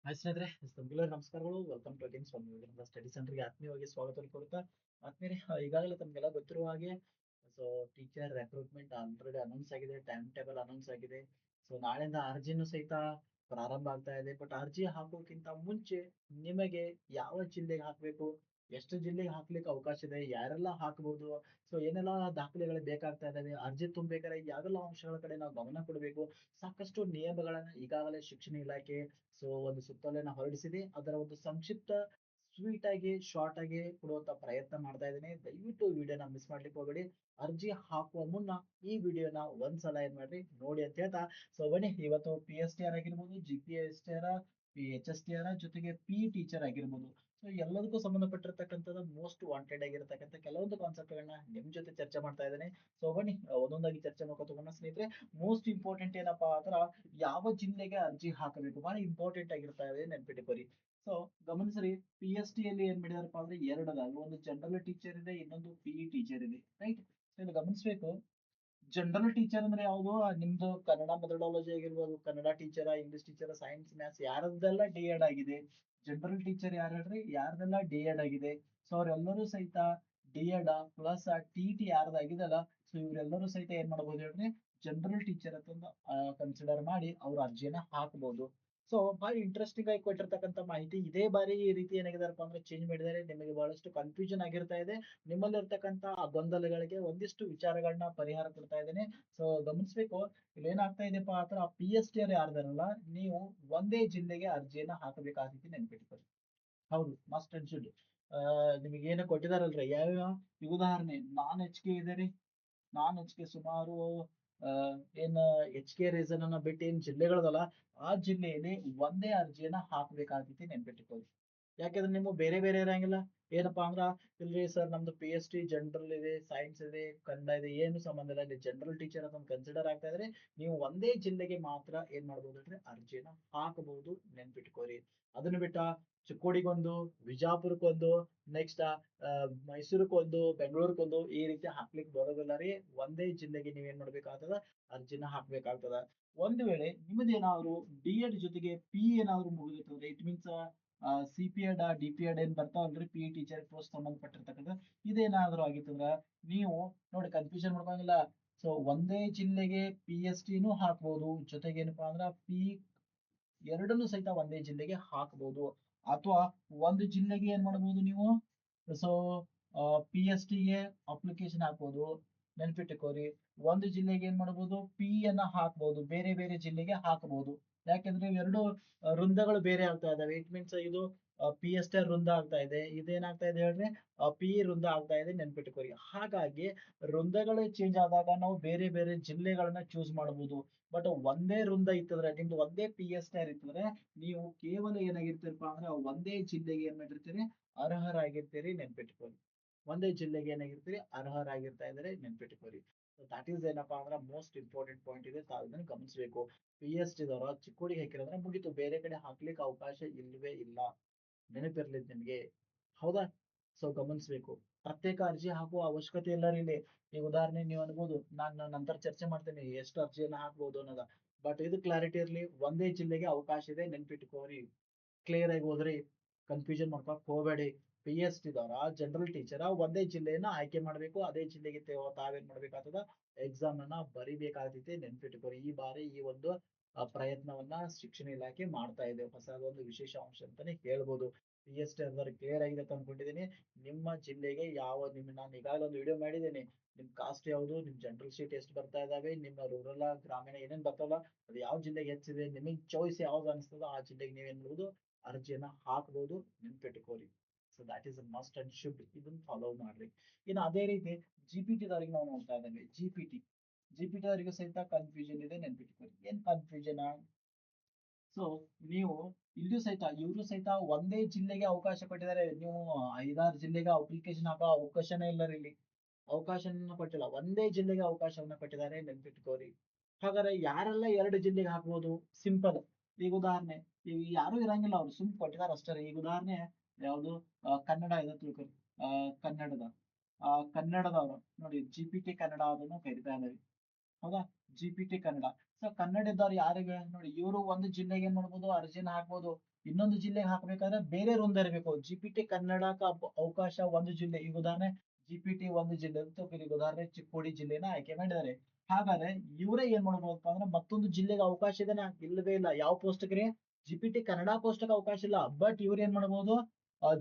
Hi ಸ್ನೇಹಿತರೆ, ತಮಗೆಲ್ಲರಿಗೂ ನಮಸ್ಕಾರಗಳು. Welcome to again Swami study ಸೆಂಟರ್ಗೆ ಆತ್ಮೀಯವಾಗಿ ಸ್ವಾಗತ ಕೋರುತ್ತಾ, ಆತ್ಮೀಯರೇ, ಈಗಾಗಲೇ ತಮಗೆಲ್ಲ ಗೊತ್ತಿರುವ ಹಾಗೆ so teacher recruitment already announce ಆಗಿದೆ, ಟೈಮ್ ಟೇಬಲ್ ಅನೌನ್ಸ್ ಆಗಿದೆ. ಸೊ ನಾಳೆಯಿಂದ ಅರ್ಜಿನೂ ಸಹಿತ ಪ್ರಾರಂಭ ಆಗ್ತಾ ಇದೆ. ಬಟ್ ಅರ್ಜಿ ಹಾಕೋಕ್ಕಿಂತ ಮುಂಚೆ ನಿಮಗೆ ಯಾವ ಜಿಲ್ಲೆಗೆ ಹಾಕಬೇಕು, ಎಷ್ಟು ಜಿಲ್ಲೆಗೆ ಹಾಕ್ಲಿಕ್ಕೆ ಅವಕಾಶ ಇದೆ, ಯಾರೆಲ್ಲ ಹಾಕಬಹುದು, ಸೊ ಏನೆಲ್ಲ ದಾಖಲೆಗಳು ಬೇಕಾಗ್ತಾ ಇದಾವೆ, ಅರ್ಜಿ ತುಂಬಬೇಕಾದ್ರೆ ಯಾವೆಲ್ಲ ಅಂಶಗಳ ಕಡೆ ನಾವು ಗಮನ ಕೊಡಬೇಕು, ಸಾಕಷ್ಟು ನಿಯಮಗಳನ್ನ ಈಗಾಗಲೇ ಶಿಕ್ಷಣ ಇಲಾಖೆ ಒಂದು ಸುತ್ತೋಲೆನ ಹೊರಡಿಸಿದೆ. ಅದರ ಒಂದು ಸಂಕ್ಷಿಪ್ತ ಸ್ವೀಟ್ ಆಗಿ ಶಾರ್ಟ್ ಆಗಿ ಕೊಡುವಂತ ಪ್ರಯತ್ನ ಮಾಡ್ತಾ ಇದ್ದೀನಿ. ದಯವಿಟ್ಟು ವಿಡಿಯೋನ ಮಿಸ್ ಮಾಡ್ಲಿಕ್ಕೆ ಹೋಗಬೇಡಿ. ಅರ್ಜಿ ಹಾಕುವ ಮುನ್ನ ಈ ವಿಡಿಯೋನ ಒಂದ್ಸಲ ಏನ್ ಮಾಡ್ರಿ ನೋಡಿ ಅಂತ ಹೇಳ್ತಾ, ಸೊ ಬನ್ನಿ ಇವತ್ತು PSTR ಆಗಿರ್ಬೋದು, GPSTR, PHSTR ಜೊತೆಗೆ ಟೀಚರ್ ಆಗಿರ್ಬೋದು, ಸೊ ಎಲ್ಲದಕ್ಕೂ ಸಂಬಂಧಪಟ್ಟಿರ್ತಕ್ಕಂಥದ್ದು ಮೋಸ್ಟ್ ವಾಂಟೆಡ್ ಆಗಿರತಕ್ಕಂಥ ಕೆಲವೊಂದು ಕಾನ್ಸೆಪ್ಟ್ ಗಳನ್ನ ನಿಮ್ ಜೊತೆ ಚರ್ಚೆ ಮಾಡ್ತಾ ಇದ್ದೇನೆ. ಸೊ ಬನ್ನಿ ಒಂದೊಂದಾಗಿ ಚರ್ಚೆ ಮಾಡ್ಕೊತ ಸ್ನೇಹಿತರೆ. ಮೋಸ್ಟ್ ಇಂಪಾರ್ಟೆಂಟ್ ಏನಪ್ಪಾ ಅಂದ್ರೆ ಯಾವ ಜಿಲ್ಲೆಗೆ ಅರ್ಜಿ ಹಾಕಬೇಕು, ಬಹಳ ಇಂಪಾರ್ಟೆಂಟ್ ಆಗಿರ್ತಾ ಇದೆ, ನೆನ್ಪಿಟ್ಟುಕೊರಿ. ಸೊ ಗಮನಿಸ್ರಿ, PST ಅಲ್ಲಿ ಏನ್ ಮಾಡಿದಾರಪ್ಪ ಅಂದ್ರೆ ಎರಡು ಅದಾವ, ಒಂದು ಜನರಲ್ ಟೀಚರ್ ಇದೆ, ಇನ್ನೊಂದು PE ಟೀಚರ್ ಇದೆ, ರೈಟ್. ಇಲ್ಲಿ ಗಮನಿಸ್ಬೇಕು, ಜನರಲ್ ಟೀಚರ್ ಅಂದ್ರೆ ಯಾವುದು, ನಿಮ್ದು ಕನ್ನಡ ಮೆಥಡಾಲಜಿ ಆಗಿರ್ಬೋದು, Kannada teacher, English teacher, science maths ಯಾರದ್ದೆಲ್ಲ ಡಿ.ಎಡ್ ಆಗಿದೆ. ಜನರಲ್ ಟೀಚರ್ ಯಾರು ಹೇಳ್ರಿ, ಯಾರ್ದೆಲ್ಲ ಡಿ.ಎಡ್ ಆಗಿದೆ. ಸೊ ಅವರೆಲ್ಲರೂ ಸಹಿತ ಡಿ.ಎಡ್ ಪ್ಲಸ್ TT ಯಾರ್ದಾಗಿದಲ್ಲ, ಸೊ ಇವರೆಲ್ಲರೂ ಸಹಿತ ಏನ್ ಮಾಡ್ಬೋದು ಹೇಳ್ರಿ, ಜನರಲ್ ಟೀಚರ್ ಅಂತ ಕನ್ಸಿಡರ್ ಮಾಡಿ ಅವ್ರ ಅರ್ಜಿಯನ್ನ ಹಾಕಬಹುದು. ಸೊ ಬಹಳ ಇಂಟ್ರೆಸ್ಟಿಂಗ್ ಆಗಿ ಕೊಟ್ಟಿರ್ತಕ್ಕಂಥ ಮಾಹಿತಿ. ಇದೇ ಬಾರಿ ಈ ರೀತಿ ಏನಾಗಿದಾರಪ್ಪ ಅಂದ್ರೆ ಚೇಂಜ್ ಮಾಡಿದ್ದಾರೆ. ನಿಮಗೆ ಬಹಳಷ್ಟು ಕನ್ಫ್ಯೂಷನ್ ಆಗಿರ್ತಾ ಇದೆ. ನಿಮ್ಮಲ್ಲಿರ್ತಕ್ಕಂಥ ಆ ಗೊಂದಲಗಳಿಗೆ ಒಂದಿಷ್ಟು ವಿಚಾರಗಳನ್ನ ಪರಿಹಾರ ಕೊಡ್ತಾ ಇದ್ದೇನೆ. ಸೊ ಗಮನಿಸ್ಬೇಕು, ಇಲ್ಲಿ ಏನಾಗ್ತಾ ಇದೆಯಪ್ಪ ಆತರ PSTR ಯಾರ್ದಾರಲ್ಲ, ನೀವು ಒಂದೇ ಜಿಲ್ಲೆಗೆ ಅರ್ಜಿಯನ್ನ ಹಾಕಬೇಕಾಗಿತ್ತು, ನೆನ್ಪಿಟ್ಕೊಳ್ಳಿ. ಹೌದು, ಮಸ್ಟ್ ಅಂಡ್ ಶುಡ್. ನಿಮಗೆ ಏನು ಕೊಟ್ಟಿದಾರಲ್ರಿ, ಯಾವ್ಯಾವ, ಈ ಉದಾಹರಣೆ ನಾನ್ HK ಇದೆ ರೀ. ನಾನ್ HK ಸುಮಾರು ಆ, ಏನ್ HK ರೀಸನ್ ಅನ್ನ ಬಿಟ್ಟು ಏನ್ ಜಿಲ್ಲೆಗಳದಲ್ಲ, ಆ ಜಿಲ್ಲೆಯಲ್ಲಿ ಒಂದೇ ಅರ್ಜಿಯನ್ನ ಹಾಕ್ಬೇಕಾಗಿತ್ತು, ನೆನ್ಪಿಟ್ಕೊಳ್ಳಿ. ಯಾಕಂದ್ರೆ ನೀವು ಬೇರೆ ಬೇರೆ ಇರಂಗಿಲ್ಲ. ಏನಪ್ಪಾ ಅಂದ್ರ, ಇಲ್ರಿ ಸರ್ ನಮ್ದು PST ಜನರಲ್ ಇದೆ, ಸೈನ್ಸ್ ಇದೆ, ಕನ್ನಡ ಇದೆ, ಏನು ಸಂಬಂಧ ಇಲ್ಲ, ಇಲ್ಲಿ ಜನರಲ್ ಟೀಚರ್ ಅಂತ ಕನ್ಸಿಡರ್ ಆಗ್ತಾ ಇದ್ರೆ ನೀವು ಒಂದೇ ಜಿಲ್ಲೆಗೆ ಮಾತ್ರ ಏನ್ ಮಾಡ್ಬೋದು ಅಂದ್ರೆ ಅರ್ಜಿನ ಹಾಕಬಹುದು, ನೆನ್ಪಿಟ್ಕೋರಿ. ಅದನ್ನ ಬಿಟ್ಟ ಚಿಕ್ಕೋಡಿಗೊಂದು, ವಿಜಾಪುರಕ್ಕೊಂದು, ನೆಕ್ಸ್ಟ್ ಮೈಸೂರಿಗೊಂದು, ಬೆಂಗಳೂರಿಗೊಂದು ಈ ರೀತಿ ಹಾಕ್ಲಿಕ್ಕೆ ಬರೋದಿಲ್ಲ ರೀ. ಒಂದೇ ಜಿಲ್ಲೆಗೆ ನೀವೇನ್ ಮಾಡ್ಬೇಕಾಗ್ತದ, ಅರ್ಜಿನ ಹಾಕ್ಬೇಕಾಗ್ತದ. ಒಂದು ವೇಳೆ ನಿಮ್ಮದೇನಾದ್ರು ಡಿ.ಎಡ್ ಜೊತೆಗೆ PE ಏನಾದ್ರು ಮುಗಿದಿರ್ತದೆ, ಇಟ್ ಮೀನ್ಸ್ CPED DPED ಏನ್ ಬರ್ತಾವಲ್ರಿ, PE ಟೀಚರ್ ಪೋಸ್ಟ್ ಸಂಬಂಧಪಟ್ಟಿರ್ತಕ್ಕಂಥ, ಇದೇನಾದ್ರೂ ಆಗಿತ್ತಂದ್ರ ನೀವು ನೋಡಿ ಕನ್ಫ್ಯೂಷನ್ ಮಾಡ್ಕೊಂಗಿಲ್ಲ. ಸೊ ಒಂದೇ ಜಿಲ್ಲೆಗೆ PST ನೂ ಹಾಕ್ಬೋದು, ಜೊತೆಗೆ ಏನಪ್ಪಾ ಅಂದ್ರ PE ಎರಡನ್ನೂ ಸಹಿತ ಒಂದೇ ಜಿಲ್ಲೆಗೆ ಹಾಕಬಹುದು. ಅಥವಾ ಒಂದು ಜಿಲ್ಲೆಗೆ ಏನ್ ಮಾಡಬಹುದು ನೀವು, ಸೊ PST ಗೆ ಅಪ್ಲಿಕೇಶನ್ ಹಾಕ್ಬೋದು, ನೆನ್ಪಿಟ್ಟುಕೋರಿ. ಒಂದು ಜಿಲ್ಲೆಗೆ ಏನ್ ಮಾಡಬಹುದು, PE ಅನ್ನ ಹಾಕ್ಬಹುದು, ಬೇರೆ ಬೇರೆ ಜಿಲ್ಲೆಗೆ ಹಾಕಬಹುದು. ಯಾಕಂದ್ರೆ ಇವೆರಡು ವೃಂದಗಳು ಬೇರೆ ಆಗ್ತಾ ಇದಾವೆ. ಇಟ್ ಮೀನ್ಸ್ ಇದು PST ವೃಂದ ಆಗ್ತಾ ಇದೆ, ಇದೇನಾಗ್ತಾ ಇದೆ ಹೇಳ್ರಿ, PE ವೃಂದ ಆಗ್ತಾ ಇದೆ, ನೆನ್ಪಿಟ್ಟುಕೋರಿ. ಹಾಗಾಗಿ ವೃಂದಗಳೇ ಚೇಂಜ್ ಆದಾಗ ನಾವು ಬೇರೆ ಬೇರೆ ಜಿಲ್ಲೆಗಳನ್ನ ಚೂಸ್ ಮಾಡಬಹುದು. ಬಟ್ ಒಂದೇ ವೃಂದ ಇತ್ತಂದ್ರೆ, ನಿಮ್ದು ಒಂದೇ PSTR ಇತ್ತಂದ್ರೆ, ನೀವು ಕೇವಲ ಏನಾಗಿರ್ತೀರಪ್ಪ ಅಂದ್ರೆ ಒಂದೇ ಜಿಲ್ಲೆಗೆ ಏನ್ ಮಾಡಿರ್ತೀರಿ, ಅರ್ಹರಾಗಿರ್ತೀರಿ, ನೆನ್ಪಿಟ್ಕೊಳ್ಳಿ. ಒಂದೇ ಜಿಲ್ಲೆಗೆ ಏನಾಗಿರ್ತೀರಿ, ಅರ್ಹರಾಗಿರ್ತಾ ಇದ್ರೆ ನೆನ್ಪಿಟ್ಕೊಳ್ಳಿ. ದಟ್ ಈಸ್ ಏನಪ್ಪಾ ಅಂದ್ರೆ ಮೋಸ್ಟ್ ಇಂಪಾರ್ಟೆಂಟ್ ಪಾಯಿಂಟ್ ಇದೆ, ತಾವು ಇದನ್ನ ಗಮನಿಸಬೇಕು. PST ದವರ ಚಿಕ್ಕೋಡಿಗೆ ಹಾಕಿರಂದ್ರೆ ಮುಗೀತು, ಬೇರೆ ಕಡೆ ಹಾಕ್ಲಿಕ್ಕೆ ಅವಕಾಶ ಇಲ್ವೇ ಇಲ್ಲ, ನೆನಪಿರ್ಲಿ ನಿಮ್ಗೆ. ಹೌದಾ? ಸೊ ಗಮನಿಸ್ಬೇಕು, ಪ್ರತ್ಯೇಕ ಅರ್ಜಿ ಹಾಕುವ ಅವಶ್ಯಕತೆ ಇಲ್ಲ ರೀ ಇಲ್ಲಿ. ಈ ಉದಾಹರಣೆ ನೀವು ಅನ್ಬೋದು, ನಾನು ನಂತರ ಚರ್ಚೆ ಮಾಡ್ತೇನೆ ಎಷ್ಟು ಅರ್ಜಿಯನ್ನ ಹಾಕ್ಬೋದು ಅನ್ನೋದ. ಬಟ್ ಇದು ಕ್ಲಾರಿಟಿ ಇರ್ಲಿ, ಒಂದೇ ಜಿಲ್ಲೆಗೆ ಅವಕಾಶ ಇದೆ, ನೆನ್ಪಿಟ್ಕೋರಿ. ಕ್ಲಿಯರ್ ಆಗಿ ಹೋದ್ರಿ, ಕನ್ಫ್ಯೂಷನ್ ಮಾಡ್ಕೊಕ್ ಹೋಗಬೇಡಿ. PST ದವರ ಜನರಲ್ ಟೀಚರ್ ಒಂದೇ ಜಿಲ್ಲೆಯನ್ನ ಆಯ್ಕೆ ಮಾಡ್ಬೇಕು, ಅದೇ ಜಿಲ್ಲೆಗೆ ತಾವೇನ್ ಮಾಡ್ಬೇಕಾಗ್ತದ, ಎಕ್ಸಾಮ್ ಅನ್ನ ಬರಿಬೇಕಾಗ್ತೈತಿ, ನೆನ್ಪಿಟ್ಕೋರಿ. ಈ ಬಾರಿ ಈ ಒಂದು ಪ್ರಯತ್ನವನ್ನ ಶಿಕ್ಷಣ ಇಲಾಖೆ ಮಾಡ್ತಾ ಇದೆ, ಹೊಸ ಒಂದು ವಿಶೇಷ ಅಂಶ ಅಂತಾನೆ ಹೇಳ್ಬೋದು. PST ಅಂದ್ರೆ ಕ್ಲಿಯರ್ ಆಗಿದೆ ಅಂತ ಅನ್ಕೊಂಡಿದ್ದೀನಿ. ನಿಮ್ಮ ಜಿಲ್ಲೆಗೆ ನಾನು ಈಗಾಗಲೇ ಒಂದು ವಿಡಿಯೋ ಮಾಡಿದ್ದೀನಿ. ನಿಮ್ ಕಾಸ್ಟ್ ಯಾವುದು, ನಿಮ್ ಜನರಲ್ ಸೀಟ್ ಎಷ್ಟು ಬರ್ತಾ ಇದಾವೆ, ನಿಮ್ಮ ರೂರಲ್ ಗ್ರಾಮೀಣ ಏನೇನ್ ಬರ್ತಾವಲ್ಲ, ಅದು ಯಾವ ಜಿಲ್ಲೆಗೆ ಹೆಚ್ಚಿದೆ, ನಿಮಗೆ ಚಾಯ್ಸ್ ಯಾವ್ದು ಅನಿಸ್ತದೋ ಆ ಜಿಲ್ಲೆಗೆ ನೀವೇನ್ ಮಾಡ್ಬೋದು, ಅರ್ಜಿಯನ್ನ ಹಾಕ್ಬೋದು, ನೆನ್ಪಿಟ್ಕೋರಿ. So that is must and should, ಇದನ್ನ ಫಾಲೋ ಮಾಡ್ರಿ. ಇನ್ನು ಅದೇ ರೀತಿ GPT ದವರಿಗೆ ನಾವು ನೋಡ್ತಾ ಇದ್ದೇವೆ. GPT ಅವರಿಗೆ ಸಹಿತ ಕನ್ಫ್ಯೂಷನ್ ಇದೆ, ನೆನ್ಪಿಟ್ಕೋರಿ. ಏನ್ ಕನ್ಫ್ಯೂಷನ್, ಸೊ ನೀವು ಇಲ್ಲೂ ಸಹಿತ ಇವರು ಸಹಿತ ಒಂದೇ ಜಿಲ್ಲೆಗೆ ಅವಕಾಶ ಕೊಟ್ಟಿದ್ದಾರೆ. ನೀವು 5-6 ಜಿಲ್ಲೆಗೆ ಅಪ್ಲಿಕೇಶನ್ ಹಾಕೋ ಅವಕಾಶನೇ ಇಲ್ಲ ಇಲ್ಲಿ. ಅವಕಾಶನ ಕೊಟ್ಟಿಲ್ಲ, ಒಂದೇ ಜಿಲ್ಲೆಗೆ ಅವಕಾಶವನ್ನ ಕೊಟ್ಟಿದ್ದಾರೆ, ನೆನ್ಪಿಟ್ಕೋರಿ. ಹಾಗಾದ್ರೆ ಯಾರೆಲ್ಲ 2 ಜಿಲ್ಲೆಗೆ ಹಾಕ್ಬೋದು, ಸಿಂಪಲ್. ಈಗ ಉದಾಹರಣೆ, ಈಗ ಯಾರು ಇರಂಗಿಲ್ಲ, ಅವ್ರು ಸುಮ್ ಕೊಟ್ಟಿದ್ದಾರೆ ಅಷ್ಟೇ. ಈಗ ಉದಾಹರಣೆ ಯಾವುದು, ಕನ್ನಡ ಇದೆ ತಿಳ್ಕೊರಿ. ಕನ್ನಡದ ಕನ್ನಡದವರು ನೋಡಿ GPT ಕನ್ನಡ ಅದನ್ನು ಕರಿತಾ ಇದ್ದಾರೆ. ಹೌದಾ, GPT ಕನ್ನಡ. ಸೊ ಕನ್ನಡ ಇದ್ದವ್ರು ಯಾರಿಗೆ ನೋಡಿ, ಇವರು ಒಂದು ಜಿಲ್ಲೆಗೆ ಏನ್ ಮಾಡ್ಬೋದು, ಅರ್ಜಿನ ಹಾಕ್ಬೋದು. ಇನ್ನೊಂದು ಜಿಲ್ಲೆಗೆ ಹಾಕ್ಬೇಕಾದ್ರೆ ಬೇರೆ ವೃಂದ ಇರಬೇಕು. ಜಿಪಿಟಿ ಕನ್ನಡಕ ಅವಕಾಶ ಒಂದು ಜಿಲ್ಲೆ, ಈಗ ಉದಾಹರಣೆ ಜಿಪಿಟಿ ಒಂದು ಜಿಲ್ಲೆ ಅಂತ, ಈಗ ಉದಾಹರಣೆ ಚಿಕ್ಕೋಡಿ ಜಿಲ್ಲೆನ ಆಯ್ಕೆ ಮಾಡಿದ್ದಾರೆ. ಹಾಗಾದ್ರೆ ಇವರೇ ಏನ್ ಮಾಡ್ಬೋದಪ್ಪ ಅಂದ್ರೆ ಮತ್ತೊಂದು ಜಿಲ್ಲೆಗೆ ಅವಕಾಶ ಇದೆನಾ, ಇಲ್ಲವೇ ಇಲ್ಲ. ಯಾವ ಪೋಸ್ಟ್ಗೆ? ಜಿಪಿಟಿ ಕನ್ನಡ ಪೋಸ್ಟ್ಗೆ ಅವಕಾಶ ಇಲ್ಲ. ಬಟ್ ಇವ್ರು ಏನ್ ಮಾಡ್ಬೋದು,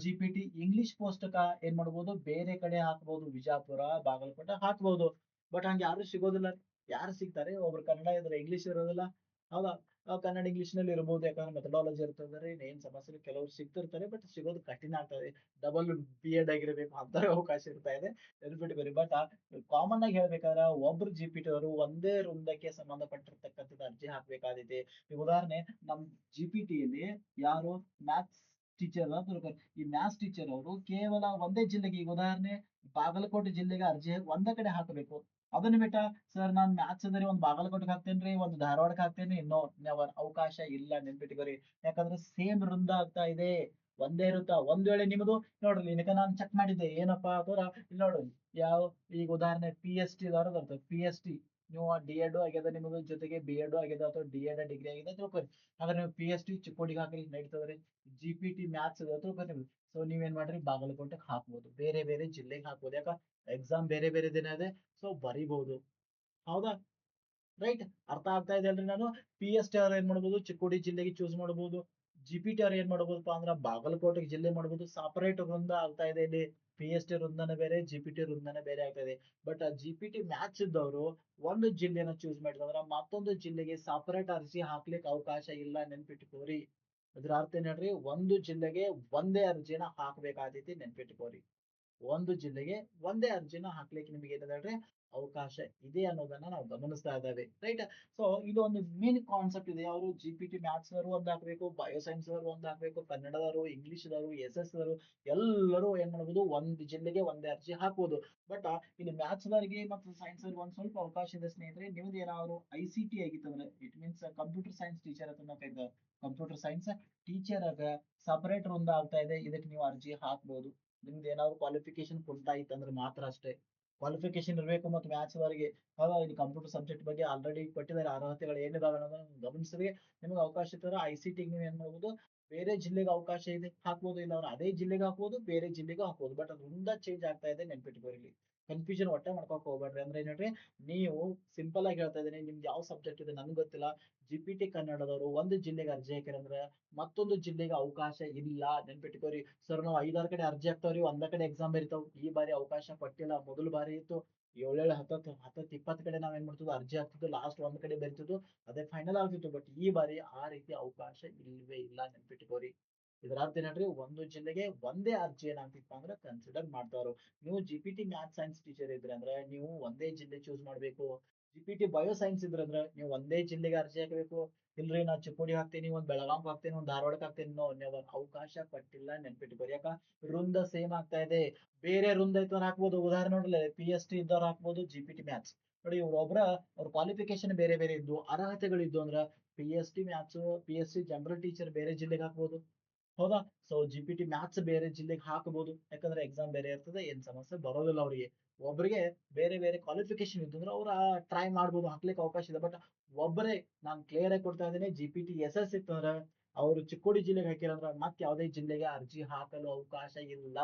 ಜಿಪಿಟಿ ಇಂಗ್ಲಿಷ್ ಪೋಸ್ಟ್ಕ ಏನ್ ಮಾಡ್ಬೋದು, ಬೇರೆ ಕಡೆ ಹಾಕ್ಬೋದು, ವಿಜಾಪುರ, ಬಾಗಲಕೋಟೆ ಹಾಕ್ಬೋದು. ಬಟ್ ಹಂಗೆ ಯಾರು ಸಿಗೋದಿಲ್ಲ. ಯಾರು ಸಿಗ್ತಾರೆ? ಒಬ್ರು ಕನ್ನಡ ಇದ್ರೆ ಇಂಗ್ಲಿಷ್ ಇರೋದಿಲ್ಲ. ಹೌದಾ? ಕನ್ನಡ ಇಂಗ್ಲಿಷ್ ನಲ್ಲಿ ಇರ್ಬೋದು, ಯಾಕಂದ್ರೆ ಮೆಥಡಾಲಜಿ ಇರ್ತದೆ, ಏನ್ ಸಮಸ್ಯೆ ಕೆಲವರು ಸಿಗ್ತಿರ್ತಾರೆ, ಬಟ್ ಸಿಗೋದು ಕಠಿಣ ಆಗ್ತದೆ. ಡಬಲ್ B.Ed ಆಗಿರ್ಬೇಕು ಅಂತ ಅವಕಾಶ ಇರ್ತಾ ಇದೆ, ನೆನ್ಪಿಟ್ಕೋರಿ. ಬಟ್ ಕಾಮನ್ ಆಗಿ ಹೇಳ್ಬೇಕಾದ್ರೆ ಒಬ್ರು ಜಿಪಿಟಿ ಅವರು ಒಂದೇ ವೃಂದಕ್ಕೆ ಸಂಬಂಧಪಟ್ಟಿರ್ತಕ್ಕಂಥದ್ದು ಅರ್ಜಿ ಹಾಕ್ಬೇಕಾದೈತಿ. ಈ ಉದಾಹರಣೆ ನಮ್ ಜಿಪಿಟಿಯಲ್ಲಿ ಯಾರು ಮ್ಯಾಥ್ಸ್ ಟೀಚರ್ ಅಂತ, ಈ ಮ್ಯಾಥ್ಸ್ ಟೀಚರ್ ಅವರು ಕೇವಲ ಒಂದೇ ಜಿಲ್ಲೆಗೆ, ಈಗ ಉದಾಹರಣೆ ಬಾಗಲಕೋಟೆ ಜಿಲ್ಲೆಗೆ ಅರ್ಜಿ ಒಂದೇ ಕಡೆ ಹಾಕಬೇಕು. ಅದನ್ನ ಬಿಟ್ಟ ಸರ್ ನಾನ್ ಮ್ಯಾಥ್ಸ್ ಅಂದ್ರೆ ಒಂದ್ ಬಾಗಲಕೋಟೆಗೆ ಹಾಕ್ತೇನ್ರಿ, ಒಂದು ಧಾರವಾಡಕ್ಕೆ ಹಾಕ್ತೇನೆ, ಇನ್ನೋ ನೆವರ್, ಅವಕಾಶ ಇಲ್ಲ, ನೆನ್ಪಿಟ್ಕೋರಿ. ಯಾಕಂದ್ರೆ ಸೇಮ್ ವೃಂದ ಆಗ್ತಾ ಇದೆ, ಒಂದೇ ಇರುತ್ತಾ. ಒಂದ್ ವೇಳೆ ನಿಮ್ದು ನೋಡ್ರಿ, ಇದಕ್ಕ ನಾನು ಚೆಕ್ ಮಾಡಿದ್ದೆ ಏನಪ್ಪಾ ಅಥವಾ ಇಲ್ಲಿ ನೋಡ್ರಿ, ಯಾವ ಈಗ ಉದಾಹರಣೆ PST ದವ್ರು ಬರ್ತದೆ. PST ನೀವು D.Ed ಆಗ್ಯದ ನಿಮ್ಮದು, ಜೊತೆಗೆ B.Ed ಆಗ್ಯದ ಅಥವಾ D.Ed ಡಿಗ್ರಿ ಆಗಿದೆ ತಿಳ್ಕೊರಿ. ಹಾಗಾದ್ರೆ ನೀವು PST ಚಿಕ್ಕೋಡಿಗೆ ಹಾಕಿ ನಡೀತದ್ರಿ. ಜಿಪಿಟಿ ಮ್ಯಾಥ್ಸ್ ತಿಳ್ಕೊರಿ. ಸೊ ನೀವೇನ್ ಮಾಡ್ರಿ, ಬಾಗಲಕೋಟೆಗೆ ಹಾಕ್ಬೋದು, ಬೇರೆ ಬೇರೆ ಜಿಲ್ಲೆಗೆ ಹಾಕ್ಬೋದು. ಯಾಕ? ಎಕ್ಸಾಮ್ ಬೇರೆ ಬೇರೆ ದಿನ ಇದೆ, ಸೊ ಬರಿಬಹುದು. ಹೌದಾ? ರೈಟ್? ಅರ್ಥ ಆಗ್ತಾ ಇದೆ ಅಲ್ರಿ? ನಾನು PST ಅವ್ರು ಏನ್ ಮಾಡ್ಬೋದು, ಚಿಕ್ಕೋಡಿ ಜಿಲ್ಲೆಗೆ ಚೂಸ್ ಮಾಡ್ಬೋದು. ಜಿಪಿಟಿ ಅವ್ರು ಏನ್ ಮಾಡ್ಬೋದಪ್ಪ ಅಂದ್ರ ಬಾಗಲಕೋಟೆ ಜಿಲ್ಲೆ ಮಾಡ್ಬೋದು. ಸಪರೇಟ್ ವೃಂದ ಆಗ್ತಾ ಇದೆ ಇಲ್ಲಿ. PST ವೃಂದನ ಬೇರೆ, ಜಿಪಿಟಿ ವೃಂದನ ಬೇರೆ ಆಗ್ತಾ ಇದೆ. ಬಟ್ ಜಿಪಿಟಿ ಮ್ಯಾಥ್ಸ್ ಇದ್ದವರು ಒಂದು ಜಿಲ್ಲೆನ ಚೂಸ್ ಮಾಡಿದ್ರ ಮತ್ತೊಂದು ಜಿಲ್ಲೆಗೆ ಸಪರೇಟ್ ಅರ್ಜಿ ಹಾಕ್ಲಿಕ್ಕೆ ಅವಕಾಶ ಇಲ್ಲ, ನೆನ್ಪಿಟ್ಕೋರಿ. ಅದ್ರ ಅರ್ಥ ಏನ್ ಹೇಳ್ರಿ, ಒಂದು ಜಿಲ್ಲೆಗೆ ಒಂದೇ ಅರ್ಜಿನ ಹಾಕ್ಬೇಕಾದೈತಿ, ನೆನ್ಪಿಟ್ಕೋರಿ. ಒಂದು ಜಿಲ್ಲೆಗೆ ಒಂದೇ ಅರ್ಜಿನ ಹಾಕ್ಲಿಕ್ಕೆ ನಿಮಗೆ ಏನಂದ್ರೆ ಅವಕಾಶ ಇದೆ ಅನ್ನೋದನ್ನ ನಾವು ಗಮನಿಸ್ತಾ ಇದ್ದೇವೆ. ರೈಟ್? ಸೊ ಇದು ಒಂದು ಮೇನ್ ಕಾನ್ಸೆಪ್ಟ್ ಇದೆ. ಅವರು ಜಿಪಿಟಿ ಮ್ಯಾಥ್ಸ್ ಅವರು ಒಂದ್ ಹಾಕ್ಬೇಕು, ಬಯೋಸೈನ್ಸ್ ಅವರು ಒಂದ್ ಹಾಕ್ಬೇಕು, ಕನ್ನಡದವರು, ಇಂಗ್ಲಿಷ್ ದವರು, SS ದವರು ಎಲ್ಲರೂ ಏನ್ ಮಾಡ್ಬೋದು, ಒಂದ್ ಜಿಲ್ಲೆಗೆ ಒಂದೇ ಅರ್ಜಿ ಹಾಕ್ಬೋದು. ಬಟ್ ಇಲ್ಲಿ ಮ್ಯಾಥ್ಸ್ ದವರಿಗೆ ಮತ್ತು ಸೈನ್ಸ್ ಅವ್ರಿಗೆ ಒಂದ್ ಸ್ವಲ್ಪ ಅವಕಾಶ ಇದೆ ಸ್ನೇಹಿತರೆ. ನಿಮ್ದು ಏನಾದ್ರು ICT ಆಗಿತ್ತಂದ್ರೆ, it means computer science teacher ಅಂತ ಕರೀತಾರೆ. ಕಂಪ್ಯೂಟರ್ ಸೈನ್ಸ್ ಟೀಚರ್ ಆಗ ಸಪರೇಟ್ ವೃಂದ ಆಗ್ತಾ ಇದೆ, ಇದಕ್ಕೆ ನೀವು ಅರ್ಜಿ ಹಾಕ್ಬೋದು. ನಿಮ್ದು ಏನಾದ್ರು ಕ್ವಾಲಿಫಿಕೇಶನ್ ಕೊಡ್ತಾ ಇತ್ತಂದ್ರೆ ಮಾತ್ರ ಅಷ್ಟೇ. ಕ್ವಾಲಿಫಿಕೇಶನ್ ಇರಬೇಕು. ಮತ್ತು ಮ್ಯಾಥ್ಸ್ ಅವರಿಗೆ ಇಲ್ಲಿ ಕಂಪ್ಯೂಟರ್ ಸಬ್ಜೆಕ್ಟ್ ಬಗ್ಗೆ ಆಲ್ರೆಡಿ ಕೊಟ್ಟಿದ್ದಾರೆ, ಅರ್ಹತೆಗಳು ಏನಿದಾವೆ ಅನ್ನೋದನ್ನ ಗಮನಿಸಿದ್ರೆ ನಿಮ್ಗೆ ಅವಕಾಶ ಇರ್ತಾರೆ. ICT ನೀವು ಏನ್ ಮಾಡ್ಬೋದು, ಬೇರೆ ಜಿಲ್ಲೆಗೆ ಅವಕಾಶ ಇದೆ ಹಾಕ್ಬೋದು, ಇಲ್ಲ ಅವ್ರು ಅದೇ ಜಿಲ್ಲೆಗೆ ಹಾಕ್ಬೋದು, ಬೇರೆ ಜಿಲ್ಲೆಗೆ ಹಾಕ್ಬೋದು. ಬಟ್ ಅದು ವೃಂದ ಚೇಂಜ್ ಆಗ್ತಾ ಇದೆ, ನೆನ್ಪಿಟ್ಕೋರಿ. ಇಲ್ಲಿ ಕನ್ಫ್ಯೂಷನ್ ಒಟ್ಟೆ ಮಾಡ್ಕೊಕ್ ಹೋಗ್ಬೇಡ್ರಿ. ಅಂದ್ರೆ ಏನ್ ಹೇಳ್ರಿ, ನೀವು ಸಿಂಪಲ್ ಆಗಿ ಹೇಳ್ತಾ ಇದೀನಿ, ನಿಮ್ಗೆ ಯಾವ ಸಬ್ಜೆಕ್ಟ್ ಇದೆ ನನ್ಗೆ ಗೊತ್ತಿಲ್ಲ, ಜಿಪಿಟಿ ಕನ್ನಡದವರು ಒಂದು ಜಿಲ್ಲೆಗೆ ಅರ್ಜಿ ಹಾಕಿರಂದ್ರೆ ಮತ್ತೊಂದು ಜಿಲ್ಲೆಗೆ ಅವಕಾಶ ಇಲ್ಲ, ನೆನ್ಪಿಟ್ಕೋರಿ. ಸರ್ ನಾವು 5-6 ಕಡೆ ಅರ್ಜಿ ಹಾಕ್ತಾವ್ರಿ, ಒಂದ ಕಡೆ ಎಕ್ಸಾಮ್ ಬರಿತಾವ್. ಈ ಬಾರಿ ಅವಕಾಶ ಕೊಟ್ಟಿಲ್ಲ. ಮೊದಲು ಬಾರಿ ಇತ್ತು 7-7, 10-10, 20 ಕಡೆ ನಾವ್ ಏನ್ ಮಾಡ್ತಿದ್ವು, ಅರ್ಜಿ ಹಾಕ್ತಿದ್ವು, ಲಾಸ್ಟ್ ಒಂದ್ ಕಡೆ ಬರಿತಿದ್ವು, ಅದೇ ಫೈನಲ್ ಆಗ್ತಿತ್ತು. ಬಟ್ ಈ ಬಾರಿ ಆ ರೀತಿ ಅವಕಾಶ ಇಲ್ವೇ ಇಲ್ಲ, ನೆನ್ಪಿಟ್ಕೋರಿ. ಇದರ ಅರ್ಥ ಏನಂದ್ರೆ ಒಂದು ಜಿಲ್ಲೆಗೆ ಒಂದೇ ಅರ್ಜಿ ಏನಾಗ್ತಿಪ್ಪ ಅಂದ್ರೆ ಕನ್ಸಿಡರ್ ಮಾಡ್ತಾವ್ರು. ನೀವು ಜಿಪಿಟಿ ಮ್ಯಾಥ್ಸ್ ಸೈನ್ಸ್ ಟೀಚರ್ ಇದ್ರೆ ಅಂದ್ರೆ ನೀವು ಒಂದೇ ಜಿಲ್ಲೆ ಚೂಸ್ ಮಾಡ್ಬೇಕು. ಜಿಪಿಟಿ ಬಯೋ ಸೈನ್ಸ್ ಇದ್ರಂದ್ರೆ ನೀವು ಒಂದೇ ಜಿಲ್ಲೆಗೆ ಅರ್ಜಿ ಹಾಕಬೇಕು. ಇಲ್ರಿ ನಾ ಚಿಕ್ಕೋಡಿ ಹಾಕ್ತೀನಿ, ಒಂದ್ ಬೆಳಗಾವ್ ಹಾಕ್ತೀನಿ, ಒಂದ್ ಧಾರವಾಡಕ್ಕೆ ಹಾಕ್ತೀನಿ, ಅವಕಾಶ ಕೊಟ್ಟಿಲ್ಲ, ನೆನ್ಪಿಟ್ಕೋರಿ. ಯಾಕ? ವೃಂದ ಸೇಮ್ ಆಗ್ತಾ ಇದೆ. ಬೇರೆ ವೃಂದ ಇದ್ದವ್ರು ಹಾಕ್ಬೋದು. ಉದಾಹರಣೆ ನೋಡ್ರಿ, PST ಇದ್ದವ್ರು ಹಾಕ್ಬೋದು, ಜಿಪಿಟಿ ಮ್ಯಾಥ್ಸ್ ನೋಡಿ, ಒಬ್ರ ಅವ್ರ ಕ್ವಾಲಿಫಿಕೇಶನ್ ಬೇರೆ ಬೇರೆ ಇದ್ದು, ಅರ್ಹತೆಗಳು ಇದ್ದು ಅಂದ್ರ PST maths, PST general teacher ಬೇರೆ ಜಿಲ್ಲೆಗೆ ಹಾಕ್ಬೋದು. ಹೌದಾ? ಸೊ ಜಿಪಿಟಿ ಮ್ಯಾಥ್ಸ್ ಬೇರೆ ಜಿಲ್ಲೆಗೆ ಹಾಕಬಹುದು, ಯಾಕಂದ್ರೆ ಎಕ್ಸಾಮ್ ಬೇರೆ ಇರ್ತದೆ, ಏನ್ ಸಮಸ್ಯೆ ಬರೋದಿಲ್ಲ ಅವರಿಗೆ. ಒಬ್ಬರಿಗೆ ಬೇರೆ ಬೇರೆ ಕ್ವಾಲಿಫಿಕೇಶನ್ ಇದ್ದು ಅವ್ರ ಟ್ರೈ ಮಾಡ್ಬೋದು, ಹಾಕ್ಲಿಕ್ಕೆ ಅವಕಾಶ ಇದೆ. ಬಟ್ ಒಬ್ಬರೇ ನಾನ್ ಕ್ಲಿಯರ್ ಆಗಿ ಕೊಡ್ತಾ ಇದ್ದೀನಿ, ಜಿಪಿಟಿ SS ಇತ್ತಂದ್ರ ಅವ್ರು ಚಿಕ್ಕೋಡಿ ಜಿಲ್ಲೆಗೆ ಹಾಕಿರಂದ್ರ ಮತ್ತೆ ಯಾವುದೇ ಜಿಲ್ಲೆಗೆ ಅರ್ಜಿ ಹಾಕಲು ಅವಕಾಶ ಇಲ್ಲ.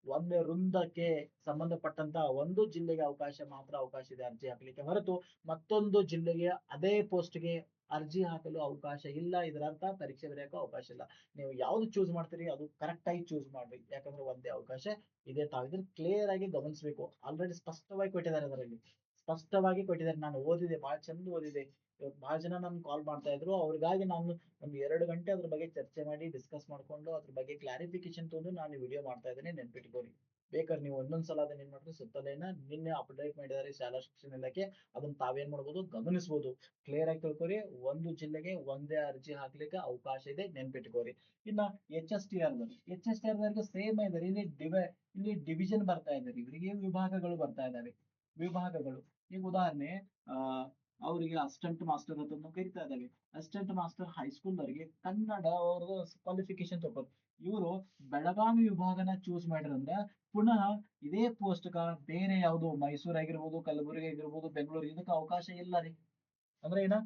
ಒಂದೇ ವೃಂದಕ್ಕೆ ಸಂಬಂಧಪಟ್ಟಂತ ಒಂದು ಜಿಲ್ಲೆಗೆ ಅವಕಾಶ ಮಾತ್ರ ಅವಕಾಶ ಇದೆ ಅರ್ಜಿ ಹಾಕ್ಲಿಕ್ಕೆ, ಹೊರತು ಮತ್ತೊಂದು ಜಿಲ್ಲೆಗೆ ಅದೇ ಪೋಸ್ಟ್ಗೆ ಅರ್ಜಿ ಹಾಕಲು ಅವಕಾಶ ಇಲ್ಲ. ಇದರ ಅರ್ಥ ಪರೀಕ್ಷೆ ಬರೆಯಕ್ಕೂ ಅವಕಾಶ ಇಲ್ಲ. ನೀವು ಯಾವ್ದು ಚೂಸ್ ಮಾಡ್ತೀರಿ ಅದು ಕರೆಕ್ಟ್ ಆಗಿ ಚೂಸ್ ಮಾಡ್ರಿ, ಯಾಕಂದ್ರೆ ಒಂದೇ ಅವಕಾಶ ಇದೆ. ತಾವು ಇದನ್ನ ಕ್ಲಿಯರ್ ಆಗಿ ಗಮನಿಸಬೇಕು. ಆಲ್ರೆಡಿ ಸ್ಪಷ್ಟವಾಗಿ ಕೊಟ್ಟಿದ್ದಾರೆ, ಅದರಲ್ಲಿ ಸ್ಪಷ್ಟವಾಗಿ ಕೊಟ್ಟಿದ್ದಾರೆ. ನಾನು ಓದಿದೆ, ಬಹಳ ಚಂದ ಓದಿದೆ. ಇವತ್ತು ಬಹಳ ಜನ ನನ್ ಕಾಲ್ ಮಾಡ್ತಾ ಇದ್ರು, ಅವ್ರಿಗಾಗಿ ನಾನು ಒಂದು 2 ಗಂಟೆ ಅದ್ರ ಬಗ್ಗೆ ಚರ್ಚೆ ಮಾಡಿ ಡಿಸ್ಕಸ್ ಮಾಡ್ಕೊಂಡು ಅದ್ರ ಬಗ್ಗೆ ಕ್ಲಾರಿಫಿಕೇಶನ್ ತಗೊಂಡು ನಾನು ವಿಡಿಯೋ ಮಾಡ್ತಾ ಇದ್ದೇನೆ, ನೆನ್ಪಿಟ್ಕೋರಿ. ಬೇಕಾದ್ರೆ ನೀವು ಒಂದೊಂದ್ಸಲ ಅದನ್ನ ಏನ್ ಮಾಡ್ರಿ, ಸುತ್ತಲೇನ ನಿನ್ನೆ ಅಪ್ಡೇಟ್ ಮಾಡಿದ್ದಾರೆ ಶಾಲಾ ಶಿಕ್ಷಣ ಇಲಾಖೆ, ಅದನ್ನ ತಾವೇನ್ ಮಾಡ್ಬೋದು, ಗಮನಿಸಬಹುದು. ಕ್ಲಿಯರ್ ಆಗಿ ತಿಳ್ಕೊರಿ, ಒಂದು ಜಿಲ್ಲೆಗೆ ಒಂದೇ ಅರ್ಜಿ ಹಾಕ್ಲಿಕ್ಕೆ ಅವಕಾಶ ಇದೆ, ನೆನ್ಪಿಟ್ಕೋರಿ. ಇನ್ನ HSTR ಸೇಮ್ ಇದೆ. ಇಲ್ಲಿ ಡಿವಿಷನ್ ಬರ್ತಾ ಇದೆ, ಇವರಿಗೆ ವಿಭಾಗಗಳು ಬರ್ತಾ ಇದಾವೆ. ವಿಭಾಗಗಳು ಈಗ ಉದಾಹರಣೆ ಆ ಅವರಿಗೆ ಅಸಿಸ್ಟೆಂಟ್ ಮಾಸ್ಟರ್ ಅಂತ ಕರಿತಾ ಇದ್ದಾವೆ. ಅಸಿಸ್ಟೆಂಟ್ ಮಾಸ್ಟರ್ ಹೈಸ್ಕೂಲ್ ಅವರಿಗೆ ಕನ್ನಡ ಅವ್ರದ್ದು ಕ್ವಾಲಿಫಿಕೇಶನ್ ತಗೋದು. ಇವರು ಬೆಳಗಾವಿ ವಿಭಾಗನ ಚೂಸ್ ಮಾಡಿರಂದ್ರೆ ಪುನಃ ಇದೇ ಪೋಸ್ಟ್ ಬೇರೆ ಯಾವುದು ಮೈಸೂರು ಆಗಿರ್ಬೋದು, ಕಲಬುರಗಿ ಆಗಿರ್ಬೋದು, ಬೆಂಗಳೂರು ಇದಕ್ಕೆ ಅವಕಾಶ ಇಲ್ಲ ರೀ. ಅಂದ್ರೆ ಏನ,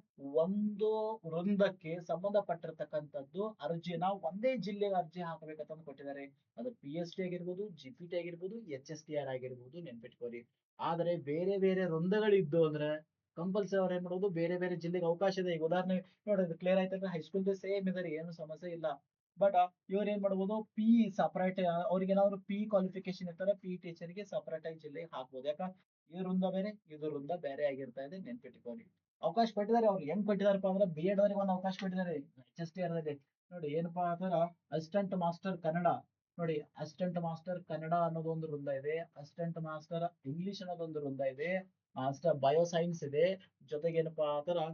ಒಂದು ವೃಂದಕ್ಕೆ ಸಂಬಂಧಪಟ್ಟಿರ್ತಕ್ಕಂಥದ್ದು ಅರ್ಜಿನ ಒಂದೇ ಜಿಲ್ಲೆಗೆ ಅರ್ಜಿ ಹಾಕಬೇಕಂತ ಕೊಟ್ಟಿದ್ದಾರೆ. ಅದು PST ಆಗಿರ್ಬೋದು, GPT ಆಗಿರ್ಬೋದು, HSTR ಆಗಿರ್ಬೋದು, ನೆನ್ಪಿಟ್ಕೋರಿ. ಆದ್ರೆ ಬೇರೆ ಬೇರೆ ವೃಂದಗಳಿದ್ದು ಅಂದ್ರೆ ಕಂಪಲ್ಸರಿ ಅವ್ರು ಏನ್ ಮಾಡೋದು, ಬೇರೆ ಬೇರೆ ಜಿಲ್ಲೆಗೆ ಅವಕಾಶ ಇದೆ. ಈಗ ಉದಾಹರಣೆ ನೋಡಿ, ಇದು ಕ್ಲಿಯರ್ ಆಯ್ತಂದ್ರೆ ಹೈಸ್ಕೂಲ್ ಸೇಮ್ ಇದಾರೆ, ಏನು ಸಮಸ್ಯೆ ಇಲ್ಲ. ಬಟ್ ಇವ್ರು ಏನ್ ಮಾಡ್ಬೋದು, ಪಿ ಸಪರೇಟ್, ಅವ್ರಿಗೆ ಏನಾದ್ರು ಪಿ ಕ್ವಾಲಿಫಿಕೇಶನ್ ಇರ್ತಾರೆ, ಪಿ ಟೀಚರ್ಗೆ ಸಪರೇಟ್ ಆಗಿ ಜಿಲ್ಲೆಗೆ ಹಾಕ್ಬೋದು. ಯಾಕ, ಈ ವೃಂದ ಬೇರೆ, ಇದು ವೃಂದ ಬೇರೆ ಆಗಿರ್ತಾ ಇದೆ, ನೆನ್ಪಿಟ್ಕೋರಿ. ಅವಕಾಶ ಕೊಟ್ಟಿದ್ದಾರೆ. ಅವ್ರು ಹೆಂಗ್ ಕೊಟ್ಟಿದಾರಪ್ಪ ಅಂದ್ರೆ, B.Ed ಅವ್ರಿಗೆ ಒಂದು ಅವಕಾಶ ಕೊಟ್ಟಿದ್ದಾರೆ HSTR ದಲ್ಲಿ. ನೋಡಿ ಏನಪ್ಪಾ ಅಂದ್ರೆ, ಅಸಿಸ್ಟೆಂಟ್ ಮಾಸ್ಟರ್ ಕನ್ನಡ. ನೋಡಿ, ಅಸಿಸ್ಟೆಂಟ್ ಮಾಸ್ಟರ್ ಕನ್ನಡ ಅನ್ನೋದು ಒಂದು ವೃಂದ ಇದೆ, ಅಸಿಸ್ಟೆಂಟ್ ಮಾಸ್ಟರ್ ಇಂಗ್ಲಿಷ್ ಅನ್ನೋದೊಂದು ವೃಂದ ಇದೆ, ಮಾಸ್ಟರ್ ಬಯೋಸೈನ್ಸ್ ಇದೆ, ಜೊತೆಗೆ ಏನಪ್ಪಾ ಅಂದ್ರೆ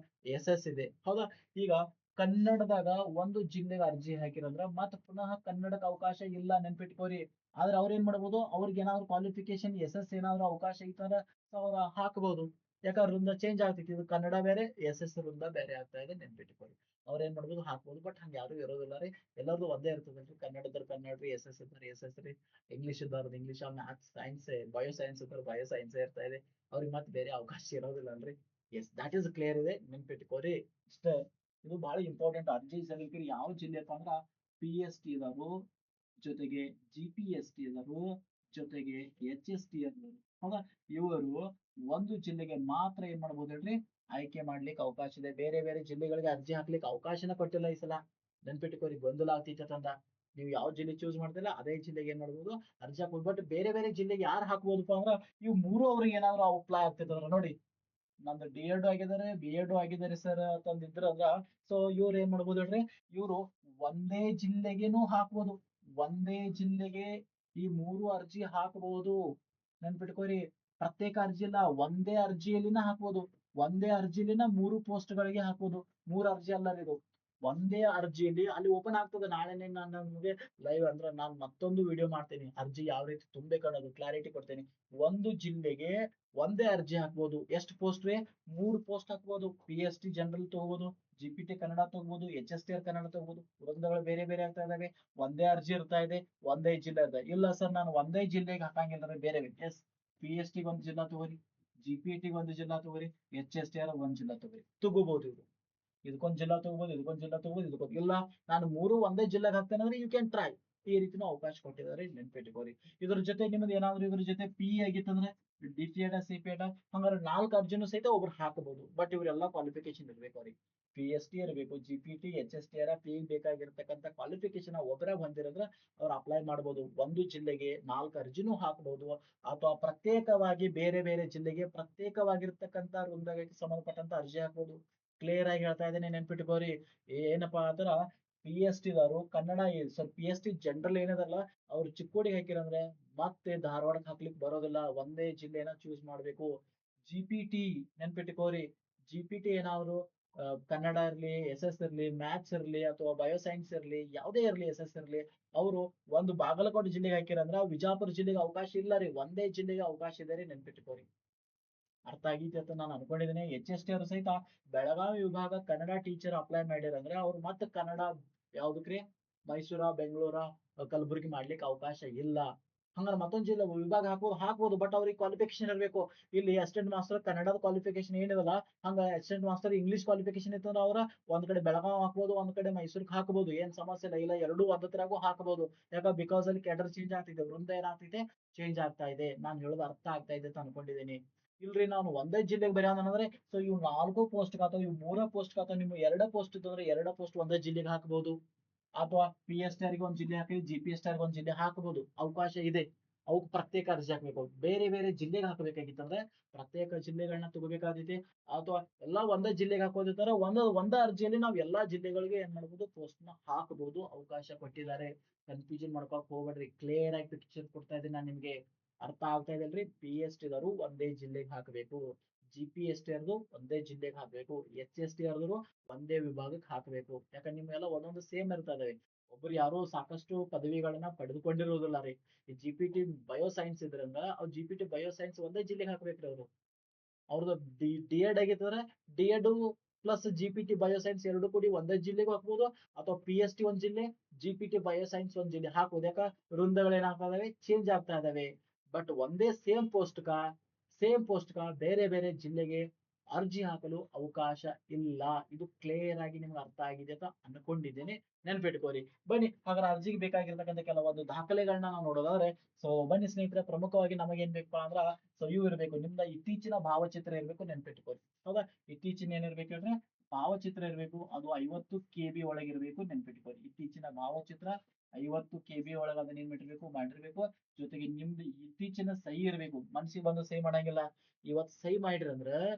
SS ಇದೆ. ಹೌದಾ. ಈಗ ಕನ್ನಡದಾಗ ಒಂದು ಜಿಲ್ಲೆಗೆ ಅರ್ಜಿ ಹಾಕಿರಂದ್ರ ಮತ್ ಪುನಃ ಕನ್ನಡಕ್ಕೆ ಅವಕಾಶ ಇಲ್ಲ, ನೆನ್ಪಿಟ್ಕೋರಿ. ಆದ್ರೆ ಅವ್ರ ಏನ್ ಮಾಡ್ಬೋದು, ಅವ್ರಿಗೆ ಏನಾದ್ರು ಕ್ವಾಲಿಫಿಕೇಶನ್ SS ಏನಾದ್ರು ಅವಕಾಶ ಇತ್ತಂದ್ರ ಅವ್ರ ಹಾಕ್ಬೋದು. ಯಾಕಂದ್ರೆ ವೃಂದ ಚೇಂಜ್ ಆಗ್ತೈತಿ, ಇದು ಕನ್ನಡ ಬೇರೆ, SS ವೃಂದ ಬೇರೆ ಆಗ್ತಾ ಇದೆ, ನೆನ್ಪಿಟ್ಕೊಳ್ಳಿ. ಅವ್ರ ಏನ್ ಮಾಡ್ಬೋದು, ಹಾಕ್ಬೋದು. ಬಟ್ ಹಂಗ ಯಾರು ಇರೋದಿಲ್ಲ ರೀ, ಎಲ್ಲರದು ಒಂದೇ ಇರ್ತದಲ್ರಿ. ಕನ್ನಡದವ್ರು ಕನ್ನಡ ರೀ, SS ಇದ್ದಾರೆ SS ರೀ, ಇಂಗ್ಲಿಷ್ ಇದ್ದವ್ರದ್ದು English, maths science bio science ಇದ್ದವ್ರು ಬಯೋ ಸೈನ್ಸ್ ಇರ್ತಾ ಇದೆ. ಅವ್ರಿಗೆ ಮತ್ತೆ ಬೇರೆ ಅವಕಾಶ ಇರೋದಿಲ್ಲ ಅಲ್ರಿ. ಎಸ್, ದಟ್ ಇಸ್ ಕ್ಲಿಯರ್ ಇದೆ, ನೆನ್ಪಿಟ್ಕೋರಿ. ಇಷ್ಟೇ. ಇದು ಬಹಳ ಇಂಪಾರ್ಟೆಂಟ್. ಅರ್ಜಿ ಸಲ್ಲಿಕೆಗೆ ಯಾವ ಜಿಲ್ಲೆ ಅಪ್ಪ ಅಂದ್ರ PST ಇದಾವು, ಜೊತೆಗೆ GPST ಇದಾವು, ಜೊತೆಗೆ HST ಇದಾವು. ಹೌದಾ. ಇವರು ಒಂದು ಜಿಲ್ಲೆಗೆ ಮಾತ್ರ ಏನ್ ಮಾಡ್ಬೋದು ಹೇಳ್ರಿ, ಆಯ್ಕೆ ಮಾಡ್ಲಿಕ್ಕೆ ಅವಕಾಶ ಇದೆ. ಬೇರೆ ಬೇರೆ ಜಿಲ್ಲೆಗಳಿಗೆ ಅರ್ಜಿ ಹಾಕ್ಲಿಕ್ಕೆ ಅವಕಾಶನ ಕೊಟ್ಟಿಲ್ಲ ಈ ಸಲ, ನೆನ್ಪಿಟ್ಕೋರಿ. ಗೊಂದಲ ಆಗ್ತಿತ್ತಂದ, ನೀವು ಯಾವ ಜಿಲ್ಲೆ ಚೂಸ್ ಮಾಡ್ತಿಲ್ಲ ಅದೇ ಜಿಲ್ಲೆಗೆ ಏನ್ ಮಾಡ್ಬೋದು, ಅರ್ಜಿ ಹಾಕ್ಬೋದು. ಬಟ್ ಬೇರೆ ಬೇರೆ ಜಿಲ್ಲೆಗೆ ಯಾರು ಹಾಕ್ಬೋದಪ್ಪ ಅಂದ್ರ, ಇವು ಮೂರು ಅವ್ರಿಗೆ ಏನಾದ್ರು ಅಪ್ಲೈ ಆಗ್ತಿದ್ರ ನೋಡಿ. ನಂದು D.Ed ಆಗಿದ್ದಾರೆ, B.Ed ಆಗಿದ್ದಾರೆ ಸರ್ ಅಂತಂದಿದ್ರಂದ್ರ, ಸೊ ಇವ್ರು ಏನ್ ಮಾಡ್ಬೋದು ಹೇಳ್ರಿ, ಇವ್ರು ಒಂದೇ ಜಿಲ್ಲೆಗೇನು ಹಾಕ್ಬೋದು. ಒಂದೇ ಜಿಲ್ಲೆಗೆ ಈ ಮೂರು ಅರ್ಜಿ ಹಾಕಬಹುದು, ನೆನ್ಪಿಟ್ಕೋರಿ. ಪ್ರತ್ಯೇಕ ಅರ್ಜಿ ಇಲ್ಲ, ಒಂದೇ ಅರ್ಜಿಯಲ್ಲಿನ ಹಾಕ್ಬೋದು. ಒಂದೇ ಅರ್ಜಿಲಿನ ಮೂರು ಪೋಸ್ಟ್ ಗಳಿಗೆ ಹಾಕ್ಬೋದು. ಮೂರು ಅರ್ಜಿ ಅಲ್ಲ ಇದು, ಒಂದೇ ಅರ್ಜಿಯಲ್ಲಿ ಅಲ್ಲಿ ಓಪನ್ ಆಗ್ತದೆ. ನಾಳೆನೆ ನಾನು ನಿಮಗೆ ಲೈವ್ ಅಂದ್ರೆ ನಾನು ಮತ್ತೊಂದು ವಿಡಿಯೋ ಮಾಡ್ತೀನಿ, ಅರ್ಜಿ ಯಾವ ರೀತಿ ತುಂಬೇಕು ಅನ್ನೋದು ಕ್ಲಾರಿಟಿ ಕೊಡ್ತೀನಿ. ಒಂದು ಜಿಲ್ಲೆಗೆ ಒಂದೇ ಅರ್ಜಿ ಹಾಕ್ಬೋದು. ಎಷ್ಟು ಪೋಸ್ಟ್ ರೀ, ಮೂರು ಪೋಸ್ಟ್ ಹಾಕ್ಬೋದು. PST ಜನರಲ್ ತಗೋಬಹುದು, GPT ಕನ್ನಡ ತಗೋಬಹುದು, HSTR ಕನ್ನಡ ತಗೋಬಹುದು. ವೃಂದಗಳು ಬೇರೆ ಬೇರೆ ಆಗ್ತಾ ಇದಾವೆ, ಒಂದೇ ಅರ್ಜಿ ಇರ್ತಾ ಇದೆ, ಒಂದೇ ಜಿಲ್ಲೆ ಇದೆ. ಇಲ್ಲ ಸರ್, ನಾನು ಒಂದೇ ಜಿಲ್ಲೆಗೆ ಹಾಕಂಗಿಲ್ಲ, ಬೇರೆ ಎಸ್, PST ಒಂದು ಜಿಲ್ಲಾ ತಗೋರಿ, GPT ಒಂದು ಜಿಲ್ಲಾ ತಗೋರಿ, HSTR ಒಂದ್ ಜಿಲ್ಲಾ ತಗೋಬಹುದು. ಇವರು ಇದಕ್ಕೊಂದ್ ಜಿಲ್ಲಾ ತಗೋಬಹುದು, ಇದಕ್ಕೊಂದ್ ಜಿಲ್ಲಾ ತಗೋಬಹುದು, ಇದಕ್ಕೊಂದ್ ಇಲ್ಲ, ನಾನು ಮೂರು ಒಂದೇ ಜಿಲ್ಲೆಗೆ ಹಾಕ್ತೇನೆ ಅಂದ್ರೆ ಯು ಕ್ಯಾನ್ ಟ್ರೈ. ಈ ರೀತಿನೂ ಅವಕಾಶ ಕೊಟ್ಟಿದ್ದಾರೆ, ನೆನ್ಪಿಟ್ಕೋರಿ. ಇದ್ರ ಜೊತೆ ನಿಮ್ದು ಏನಾದ್ರು ಇದ್ರ ಜೊತೆ P ಆಗಿತ್ತಂದ್ರೆ DPED CPED, ಹಂಗಾರೆ 4 ಅರ್ಜಿನೂ ಸಹಿತ ಒಬ್ರು ಹಾಕಬಹುದು. ಬಟ್ ಇವರೆಲ್ಲ ಕ್ವಾಲಿಫಿಕೇಶನ್ ಇರ್ಬೇಕು ಅವ್ರಿಗೆ. PST ಇರಬೇಕು, GPT, HSTR, P ಬೇಕಾಗಿರ್ತಕ್ಕಂಥ ಕ್ವಾಲಿಫಿಕೇಶನ್ ಒಬ್ಬರಾಗ ಹೊಂದಿರಂದ್ರ ಅವ್ರು ಅಪ್ಲೈ ಮಾಡಬಹುದು. ಒಂದು ಜಿಲ್ಲೆಗೆ 4 ಅರ್ಜಿನೂ ಹಾಕಬಹುದು, ಅಥವಾ ಪ್ರತ್ಯೇಕವಾಗಿ ಬೇರೆ ಬೇರೆ ಜಿಲ್ಲೆಗೆ ಪ್ರತ್ಯೇಕವಾಗಿರ್ತಕ್ಕಂಥ ವೃಂದಗಳಿಗೆ ಸಂಬಂಧಪಟ್ಟಂತ ಅರ್ಜಿ ಹಾಕಬಹುದು. ಕ್ಲಿಯರ್ ಆಗಿ ಹೇಳ್ತಾ ಇದ್ದೇನೆ, ನೆನ್ಪಿಟ್ಕೋರಿ. ಏನಪ್ಪಾ ಅಂದ್ರ PST ದವರು ಕನ್ನಡ, ಸರ್ PST ಜನರಲ್ ಏನದಲ್ಲ, ಅವ್ರು ಚಿಕ್ಕೋಡಿಗೆ ಹಾಕಿರಂದ್ರೆ ಮತ್ತೆ ಧಾರವಾಡಕ್ಕೆ ಹಾಕ್ಲಿಕ್ಕೆ ಬರೋದಿಲ್ಲ, ಒಂದೇ ಜಿಲ್ಲೆನ ಚೂಸ್ ಮಾಡ್ಬೇಕು. GPT ನೆನ್ಪಿಟ್ಕೋರಿ, GPT ಏನಾದ್ರು ಕನ್ನಡ ಇರ್ಲಿ, SS ಇರ್ಲಿ, ಮ್ಯಾಥ್ಸ್ ಇರ್ಲಿ, ಅಥವಾ ಬಯೋಸೈನ್ಸ್ ಇರ್ಲಿ, ಯಾವುದೇ ಇರ್ಲಿ, SS ಇರ್ಲಿ, ಅವರು ಒಂದು ಬಾಗಲಕೋಟೆ ಜಿಲ್ಲೆಗೆ ಹಾಕಿರಂದ್ರ ವಿಜಾಪುರ ಜಿಲ್ಲೆಗೆ ಅವಕಾಶ ಇಲ್ಲ ರೀ, ಒಂದೇ ಜಿಲ್ಲೆಗೆ ಅವಕಾಶ ಇದೆ ರೀ, ನೆನ್ಪಿಟ್ಕೋರಿ. ಅರ್ಥ ಆಗೈತಿ ಅಂತ ನಾನು ಅನ್ಕೊಂಡಿದ್ದೀನಿ. HSTR ಸಹಿತ ಬೆಳಗಾವಿ ವಿಭಾಗ ಕನ್ನಡ ಟೀಚರ್ ಅಪ್ಲೈ ಮಾಡಿರಂದ್ರೆ ಅವ್ರು ಮತ್ತೆ ಕನ್ನಡ ಯಾವ್ದಕ್ರಿ, ಮೈಸೂರ, ಬೆಂಗಳೂರ, ಕಲಬುರಗಿ ಮಾಡ್ಲಿಕ್ಕೆ ಅವಕಾಶ ಇಲ್ಲ. ಹಂಗಾರೆ ಮತ್ತೊಂದು ಜಿಲ್ಲೆ ವಿಭಾಗ ಹಾಕ್ಬೋದು. ಬಟ್ ಅವ್ರಿಗೆ ಕ್ವಾಲಿಫಿಕೇಶನ್ ಇರಬೇಕು. ಇಲ್ಲಿ ಅಸಿಸ್ಟೆಂಟ್ ಮಾಸ್ಟರ್ ಕನ್ನಡದ ಕ್ವಾಲಿಫಿಕೇಶನ್ ಏನಿದಲ್ಲ, ಹಂಗ ಅಸಿಸ್ಟೆಂಟ್ ಮಾಸ್ಟರ್ ಇಂಗ್ಲಿಷ್ ಕ್ವಾಲಿಫಿಕೇಶನ್ ಇತ್ತಂದ್ರೆ ಅವ್ರ ಒಂದ್ ಕಡೆ ಬೆಳಗಾವ್ ಹಾಕ್ಬೋದು, ಒಂದ್ ಕಡೆ ಮೈಸೂರಿಗೆ ಹಾಕಬಹುದು, ಏನ್ ಸಮಸ್ಯೆ ಇಲ್ಲ. ಇಲ್ಲ ಎರಡೂ ಒಂದತ್ರಾಗೂ ಹಾಕಬಹುದು. ಯಾಕ, ಬಿಕಾಸ್ ಅಲ್ಲಿ ಕೆಡರ್ ಚೇಂಜ್ ಆಗ್ತಿದೆ, ವೃಂದ ಏನಾಗ್ತೈತೆ, ಚೇಂಜ್ ಆಗ್ತಾ ಇದೆ. ನಾನು ಹೇಳೋದು ಅರ್ಥ ಆಗ್ತಾ ಇದೆ ಅಂತ ಅನ್ಕೊಂಡಿದ್ದೀನಿ. ಇಲ್ರಿ, ನಾನು ಒಂದೇ ಜಿಲ್ಲೆಗೆ ಬರೆಯೋದಂದ್ರೆ, ಸೊ ಇವ್ 4 ಪೋಸ್ಟ್ ಅಥವಾ ಇವ್ 3 ಪೋಸ್ಟ್ ಅಥವಾ ನಿಮ್ಗೆ 2 ಪೋಸ್ಟ್ ಇತ್ತಂದ್ರೆ 2 ಪೋಸ್ಟ್ ಒಂದೇ ಜಿಲ್ಲೆಗೆ ಹಾಕಬಹುದು. ಅಥವಾ PSTR ಗೆ ಒಂದ್ ಜಿಲ್ಲೆ ಹಾಕಿ, GPSTR ಗೆ ಒಂದ್ ಜಿಲ್ಲೆ ಹಾಕಬಹುದು, ಅವಕಾಶ ಇದೆ. ಅವಕ್ಕೆ ಪ್ರತ್ಯೇಕ ಅರ್ಜಿ ಹಾಕ್ಬೇಕು. ಬೇರೆ ಬೇರೆ ಜಿಲ್ಲೆಗೆ ಹಾಕಬೇಕಾಗಿತ್ತಂದ್ರೆ ಪ್ರತ್ಯೇಕ ಜಿಲ್ಲೆಗಳನ್ನ ತಗೋಬೇಕಾದೈತಿ. ಅಥವಾ ಎಲ್ಲಾ ಒಂದೇ ಜಿಲ್ಲೆಗೆ ಹಾಕೋದಿತ್ತರ ಒಂದೇ ಅರ್ಜಿಯಲ್ಲಿ ನಾವು ಎಲ್ಲಾ ಜಿಲ್ಲೆಗಳಿಗೆ ಏನ್ ಮಾಡ್ಬೋದು, ಪೋಸ್ಟ್ ನ ಹಾಕಬಹುದು, ಅವಕಾಶ ಕೊಟ್ಟಿದ್ದಾರೆ. ಕನ್ಫ್ಯೂಷನ್ ಮಾಡ್ಕೊಕ್ ಹೋಗ್ಬೇಡ್ರಿ, ಕ್ಲಿಯರ್ ಆಗಿ ಪಿಕ್ಚರ್ ಕೊಡ್ತಾ ಇದ್ದೀನಿ ನಾನು ನಿಮ್ಗೆ. ಅರ್ಥ ಆಗ್ತಾ ಇದೆ ಅಲ್ರಿ. PST ದವರು ಒಂದೇ ಜಿಲ್ಲೆಗೆ ಹಾಕಬೇಕು, GPST ಅವ್ರದ್ದು ಒಂದೇ ಜಿಲ್ಲೆಗೆ ಹಾಕಬೇಕು, HST ಅವ್ರದ್ದು ಒಂದೇ ವಿಭಾಗಕ್ಕೆ ಹಾಕಬೇಕು. ಯಾಕಂದ್ರೆ ನಿಮ್ಗೆಲ್ಲ ಒಂದೊಂದು ಸೇಮ್ ಇರ್ತದೆ. ಒಬ್ರು ಯಾರು ಸಾಕಷ್ಟು ಪದವಿಗಳನ್ನ ಪಡೆದುಕೊಂಡಿರುವುದಿಲ್ಲ ರೀ. ಈ GPT ಬಯೋಸೈನ್ಸ್ ಇದ್ರಂದ್ರ ಅವ್ರು GPT ಬಯೋಸೈನ್ಸ್ ಒಂದೇ ಜಿಲ್ಲೆಗೆ ಹಾಕ್ಬೇಕ್ರಿ. ಅವ್ರದ್ದು D.Ed ಆಗಿತ್ತಂದ್ರೆ D.Ed plus GPT bioscience ಎರಡು ಕೂಡಿ ಒಂದೇ ಜಿಲ್ಲೆಗೂ ಹಾಕ್ಬೋದು. ಅಥವಾ PST ಒಂದ್ ಜಿಲ್ಲೆ, GPT ಬಯೋಸೈನ್ಸ್ ಒಂದ್ ಜಿಲ್ಲೆ ಹಾಕ್ಬೋದು. ಯಾಕ, ವೃಂದಗಳು ಏನಾಗ್ತಾ ಇದಾವೆ, ಚೇಂಜ್ ಆಗ್ತಾ ಇದಾವೆ. ಬಟ್ ಒಂದೇ ಸೇಮ್ ಪೋಸ್ಟ್ ಕಾ ಬೇರೆ ಬೇರೆ ಜಿಲ್ಲೆಗೆ ಅರ್ಜಿ ಹಾಕಲು ಅವಕಾಶ ಇಲ್ಲ. ಇದು ಕ್ಲಿಯರ್ ಆಗಿ ನಿಮ್ಗೆ ಅರ್ಥ ಆಗಿದೆ ಅಂತ ಅನ್ಕೊಂಡಿದ್ದೇನೆ. ನೆನ್ಪಿಟ್ಕೋರಿ. ಬನ್ನಿ ಹಾಗಾದ್ರೆ ಅರ್ಜಿಗೆ ಬೇಕಾಗಿರ್ತಕ್ಕಂಥ ಕೆಲವೊಂದು ದಾಖಲೆಗಳನ್ನ ನಾವು ನೋಡೋದಾದ್ರೆ, ಸೊ ಬನ್ನಿ ಸ್ನೇಹಿತರೆ, ಪ್ರಮುಖವಾಗಿ ನಮಗೆ ಏನ್ ಬೇಕಪ್ಪ ಅಂದ್ರ, ಸೊ ಇವು ಇರಬೇಕು, ನಿಮ್ದ ಇತ್ತೀಚಿನ ಭಾವಚಿತ್ರ ಇರಬೇಕು, ನೆನ್ಪಿಟ್ಕೋರಿ. ಹೌದಾ, ಇತ್ತೀಚಿನ ಏನಿರ್ಬೇಕು ಹೇಳ್ರಿ, ಭಾವಚಿತ್ರ ಇರಬೇಕು. ಅದು 50 KB ಒಳಗಿರ್ಬೇಕು, ನೆನ್ಪಿಟ್ಕೋರಿ. ಇತ್ತೀಚಿನ ಭಾವಚಿತ್ರ 50 KB ಒಳಗೆ ಅದನ್ನ ಏನ್ ಮಾಡಿರ್ಬೇಕು. ಜೊತೆಗೆ ನಿಮ್ದು ಇತ್ತೀಚಿನ ಸಹಿ ಇರಬೇಕು. ಮನ್ಸಿಗೆ ಬಂದು ಸಹಿ ಮಾಡಂಗಿಲ್ಲ. ಇವತ್ತು ಸಹಿ ಮಾಡಿರಿ ಅಂದ್ರ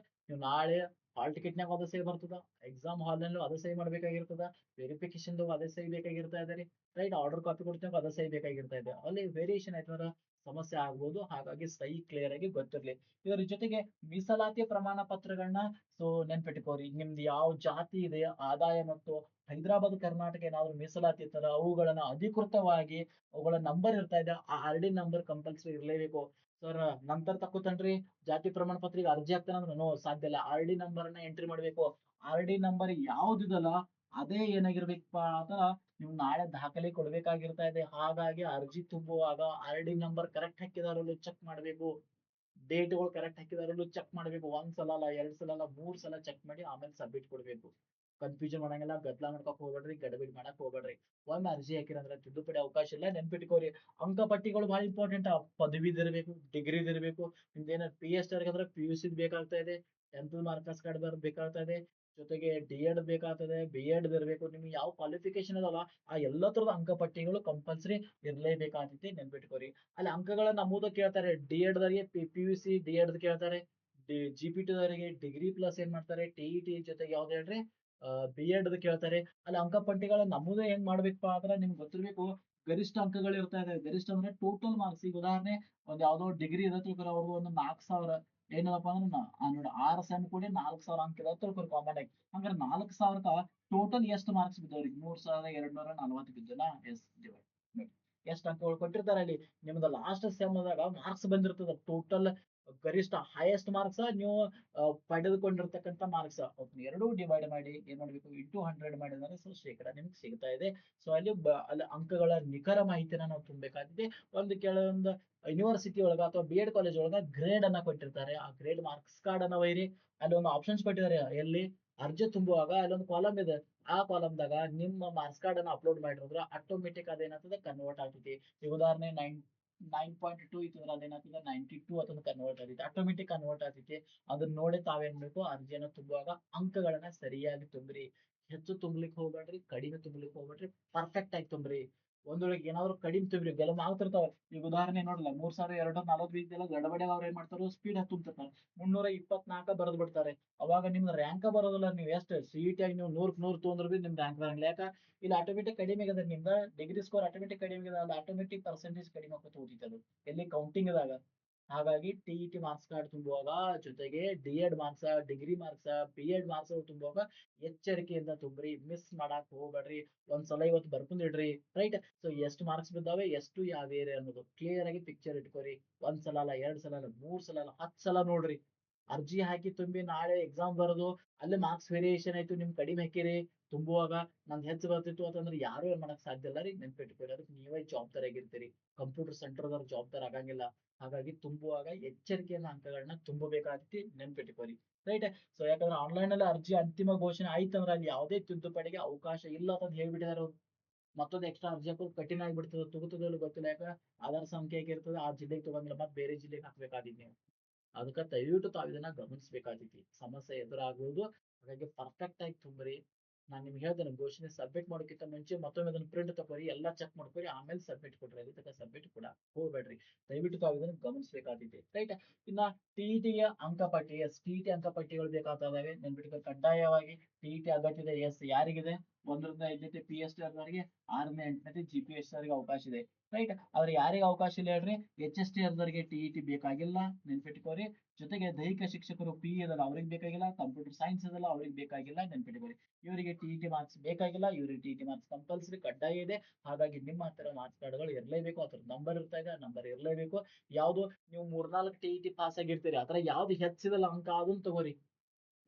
ನೀವು ನಾಳೆ ಹಾಲ್ ಟಿಕೆಟ್ನಾಗ ಅದೇ ಸಹಿ ಬರ್ತದ, ಎಕ್ಸಾಮ್ ಹಾಲ್ ನಲ್ಲೂ ಅದೇ ಸಹಿ ಮಾಡ್ಬೇಕಾಗಿರ್ತದ, ವೆರಿಫಿಕೇಶನ್ ಅದೇ ಸಹಿ ಬೇಕಾಗಿರ್ತಾ ಇದೆ ರೀ. ರೈಟ್, ಆರ್ಡರ್ ಕಾಪಿ ಕೊಡ್ತೇವೆ ಅದೇ ಸಹಿ ಬೇಕಾಗಿರ್ತಾ ಇದೆ. ಅಲ್ಲಿ ವೇರಿಯೇಷನ್ ಆಯ್ತಂದ್ರ ಸಮಸ್ಯೆ ಆಗ್ಬೋದು. ಹಾಗಾಗಿ ಸಹಿ ಕ್ಲಿಯರ್ ಆಗಿ ಗೊತ್ತಿರ್ಲಿ. ಇದರ ಜೊತೆಗೆ ಮೀಸಲಾತಿ ಪ್ರಮಾಣ ಪತ್ರಗಳನ್ನ ಸೊ ನೆನ್ಪಿಟ್ಕೋರಿ. ನಿಮ್ದು ಯಾವ ಜಾತಿ ಇದೆ, ಆದಾಯ ಮತ್ತು ಹೈದರಾಬಾದ್ ಕರ್ನಾಟಕ ಏನಾದ್ರು ಮೀಸಲಾತಿ ಇರ್ತಾರ, ಅವುಗಳನ್ನ ಅಧಿಕೃತವಾಗಿ ಅವುಗಳ ನಂಬರ್ ಇರ್ತಾ ಇದೆ, ಆ RD ನಂಬರ್ ಕಂಪಲ್ಸರಿ ಇರಲೇಬೇಕು. ಸರ್ ನಂತರ ತಕ್ಕೋತನ್ರಿ, ಜಾತಿ ಪ್ರಮಾಣ ಪತ್ರಿಗೆ ಅರ್ಜಿ ಹಾಕ್ತಾನಂದ್ರೆ ನೋ, ಸಾಧ್ಯ ಇಲ್ಲ. RD ನಂಬರ್ ಅನ್ನ ಎಂಟ್ರಿ ಮಾಡ್ಬೇಕು. RD ನಂಬರ್ ಯಾವ್ದಿದಲ್ಲ ಅದೇ ಏನಾಗಿರ್ಬೇಕಪ್ಪ ಅಂದ್ರ ನೀವು ನಾಳೆ ದಾಖಲೆ ಕೊಡ್ಬೇಕಾಗಿರ್ತಾ ಇದೆ. ಹಾಗಾಗಿ ಅರ್ಜಿ ತುಂಬುವಾಗ RD ನಂಬರ್ ಕರೆಕ್ಟ್ ಹಾಕಿದಾರಲ್ಲೂ ಚೆಕ್ ಮಾಡ್ಬೇಕು. ಡೇಟ್ಗಳು ಕರೆಕ್ಟ್ ಹಾಕಿದಾರಲ್ಲೂ ಚೆಕ್ ಮಾಡ್ಬೇಕು. ಒಂದ್ ಸಲ ಅಲ್ಲ, 2 ಸಲ ಅಲ್ಲ, 3 ಸಲ ಚೆಕ್ ಮಾಡಿ ಆಮೇಲೆ ಸಬ್ಮಿಟ್ ಕೊಡ್ಬೇಕು. ಕನ್ಫ್ಯೂಷನ್ ಮಾಡಂಗಿಲ್ಲ, ಗದ್ಲ ಮಾಡ್ಕೊಕ್ ಹೋಗ್ಬೇಡ್ರಿ, ಗಡಬಿಡಿ ಮಾಡಕ್ ಹೋಗ್ಬೇಡ್ರಿ. ಒಮ್ಮೆ ಅರ್ಜಿ ಹಾಕಿರಂದ್ರೆ ತಿದ್ದುಪಡಿ ಅವಕಾಶ ಇಲ್ಲ, ನೆನ್ಪಿಟ್ಕೋರಿ. ಅಂಕಪಟ್ಟಿಗಳು ಬಹಳ ಇಂಪಾರ್ಟೆಂಟ್. ಪದವಿದ್ ಇರಬೇಕು, ಡಿಗ್ರಿದ್ ಇರಬೇಕು. ನಿಮ್ದೇನ PH ಅಂದ್ರೆ PUC ಬೇಕಾಗ್ತಾ ಇದೆ, 10th ಮಾರ್ಕಸ್ ಕಾರ್ಡ್ ಬೇಕಾಗ್ತಾ ಇದೆ, ಜೊತೆಗೆ D.Ed ಬೇಕಾಗ್ತದೆ, B.Ed ಇರಬೇಕು. ನಿಮ್ಗೆ ಯಾವ ಕ್ವಾಲಿಫಿಕೇಶನ್ ಅದಲ್ಲ ಆ ಎಲ್ಲಾ ತರದ ಅಂಕಪಟ್ಟಿಗಳು ಕಂಪಲ್ಸರಿ ಇರ್ಲೇಬೇಕಾಗ್ತೈತಿ, ನೆನ್ಪಿಟ್ಕೋರಿ. ಅಲ್ಲಿ ಅಂಕಗಳ ನಮೂದು ಕೇಳ್ತಾರೆ. D.Ed ದವರಿಗೆ PUC D.Ed ಕೇಳ್ತಾರೆ. GPT ದವರಿಗೆ ಡಿಗ್ರಿ ಪ್ಲಸ್ ಏನ್ ಮಾಡ್ತಾರೆ, TET ಜೊತೆಗೆ ಯಾವ್ದು ಹೇಳ್ರಿ, B.Ed ಕೇಳ್ತಾರೆ. ಅಲ್ಲಿ ಅಂಕಪಟ್ಟಿಗಳ ನಮೂದು ಹೆಂಗ್ ಮಾಡ್ಬೇಕಪ್ಪ ಅಂದ್ರೆ ನಿಮ್ಗೆ ಗೊತ್ತಿರ್ಬೇಕು. ಗರಿಷ್ಠ ಅಂಕಗಳು ಇರ್ತಾ ಇದೆ. ಗರಿಷ್ಠ ಅಂದ್ರೆ ಟೋಟಲ್ ಮಾರ್ಕ್ಸ್. ಈಗ ಉದಾಹರಣೆ, ಒಂದ್ ಯಾವ್ದೋ ಡಿಗ್ರಿ ಇದೆ ತಿಳ್ಕೊರಿ, ಅವ್ರದ್ದು ಒಂದು 4,000 ಏನಪ್ಪ ಅಂದ್ರೆ ನೋಡಿ 6 ಸೆಮ್ ಕೂಡಿ 4,000 ಅಂಕ ಇದಾವ ತಿಳ್ಕೊರಿ ಕಾಮನ್ ಆಗಿ. ಹಂಗಾರೆ 4,000ಕ ಟೋಟಲ್ ಎಷ್ಟು ಮಾರ್ಕ್ಸ್ ಬಿದ್ದವ್ರಿ? 3,240 ಬಿದ್ದಲ್ಲ. ಎಸ್ ಡಿವೈಡ್ ಎಷ್ಟು ಅಂಕಗಳು ಕೊಟ್ಟಿರ್ತಾರೆ ಅಲ್ಲಿ. ನಿಮ್ದು ಲಾಸ್ಟ್ ಸೆಮ್ ದಾಗ ಮಾರ್ಕ್ಸ್ ಬಂದಿರ್ತದ ಟೋಟಲ್. ಗರಿಷ್ಠ ಹೈಯೆಸ್ಟ್ ಮಾರ್ಕ್ಸ್ ನೀವು ಪಡೆದುಕೊಂಡಿರ್ತಕ್ಕಂಥ ಮಾರ್ಕ್ಸ್ ಎರಡು ಡಿವೈಡ್ ಮಾಡಿ ಏನ್ ಮಾಡ್ಬೇಕು, ಇಂಟು 100 ಮಾಡಿದ್ರೆ ಸೊ ಶೇಕಡ ನಿಮ್ಗೆ ಸಿಗ್ತಾ ಇದೆ. ಸೊ ಅಲ್ಲಿ ಅಂಕಗಳ ನಿಖರ ಮಾಹಿತಿನ ನಾವು ತುಂಬಬೇಕಾಗಿದೆ. ಒಂದು ಕೆಲವೊಂದು ಯೂನಿವರ್ಸಿಟಿ ಒಳಗ ಅಥವಾ B.Ed ಕಾಲೇಜ್ ಒಳಗ ಗ್ರೇಡ್ ಅನ್ನ ಕೊಟ್ಟಿರ್ತಾರೆ. ಆ ಗ್ರೇಡ್ ಮಾರ್ಕ್ಸ್ ಕಾರ್ಡ್ ಅನ್ನ ಒಯ್ರಿ. ಅಲ್ಲಿ ಒಂದು ಆಪ್ಷನ್ಸ್ ಕೊಟ್ಟಿದ್ದಾರೆ. ಎಲ್ಲಿ ಅರ್ಜಿ ತುಂಬುವಾಗ ಅಲ್ಲೊಂದು ಕಾಲಮ್ ಇದೆ. ಆ ಕಾಲಮ್ದಾಗ ನಿಮ್ಮ ಮಾರ್ಕ್ಸ್ ಕಾರ್ಡ್ ಅನ್ನ ಅಪ್ಲೋಡ್ ಮಾಡಿರೋದ್ರ ಆಟೋಮೆಟಿಕ್ ಅದೇನಾಗ್ತದೆ, ಕನ್ವರ್ಟ್ ಆಗ್ತೈತಿ. ಈ ಉದಾಹರಣೆ 9.2 ಇತ್ತಂದ್ರೆ ಅದೇನಾಗ್ತದೆ 92 ಅಥವಾ ಕನ್ವರ್ಟ್ ಆಗ್ತೈತಿ, ಆಟೋಮೆಟಿಕ್ ಕನ್ವರ್ಟ್ ಆಗ್ತೈತಿ. ಅದನ್ನ ನೋಡಿ ತಾವೇನ್ ಬೇಕು, ಅರ್ಜಿಯನ್ನ ತುಂಬುವಾಗ ಅಂಕಗಳನ್ನ ಸರಿಯಾಗಿ ತುಂಬ್ರಿ. ಹೆಚ್ಚು ತುಂಬಲಿಕ್ಕೆ ಹೋಗ್ಬೇಡ್ರಿ, ಕಡಿಮೆ ತುಂಬಲಿಕ್ಕೆ ಹೋಗ್ಬೇಡ್ರಿ, ಪರ್ಫೆಕ್ಟ್ ಆಗಿ ತುಂಬ್ರಿ. ಒಂದೊಳಗೆ ಏನಾದ್ರು ಕಡಿಮೆ ತುಂಬ್ರಿ, ಕೆಲವೊಮ್ಮೆ ಆಗ್ತಿರ್ತಾವ. ಈಗ ಉದಾಹರಣೆ ನೋಡಲ್ಲ, 3,240 ಇದೆಲ್ಲ ಗಡಬಡಿ ಅವ್ರು ಏನ್ ಮಾಡ್ತಾರೋ ಸ್ಪೀಡ್ ತುಂಬ್ತಿರ್ತಾರೆ. 324 ಬರೆದು ಬಿಡ್ತಾರೆ. ಅವಾಗ ನಿಮ್ದು ರ್ಯಾಂಕ ಬರೋದಿಲ್ಲ. ನೀವು ಎಷ್ಟು CET ಆಗಿ ನೀವು 100ಕ್ಕೆ 100 ತೊಗೊಂಡ್ರು ಬಿ ನಿಮ್ ರ್ಯಾಂಕ್ ಬರಂಗಿಲ್ಲ. ಯಾಕ? ಇಲ್ಲಿ ಆಟೋಮೆಟಿಕ್ ಕಡಿಮೆ ಆಗದ. ನಿಮ್ದ ಡಿಗ್ರಿ ಸ್ಕೋರ್ ಆಟೋಮೆಟಿಕ್ ಕಡಿಮೆ ಆಗದ, ಅದು ಆಟೋಮೆಟಿಕ್ ಪರ್ಸೆಂಟೇಜ್ ಕಡಿಮೆ ಆಗುತ್ತೆ ಹೋಗ್ತದೆ ಎಲ್ಲಿ ಕೌಂಟಿಂಗ್ ದಾಗ. ಹಾಗಾಗಿ TET ಮಾರ್ಕ್ಸ್ ಕಾರ್ಡ್ ತುಂಬುವಾಗ, ಜೊತೆಗೆ D.Ed marks, degree marks, B.Ed marks ತುಂಬುವಾಗ ಎಚ್ಚರಿಕೆಯಿಂದ ತುಂಬ್ರಿ, ಮಿಸ್ ಮಾಡಕ್ ಹೋಗ್ಬೇಡ್ರಿ. ಒಂದ್ಸಲ ಇವತ್ತು ಬರ್ಕೊಂಡಿಡ್ರಿ. ರೈಟ್, ಸೊ ಎಷ್ಟು ಮಾರ್ಕ್ಸ್ ಬಿದ್ದಾವೆ, ಎಷ್ಟು ಯಾವ ಏರಿಯಾ ಅನ್ನೋದು ಕ್ಲಿಯರ್ ಆಗಿ ಪಿಕ್ಚರ್ ಇಟ್ಕೋರಿ. 1 ಸಲ ಅಲ್ಲ, 2 ಸಲ ಅಲ್ಲ, 3 ಸಲ ಅಲ್ಲ, 10 ಸಲ ನೋಡ್ರಿ. ಅರ್ಜಿ ಹಾಕಿ ತುಂಬಿ ನಾಳೆ ಎಕ್ಸಾಮ್ ಬರೋದು ಅಲ್ಲಿ ಮಾರ್ಕ್ಸ್ ವೇರಿಯೇಷನ್ ಆಯ್ತು, ನಿಮ್ ಕಡಿಮೆ ಹಾಕಿರಿ ತುಂಬುವಾಗ ನಂದು ಹೆಚ್ಚು ಬರ್ತಿತ್ತು ಅಂತಂದ್ರೆ ಯಾರು ಏನ್ ಮಾಡಕ್ ಸಾಧ್ಯ ಇಲ್ಲ ರೀ. ನೆನ್ಪಿಟ್ಕೊಳ್ಳಿ, ಅದಕ್ಕೆ ನೀವೇ ಜವಾಬ್ದಾರಿ ಆಗಿರ್ತೀರಿ. ಕಂಪ್ಯೂಟರ್ ಸೆಂಟರ್ದವ್ರು ಜವಾಬ್ದಾರಿ ಆಗಂಗಿಲ್ಲ. ಹಾಗಾಗಿ ತುಂಬುವಾಗ ಎಚ್ಚರಿಕೆಯಿಂದ ಅಂಕಗಳನ್ನ ತುಂಬಬೇಕಾಗ್ತಿ, ನೆನ್ಪಿಟ್ಕೋರಿ. ರೈಟ್, ಸೊ ಯಾಕಂದ್ರೆ ಆನ್ಲೈನ್ ಅಲ್ಲಿ ಅರ್ಜಿ ಅಂತಿಮ ಘೋಷಣೆ ಆಯ್ತಂದ್ರೆ ಅಲ್ಲಿ ಯಾವುದೇ ತಿದ್ದುಪಡಿಗೆ ಅವಕಾಶ ಇಲ್ಲ ಅಂತ ಹೇಳ್ಬಿಟ್ಟಿದ್ದಾರೆ ಅವ್ರು. ಮತ್ತೊಂದು ಎಕ್ಸ್ಟ್ರಾ ಅರ್ಜಿ ಹಾಕೋದು ಕಠಿಣ ಆಗಿಬಿಡ್ತದೆ. ತಗೋತದಲ್ಲ ಗೊತ್ತಿಲ್ಲ. ಯಾಕ? ಆಧಾರ್ ಸಂಖ್ಯೆ ಇರ್ತದೆ, ಆ ಜಿಲ್ಲೆಗೆ ತಗೊಂಗಿಲ್ಲ, ಮತ್ತೆ ಬೇರೆ ಜಿಲ್ಲೆಗೆ ಹಾಕ್ಬೇಕಾದಿತ್ತು ನೀವು. ಅದಕ್ಕೆ ದಯವಿಟ್ಟು ತಾವು ಇದನ್ನ ಗಮನಿಸಬೇಕಾಗ್ತೈತಿ. ಸಮಸ್ಯೆ ಎದುರಾಗುವುದು. ಹಾಗಾಗಿ ಪರ್ಫೆಕ್ಟ್ ಆಗಿ ತುಂಬ್ರಿ. ನಾನು ನಿಮ್ಗೆ ಹೇಳ್ತೇನೆ, ಘೋಷಣೆ ಸಬ್ಮಿಟ್ ಮಾಡೋಕ್ಕಿಂತ ಮುಂಚೆ ಮತ್ತೊಮ್ಮೆ ಅದನ್ನ ಪ್ರಿಂಟ್ ತಗೋರಿ, ಎಲ್ಲ ಚೆಕ್ ಮಾಡ್ಕೊರಿ, ಆಮೇಲೆ ಸಬ್ಮಿಟ್ ಕೊಡ್ರಿ. ಅದಕ್ಕೆ ಸಬ್ಮಿಟ್ ಕೂಡ ಹೋಗ್ಬೇಡ್ರಿ. ದಯವಿಟ್ಟು ತಾವು ಇದನ್ನ ಗಮನಿಸಬೇಕಾಗ್ತೈತಿ. ರೈಟ್, ಇನ್ನ TET ಅಂಕಪಟ್ಟಿ, TET ಅಂಕಪಟ್ಟಿಗಳು ಬೇಕಾಗ್ತವೆ. ನೆನ್ಪಿಟ್ಕೊ, ಕಡ್ಡಾಯವಾಗಿ TET ಅಗತ್ಯತೆ ಎಸ್ ಯಾರಿಗಿದೆ? 1ರಿಂದ 5ನೇ PST ಅವರಿಗೆ, 6ನೇ 8ನೇ GPS ಅವರಿಗೆ ಅವಕಾಶ ಇದೆ. ರೈಟ್, ಆದ್ರೆ ಯಾರಿಗೆ ಅವಕಾಶ ಇಲ್ಲ ಹೇಳ್ರಿ? HST ಅವರಿಗೆ TET ಬೇಕಾಗಿಲ್ಲ, ನೆನ್ಪಿಟ್ಕೋರಿ. ಜೊತೆಗೆ ದೈಹಿಕ ಶಿಕ್ಷಕರು PE ಇದಲ್ಲ, ಅವ್ರಿಗೆ ಬೇಕಾಗಿಲ್ಲ. ಕಂಪ್ಯೂಟರ್ ಸೈನ್ಸ್ ಇದಲ್ಲ, ಅವ್ರಿಗೆ ಬೇಕಾಗಿಲ್ಲ, ನೆನ್ಪಿಟ್ಕೋರಿ. ಇವರಿಗೆ TET ಮಾರ್ಕ್ಸ್ ಬೇಕಾಗಿಲ್ಲ. ಇವರಿಗೆ TET ಮಾರ್ಕ್ಸ್ ಕಂಪಲ್ಸರಿ ಕಡ್ಡಾಯ ಇದೆ. ಹಾಗಾಗಿ ನಿಮ್ಮ ಹತ್ತಿರ ಮಾರ್ಕ್ಸ್ ಕಾರ್ಡ್ಗಳು ಇರಲೇಬೇಕು. ಅದ್ರ ನಂಬರ್ ಇರ್ತಾ ಇದೆ, ನಂಬರ್ ಇರಲೇಬೇಕು. ಯಾವ್ದು ನೀವು 3-4 TET ಪಾಸ್ ಆಗಿರ್ತೀರಿ, ಅದ್ರ ಯಾವ್ದು ಹೆಚ್ಚಿದಲ್ಲ ಅಂಕ ಅದನ್ನ ತಗೋರಿ.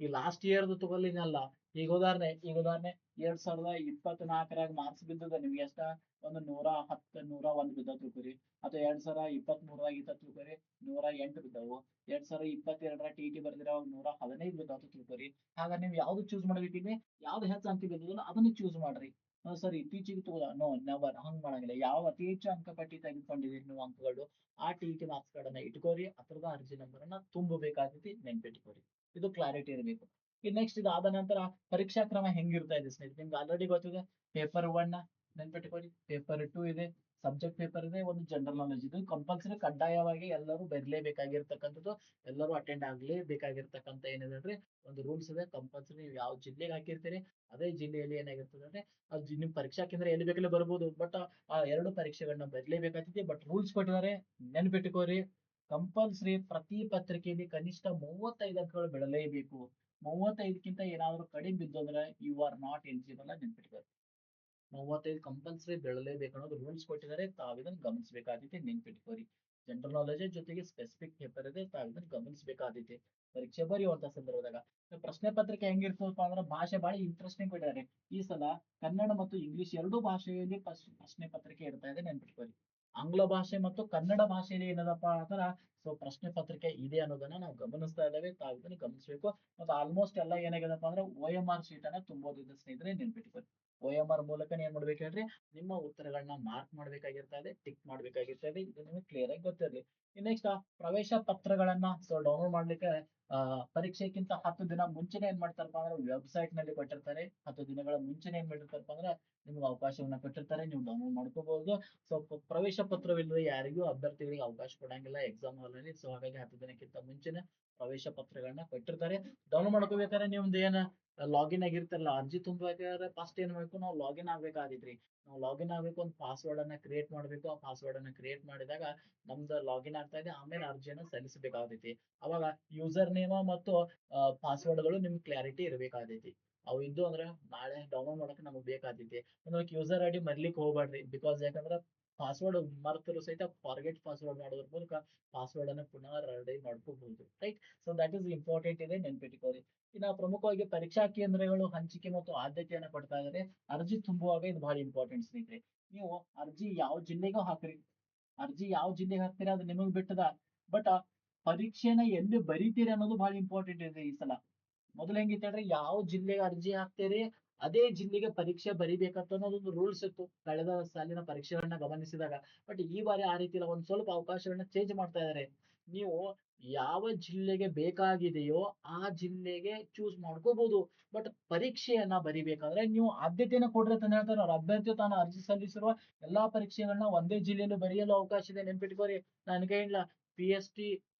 ಈ ಲಾಸ್ಟ್ ಇಯರ್ದು ತಗೊಳ್ಳಿನಲ್ಲ. ಈಗ ಉದಾಹರಣೆ 2024ರಾಗ ಮಾರ್ಕ್ಸ್ ಬಿದ್ದದ ನಿಮ್ಗೆ ಎಷ್ಟ, ಒಂದು 110 101 ಬಿದ್ದಾವ ತಿಳ್ಕೊರಿ. ಅಥವಾ 2023ರಾಗ ಇತ್ತ ತಿಳ್ಕೊರಿ 108 ಬಿದ್ದಾವು. 2022ರ ಟಿ ಬರ್ದಿರ 115 ಬಿದ್ದಾವ ತಿಳ್ಕೊರಿ. ಆಗ ನೀವು ಯಾವ್ದು ಚೂಸ್ ಮಾಡ್ಬೇಕಿದೆ, ಯಾವ್ದು ಹೆಚ್ಚು ಅಂಕ ಬಿದ್ದದಲ್ಲ ಅದನ್ನ ಚೂಸ್ ಮಾಡ್ರಿ. ಸರ್ ಇತ್ತೀಚೆಗೆ ನೋ ನೆವರ್ ಹಂಗ್ ಮಾಡಂಗಿಲ್ಲ. ಯಾವ ಅತಿ ಹೆಚ್ಚು ಅಂಕ ಪಟ್ಟಿ ತೆಗೆದುಕೊಂಡಿದ್ದೀರಿ ನೀವು ಅಂಕಗಳು, ಆ ಟಿ ಮಾರ್ಕ್ಸ್ ಕಾರ್ಡನ್ನ ಇಟ್ಕೋರಿ, ಅದ್ರದ ಅರ್ಜಿ ನಂಬರ್ ಅನ್ನ ತುಂಬಬೇಕಾಗ್ತೈತಿ, ನೆನ್ಪಿಟ್ಕೋರಿ. ಇದು ಕ್ಲಾರಿಟಿ ಇರಬೇಕು. ಈ ನೆಕ್ಸ್ಟ್ ಇದಾದ ನಂತರ ಪರೀಕ್ಷಾ ಕ್ರಮ ಹೆಂಗಿರ್ತಾ ಇದೆ ಸ್ನೇಹಿತರೆ, ನಿಮ್ಗೆ ಆಲ್ರೆಡಿ ಗೊತ್ತಿದೆ. ಪೇಪರ್ 1 ನೆನ್ಪಿಟ್ಕೋರಿ, ಪೇಪರ್ 2 ಇದೆ, ಸಬ್ಜೆಕ್ಟ್ ಪೇಪರ್ ಇದೆ, ಒಂದು ಜನರಲ್ ನಾಲೆಜ್. ಇದು ಕಂಪಲ್ಸರಿ ಕಡ್ಡಾಯವಾಗಿ ಎಲ್ಲರೂ ಬರಲೇಬೇಕಾಗಿರ್ತಕ್ಕಂಥದ್ದು, ಎಲ್ಲರೂ ಅಟೆಂಡ್ ಆಗ್ಲೇಬೇಕಾಗಿರ್ತಕ್ಕಂಥ ಏನಿದೆ ಒಂದು ರೂಲ್ಸ್ ಇದೆ. ಕಂಪಲ್ಸರಿ ನೀವು ಯಾವ ಜಿಲ್ಲೆಗೆ ಹಾಕಿರ್ತೀರಿ ಅದೇ ಜಿಲ್ಲೆಯಲ್ಲಿ ಏನಾಗಿರ್ತದೆ ಅಂದ್ರೆ ಅದು ನಿಮ್ ಪರೀಕ್ಷಾ ಕೇಂದ್ರ ಎಲ್ಲಿ ಬೇಕಲ್ಲಿ ಬರ್ಬೋದು, ಬಟ್ ಆ 2 ಪರೀಕ್ಷೆಗಳನ್ನ ಬರಲೇಬೇಕಾಗ್ತೈತಿ. ಬಟ್ ರೂಲ್ಸ್ ಕೊಟ್ಟಿದ್ದಾರೆ, ನೆನ್ಪಿಟ್ಕೋರಿ. ಕಂಪಲ್ಸರಿ ಪ್ರತಿ ಪತ್ರಿಕೆಯಲ್ಲಿ ಕನಿಷ್ಠ 35 ಅಂಕಗಳು ಬೆಳಲೇಬೇಕು. 35ಕ್ಕಿಂತ ಏನಾದ್ರು ಕಡಿಮೆ ಬಿದ್ದು ಅಂದ್ರೆ ಯು ಆರ್ ನಾಟ್ ಎಲಿಜಿಬಲ್ ಅಂತ ನೆನ್ಪಿಟ್ಕೋರಿ. 35 ಕಂಪಲ್ಸರಿ ಬೆಳಲೇಬೇಕು ಅನ್ನೋದು ರೂಲ್ಸ್ ಕೊಟ್ಟಿದ್ದಾರೆ, ತಾವಿದನ್ನು ಗಮನಿಸಬೇಕಾದೈತಿ, ನೆನ್ಪಿಟ್ಕೋರಿ. ಜನರಲ್ ನಾಲೆಜ್ ಜೊತೆಗೆ ಸ್ಪೆಸಿಫಿಕ್ ಪೇಪರ್ ಇದೆ, ತಾವಿದನ್ನು ಗಮನಿಸಬೇಕಾದೈತಿ ಪರೀಕ್ಷೆ ಬರೆಯುವಂತ ಸಂದರ್ಭದಾಗ. ಪ್ರಶ್ನೆ ಪತ್ರಿಕೆ ಹೆಂಗಿರ್ತದಪ್ಪ ಅಂದ್ರೆ ಭಾಷೆ ಬಹಳ ಇಂಟ್ರೆಸ್ಟಿಂಗ್ ಕೊಟ್ಟಿದ್ದಾರೆ. ಈ ಸಲ ಕನ್ನಡ ಮತ್ತು ಇಂಗ್ಲಿಷ್ ಎರಡೂ ಭಾಷೆಯಲ್ಲಿ ಪ್ರಶ್ನೆ ಪತ್ರಿಕೆ ಇರ್ತಾ ಇದೆ, ನೆನ್ಪಿಟ್ಕೋರಿ. ಆಂಗ್ಲ ಭಾಷೆ ಮತ್ತು ಕನ್ನಡ ಭಾಷೆಯಲ್ಲಿ ಏನದಪ್ಪ ಅಂದ್ರ ಪ್ರಶ್ನೆ ಪತ್ರಿಕೆ ಇದೆ ಅನ್ನೋದನ್ನ ನಾವು ಗಮನಿಸ್ತಾ ಇದ್ದೇವೆ, ತಾವು ಇದನ್ನ ಗಮನಿಸಬೇಕು. ಮತ್ತು ಆಲ್ಮೋಸ್ಟ್ ಎಲ್ಲ ಏನಾಗಿದೆಪ್ಪ ಅಂದ್ರೆ OMR ಶೀಟ್ ಅನ್ನ ತುಂಬೋದಿದೆ ಸ್ನೇಹಿತರೆ, ನೆನ್ಪಿಟ್ಕೋರಿ. OMR ಮೂಲಕ ಏನ್ ಮಾಡ್ಬೇಕು ಹೇಳ್ರಿ, ನಿಮ್ಮ ಉತ್ತರಗಳನ್ನ ಮಾರ್ಕ್ ಮಾಡ್ಬೇಕಾಗಿರ್ತದೆ, ಟಿಕ್ ಮಾಡ್ಬೇಕಾಗಿರ್ತದೆ. ಇದು ನಿಮಗೆ ಕ್ಲಿಯರ್ ಆಗಿ ಗೊತ್ತಿರಲಿ. ನೆಕ್ಸ್ಟ್ ಪ್ರವೇಶ ಪತ್ರಗಳನ್ನ ಡೌನ್ಲೋಡ್ ಮಾಡ್ಲಿಕ್ಕೆ ಪರೀಕ್ಷೆಗಿಂತ 10 ದಿನ ಮುಂಚೆನೆ ಏನ್ ಮಾಡ್ತಾರಪ್ಪ ಅಂದ್ರೆ ವೆಬ್ಸೈಟ್ ನಲ್ಲಿ ಕೊಟ್ಟಿರ್ತಾರೆ. 10 ದಿನಗಳ ಮುಂಚೆನೆ ಏನ್ ಮಾಡಿರ್ತಾರಪ್ಪ ಅಂದ್ರೆ ನಿಮ್ಗೆ ಅವಕಾಶವನ್ನ ಕೊಟ್ಟಿರ್ತಾರೆ, ನೀವು ಡೌನ್ಲೋಡ್ ಮಾಡ್ಕೋಬಹುದು. ಪ್ರವೇಶ ಪತ್ರವಿಲ್ಲದೆ ಯಾರಿಗೂ ಅಭ್ಯರ್ಥಿಗಳಿಗೆ ಅವಕಾಶ ಕೊಡಂಗಿಲ್ಲ ಎಕ್ಸಾಮ್ ಹಾಲ್ ನಲ್ಲಿ. ಹಾಗಾಗಿ 10 ದಿನಕ್ಕಿಂತ ಮುಂಚೆನೆ ಪ್ರವೇಶ ಪತ್ರಗಳನ್ನ ಕೊಟ್ಟಿರ್ತಾರೆ. ಡೌನ್ಲೋಡ್ ಮಾಡ್ಕೋಬೇಕಾದ್ರೆ ನಿಮ್ದು ಏನ ಲಾಗಿನ್ ಆಗಿರ್ತಾರಲ್ಲ, ಅರ್ಜಿ ತುಂಬಬೇಕಾದ್ರೆ ಫಸ್ಟ್ ಏನ್ ಮಾಡ್ಬೇಕು, ನಾವು ಲಾಗಿನ್ ಆಗ್ಬೇಕಾಗಿದ್ರಿ. ನಾವು ಲಾಗಿನ್ ಆಗ್ಬೇಕು, ಒಂದು ಪಾಸ್ವರ್ಡ್ ಅನ್ನ ಕ್ರಿಯೇಟ್ ಮಾಡ್ಬೇಕು. ಆ ಪಾಸ್ವರ್ಡ್ ಅನ್ನ ಕ್ರಿಯೇಟ್ ಮಾಡಿದಾಗ ನಮ್ದು ಲಾಗಿನ್ ಆಗ್ತಾ ಇದೆ, ಆಮೇಲೆ ಅರ್ಜಿಯನ್ನು ಸಲ್ಲಿಸಬೇಕಾಗತೈತಿ. ಅವಾಗ ಯೂಸರ್ ನೇಮ್ ಮತ್ತು ಪಾಸ್ವರ್ಡ್ ಗಳು ನಿಮ್ಗೆ ಕ್ಲಾರಿಟಿ ಇರಬೇಕಾಗತೈತಿ. ಅವು ಇದ್ದು ಅಂದ್ರೆ ನಾಳೆ ಡೌನ್ಲೋಡ್ ಮಾಡಕ್ಕೆ ನಮಗೆ ಬೇಕಾಗ್ತೈತಿ. ಯೂಸರ್ ಐಡಿ ಮರ್ಲಿಕ್ಕೆ ಹೋಗ್ಬೇಡ್ರಿ, ಬಿಕಾಸ್ ಯಾಕಂದ್ರೆ ಪಾಸ್ವರ್ಡ್ ಮರ್ತರು ಸಹಿತ ಫಾರ್ಗೆಟ್ ಪಾಸ್ವರ್ಡ್ ಮಾಡೋದ್ರ ಮೂಲಕ ಪಾಸ್ವರ್ಡ್ ಅನ್ನು ಪುನಃ ರೆಡಿ ಮಾಡ್ಕೋಬಹುದು, ರೈಟ್. ದಟ್ ಇಸ್ ಇಂಪಾರ್ಟೆಂಟ್ ಇದೆ, ನೆನ್ಪಿಟ್ಕೋರಿ. ಇನ್ನು ಪ್ರಮುಖವಾಗಿ ಪರೀಕ್ಷಾ ಕೇಂದ್ರಗಳು ಹಂಚಿಕೆ ಮತ್ತು ಆದ್ಯತೆಯನ್ನು ಕೊಡ್ತಾ ಇದ್ದಾರೆ. ಅರ್ಜಿ ತುಂಬುವಾಗ ಇದು ಬಹಳ ಇಂಪಾರ್ಟೆಂಟ್ ಸ್ನೇಹಿತರೆ. ನೀವು ಅರ್ಜಿ ಯಾವ ಜಿಲ್ಲೆಗೂ ಹಾಕ್ರಿ, ಅರ್ಜಿ ಯಾವ ಜಿಲ್ಲೆಗೆ ಹಾಕ್ತೀರಾ ಅದು ನಿಮಗ್ ಬಿಟ್ಟದ. ಬಟ್ ಪರೀಕ್ಷೆನ ಎಲ್ಲಿ ಬರೀತೀರಿ ಅನ್ನೋದು ಬಹಳ ಇಂಪಾರ್ಟೆಂಟ್ ಇದೆ ಈ ಸಲ. ಮೊದಲು ಹೆಂಗಿತ್ತು ಹೇಳ್ರಿ, ಯಾವ ಜಿಲ್ಲೆಗೆ ಅರ್ಜಿ ಹಾಕ್ತೀರಿ ಅದೇ ಜಿಲ್ಲೆಗೆ ಪರೀಕ್ಷೆ ಬರಿಬೇಕಂತ ಅನ್ನೋದೊಂದು ರೂಲ್ಸ್ ಇತ್ತು ಕಳೆದ ಸಾಲಿನ ಪರೀಕ್ಷೆಗಳನ್ನ ಗಮನಿಸಿದಾಗ. ಬಟ್ ಈ ಬಾರಿ ಆ ರೀತಿ ಇಲ್ಲ, ಒಂದ್ ಸ್ವಲ್ಪ ಅವಕಾಶಗಳನ್ನ ಚೇಂಜ್ ಮಾಡ್ತಾ ಇದಾರೆ. ನೀವು ಯಾವ ಜಿಲ್ಲೆಗೆ ಬೇಕಾಗಿದೆಯೋ ಆ ಜಿಲ್ಲೆಗೆ ಚೂಸ್ ಮಾಡ್ಕೋಬಹುದು. ಬಟ್ ಪರೀಕ್ಷೆಯನ್ನ ಬರಿಬೇಕಾದ್ರೆ ನೀವು ಆದ್ಯತೆಯನ್ನ ಕೊಡ್ರಿ ಅಂತ ಹೇಳ್ತಾರೆ ಅವ್ರ ಅಭ್ಯರ್ಥಿ. ತಾನು ಅರ್ಜಿ ಸಲ್ಲಿಸಿರುವ ಎಲ್ಲಾ ಪರೀಕ್ಷೆಗಳನ್ನ ಒಂದೇ ಜಿಲ್ಲೆಯಲ್ಲಿ ಬರೆಯಲು ಅವಕಾಶ ಇದೆ, ನೆನ್ಪಿಟ್ಕೋರಿ. ನನಗೆ ಇಲ್ಲ PST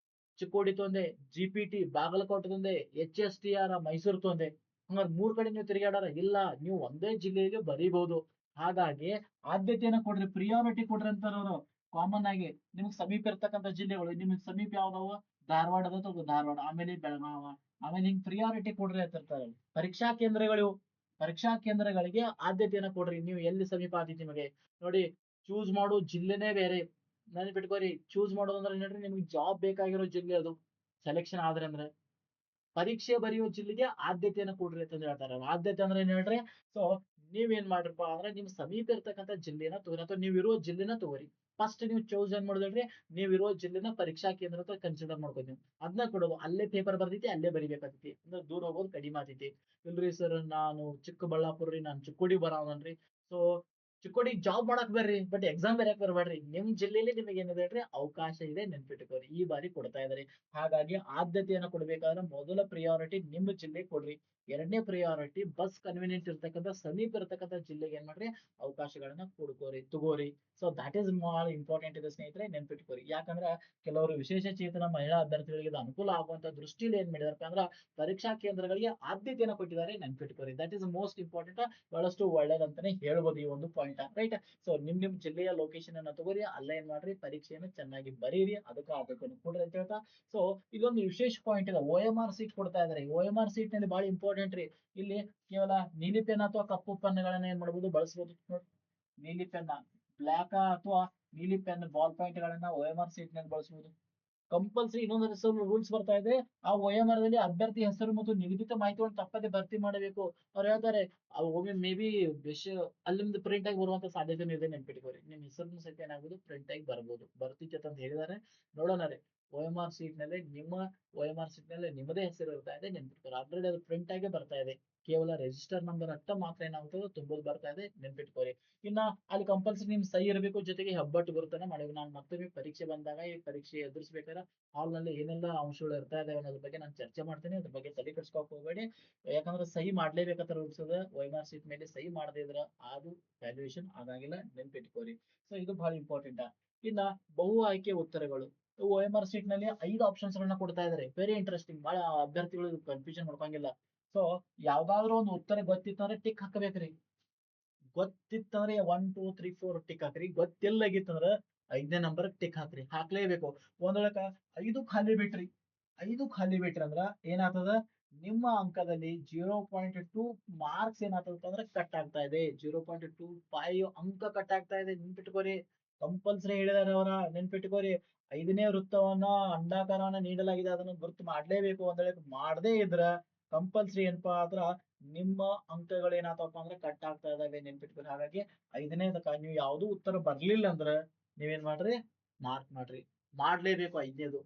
Chikkodi ತೊಂದೆ, GPT Bagalkot ತೊಂದೆ, HSTR Mysuru ತೊಂದೆ. ಹಂಗಾರೆ 3 ಕಡೆ ನೀವು ತಿರುಗಾಡಾರ ಇಲ್ಲ, ನೀವು ಒಂದೇ ಜಿಲ್ಲೆಗೆ ಬರೀಬಹುದು. ಹಾಗಾಗಿ ಆದ್ಯತೆಯನ್ನ ಕೊಡ್ರಿ, ಪ್ರಿಯಾರಿಟಿ ಕೊಡ್ರಿ ಅಂತಾರ ಅವರು. ಕಾಮನ್ ಆಗಿ ನಿಮ್ಗೆ ಸಮೀಪ ಇರ್ತಕ್ಕಂಥ ಜಿಲ್ಲೆಗಳು, ನಿಮ್ಗೆ ಸಮೀಪ ಯಾವ್ದಾವ, ಧಾರವಾಡದ ಧಾರವಾಡ, ಆಮೇಲೆ ಬೆಳಗಾವ, ಆಮೇಲೆ ಹಿಂಗ್ ಪ್ರಿಯಾರಿಟಿ ಕೊಡ್ರಿ ಅಂತ ಇರ್ತಾರೆ. ಪರೀಕ್ಷಾ ಕೇಂದ್ರಗಳು, ಪರೀಕ್ಷಾ ಕೇಂದ್ರಗಳಿಗೆ ಆದ್ಯತೆಯನ್ನ ಕೊಡ್ರಿ. ನೀವು ಎಲ್ಲಿ ಸಮೀಪ ಆಗ್ತೈತಿ ನಿಮಗೆ ನೋಡಿ, ಚೂಸ್ ಮಾಡೋ ಜಿಲ್ಲೆನೇ ಬೇರೆ. ನೆನ್ಪಿಟ್ಕೋರಿ, ಚೂಸ್ ಮಾಡೋದಂದ್ರೆ ನೋಡ್ರಿ, ನಿಮ್ಗೆ ಜಾಬ್ ಬೇಕಾಗಿರೋ ಜಿಲ್ಲೆ ಅದು ಸೆಲೆಕ್ಷನ್ ಆದ್ರೆ ಅಂದ್ರೆ ಪರೀಕ್ಷೆ ಬರೆಯುವ ಜಿಲ್ಲೆಗೆ ಆದ್ಯತೆಯನ್ನು ಕೊಡ್ರಿ ಅಂತ ಹೇಳ್ತಾರೆ. ಆದ್ಯತೆ ಅಂದ್ರೆ ಏನ್ ಹೇಳ್ರಿ, ಸೊ ನೀವೇನ್ ಮಾಡ್ರಪ್ಪ ಅಂದ್ರೆ ನಿಮ್ ಸಮೀಪ ಇರ್ತಕ್ಕಂಥ ಜಿಲ್ಲೆನ ತಗೋರಿ, ಅಥವಾ ನೀವಿರೋ ಜಿಲ್ಲೆನ ತಗೋರಿ. ಫಸ್ಟ್ ನೀವು ಚೂಸ್ ಏನ್ ಮಾಡೋದ್ರಿ, ನೀವಿರೋ ಜಿಲ್ಲೆನ ಪರೀಕ್ಷಾ ಕೇಂದ್ರ ಅಂತ ಕನ್ಸಿಡರ್ ಮಾಡ್ಕೋತೀವಿ. ನೀವು ಅದನ್ನ ಕೊಡೋದು, ಅಲ್ಲೇ ಪೇಪರ್ ಬರ್ದೈತಿ ಅಲ್ಲೇ ಬರಿಬೇಕಾಗ್ತೈತಿ, ಅಂದ್ರೆ ದೂರ ಹೋಗೋದು ಕಡಿಮೆ ಆಗ್ತೈತಿ. ಇಲ್ರಿ ಸರ್ ನಾನು ಚಿಕ್ಕಬಳ್ಳಾಪುರ ರೀ, ನಾನು ಚಿಕ್ಕೋಡಿ ಬರೋವನ್ರಿ, ಸೊ ಚಿಕ್ಕೋಡಿ ಜಾಬ್ ಮಾಡಕ್ ಬರ್ರಿ, ಬಟ್ ಎಕ್ಸಾಮ್ ಬರೆಯಕ್ ಬರ್ಬೇಡ್ರಿ. ನಿಮ್ ಜಿಲ್ಲೆಯಲ್ಲಿ ನಿಮಗೆ ಏನಿದೆ ಹೇಳ್ರಿ ಅವಕಾಶ ಇದೆ, ನೆನ್ಪಿಟ್ಕೋರಿ. ಈ ಬಾರಿ ಕೊಡ್ತಾ ಇದಾರೆ. ಹಾಗಾಗಿ ಆದ್ಯತೆಯನ್ನ ಕೊಡ್ಬೇಕಾದ್ರೆ ಮೊದಲ ಪ್ರಿಯಾರಿಟಿ ನಿಮ್ಮ ಜಿಲ್ಲೆಗೆ ಕೊಡ್ರಿ. ಎರಡನೇ ಪ್ರಿಯಾರಿಟಿ ಬಸ್ ಕನ್ವಿನಿಯಂಟ್ ಇರ್ತಕ್ಕಂಥ ಸಮೀಪ ಇರ್ತಕ್ಕಂಥ ಜಿಲ್ಲೆಗೆ ಏನ್ ಮಾಡ್ರಿ ಅವಕಾಶಗಳನ್ನ ತಗೋರಿ. ಸೊ ದಟ್ ಈಸ್ ಬಹಳ ಇಂಪಾರ್ಟೆಂಟ್ ಇದೆ ಸ್ನೇಹಿತರೆ, ನೆನ್ಪಿಟ್ಕೋರಿ. ಯಾಕಂದ್ರೆ ಕೆಲವರು ವಿಶೇಷ ಚೇತನ ಮಹಿಳಾ ಅಭ್ಯರ್ಥಿಗಳಿಗೆ ಇದು ಅನುಕೂಲ ಆಗುವಂತ ದೃಷ್ಟಿಯಲ್ಲಿ ಏನ್ ಮಾಡಿದಾರಪ್ಪ ಅಂದ್ರೆ ಪರೀಕ್ಷಾ ಕೇಂದ್ರಗಳಿಗೆ ಆದ್ಯತೆಯನ್ನು ಕೊಟ್ಟಿದ್ದಾರೆ, ನೆನ್ಪಿಟ್ಕೋರಿ. ದಟ್ ಇಸ್ ಮೋಸ್ಟ್ ಇಂಪಾರ್ಟೆಂಟ್, ಬಹಳಷ್ಟು ಒಳ್ಳೇದಂತಾನೆ ಹೇಳ್ಬೋದು ಈ ಒಂದು ಪಾಯಿಂಟ್, ರೈಟ್. ಸೊ ನಿಮ್ ಜಿಲ್ಲೆಯ ಲೊಕೇಶನ್ ಅನ್ನ ತಗೋರಿ, ಅಲ್ಲ ಏನ್ ಮಾಡ್ರಿ ಪರೀಕ್ಷೆಯನ್ನು ಚೆನ್ನಾಗಿ ಬರೀರಿ, ಅದಕ್ಕೆ ಆದ್ಯತೆಯನ್ನು ಕೊಡ್ರಿ ಅಂತ ಹೇಳ್ತಾ. ಸೊ ಇದೊಂದು ವಿಶೇಷ ಪಾಯಿಂಟ್ ಇದೆ, OMR ಸೀಟ್ ಕೊಡ್ತಾ ಇದಾರೆ. OMR ಸೀಟ್ ನಲ್ಲಿ ಬಹಳ ಇಂಪಾರ್ಟೆಂಟ್ ರೀ. ಇಲ್ಲಿ ಕೇವಲ ನೀಲಿ ಪೆನ್ ಅಥವಾ ಕಪ್ಪು ಪೆನ್ಗಳನ್ನ ಏನ್ ಮಾಡ್ಬೋದು, ಬಳಸಬಹುದು. ನೀಲಿ ಪೆನ್, ಬ್ಲಾಕ್ ಅಥವಾ ನೀಲಿ ಪೆನ್, ಬಾಲ್ ಪಾಯಿಂಟ್ ಗಳನ್ನ OMR ಸೀಟ್ ನಲ್ಲಿ ಬಳಸಬಹುದು. ಕಂಪಲ್ಸರಿ ಇನ್ನೊಂದು ರೂಲ್ಸ್ ಬರ್ತಾ ಇದೆ. ಆ OMR ದಲ್ಲಿ ಅಭ್ಯರ್ಥಿ ಹೆಸರು ಮತ್ತು ನಿಗದಿತ ಮಾಹಿತಿಯನ್ನು ತಪ್ಪದೆ ಭರ್ತಿ ಮಾಡಬೇಕು. ಅವ್ರು ಹೇಳ್ತಾರೆ ಒಮ್ಮೆ ಮೇ ಬಿ ಅಲ್ಲಿಂದ ಪ್ರಿಂಟ್ ಆಗಿ ಬರುವಂತ ಸಾಧ್ಯತೆ ಇದೆ, ನೆನ್ಪಿಟ್ಕೋರಿ. ನಿಮ್ ಹೆಸರನ್ನು ಸಹಿತ ಏನಾಗ್ಬೋದು, ಪ್ರಿಂಟ್ ಆಗಿ ಬರ್ಬೋದು. ಬರ್ತಿತ್ತು ಅಂತ ಹೇಳಿದಾರೆ, ನೋಡೋಣ ರೀ. OMR ಸೀಟ್ ನಲ್ಲಿ OMR ಸೀಟ್ ನಲ್ಲಿ ನಿಮ್ಮದೇ ಹೆಸರು ಇರ್ತಾ ಇದೆ, ನೆನ್ಪಿಟ್ಕೋರಿ. ಆಲ್ರೆಡಿ ಅದು ಪ್ರಿಂಟ್ ಆಗಿ ಬರ್ತಾ ಇದೆ. ಕೇವಲ ರಿಜಿಸ್ಟರ್ ನಂಬರ್ ಅಷ್ಟ ಮಾತ್ರ ಏನಾಗ್ತದೆ, ತುಂಬೋದು ಬರ್ತಾ ಇದೆ, ನೆನ್ಪಿಟ್ಕೋರಿ. ಇನ್ನ ಅಲ್ಲಿ ಕಂಪಲ್ಸರಿ ನಿಮ್ ಸಹಿ ಇರಬೇಕು, ಜೊತೆಗೆ ಹೆಬ್ಬಟ್ಟು ಗುರುತನ್ನ ಮಾಡಿವಿ. ನಾನು ಮತ್ತೊಮ್ಮೆ ಪರೀಕ್ಷೆ ಬಂದಾಗ ಈ ಪರೀಕ್ಷೆ ಎದುರಿಸಬೇಕಾದ್ರೆ ಹಾಲ್ ನಲ್ಲಿ ಏನೆಲ್ಲ ಅಂಶಗಳು ಇರ್ತಾ ಇದಾವೆ ಅನ್ನೋದ್ರ ಬಗ್ಗೆ ನಾನು ಚರ್ಚೆ ಮಾಡ್ತೀನಿ. ಅದ್ರ ಬಗ್ಗೆ ತಲೆ ಕೆಡ್ಸ್ಕೊಕ್ ಹೋಗಬೇಡಿ. ಯಾಕಂದ್ರೆ ಸಹಿ ಮಾಡ್ಲೇಬೇಕಂತ ರೂಲ್ಸ್ ಅದ. OMR ಸೀಟ್ ಮೇಲೆ ಸಹಿ ಮಾಡದೇ ಇದ್ರ ಅದು ವ್ಯಾಲ್ಯೂಯೇಷನ್ ಆಗಂಗಿಲ್ಲ, ನೆನ್ಪಿಟ್ಕೋರಿ. ಸೊ ಇದು ಬಹಳ ಇಂಪಾರ್ಟೆಂಟ್. ಇನ್ನ ಬಹು ಆಯ್ಕೆ ಉತ್ತರಗಳು. OMR ಸೀಟ್ ನಲ್ಲಿ 5 ಆಪ್ಷನ್ಸ್ ಗಳನ್ನ ಕೊಡ್ತಾ ಇದಾರೆ. Very interesting. ಬಹಳ ಅಭ್ಯರ್ಥಿಗಳು ಕನ್ಫ್ಯೂಷನ್ ಮಾಡ್ಕೊಂಗಿಲ್ಲ. ಸೊ ಯಾವ್ದಾದ್ರು ಒಂದು ಉತ್ತರ ಗೊತ್ತಿತ್ತಂದ್ರೆ ಟಿಕ್ ಹಾಕಬೇಕ್ರಿ. ಗೊತ್ತಿತ್ತಂದ್ರೆ 1 2 3 4 ಟಿಕ್ ಹಾಕ್ರಿ. ಗೊತ್ತಿಲ್ಲಗಿತ್ತಂದ್ರ 5ನೇ ನಂಬರ್ ಟಿಕ್ ಹಾಕ್ರಿ. ಹಾಕ್ಲೇಬೇಕು. ಒಂದೊಳಕ 5 ಖಾಲಿ ಬಿಟ್ರಿ. 5 ಖಾಲಿ ಬಿಟ್ರಿ ಅಂದ್ರ ಏನಾಗ್ತದ, ನಿಮ್ಮ ಅಂಕದಲ್ಲಿ 0.2 ಮಾರ್ಕ್ಸ್ ಏನಾಗ್ತದ ಅಂದ್ರೆ ಕಟ್ ಆಗ್ತಾ ಇದೆ. 0.25 ಅಂಕ ಕಟ್ ಆಗ್ತಾ ಇದೆ, ನೆನ್ಪಿಟ್ಕೋರಿ. ಕಂಪಲ್ಸರಿ ಹೇಳಿದಾರೆ ಅವರ, ನೆನ್ಪಿಟ್ಕೋರಿ. 5ನೇ ವೃತ್ತವನ್ನ ಅಂಡಾಕಾರವನ್ನ ನೀಡಲಾಗಿದೆ, ಅದನ್ನು ಗುರುತು ಮಾಡ್ಲೇಬೇಕು. ಒಂದ್ ವೇಳೆ ಮಾಡದೇ ಇದ್ರ ಕಂಪಲ್ಸರಿ ಏನಪ್ಪಾ ಅಂದ್ರ ನಿಮ್ಮ ಅಂಕಗಳು ಏನಾಗ್ತವಪ್ಪ ಅಂದ್ರೆ ಕಟ್ ಆಗ್ತಾ ಇದಾವೆ, ನೆನ್ಪಿಟ್ಕೋರಿ. ಹಾಗಾಗಿ 5ನೇದಕ್ಕ ನೀವು ಯಾವ್ದು ಉತ್ತರ ಬರ್ಲಿಲ್ಲ ಅಂದ್ರ ನೀವೇನ್ ಮಾಡ್ರಿ, ಮಾರ್ಕ್ ಮಾಡ್ರಿ. ಮಾಡ್ಲೇಬೇಕು 5ನೇದು.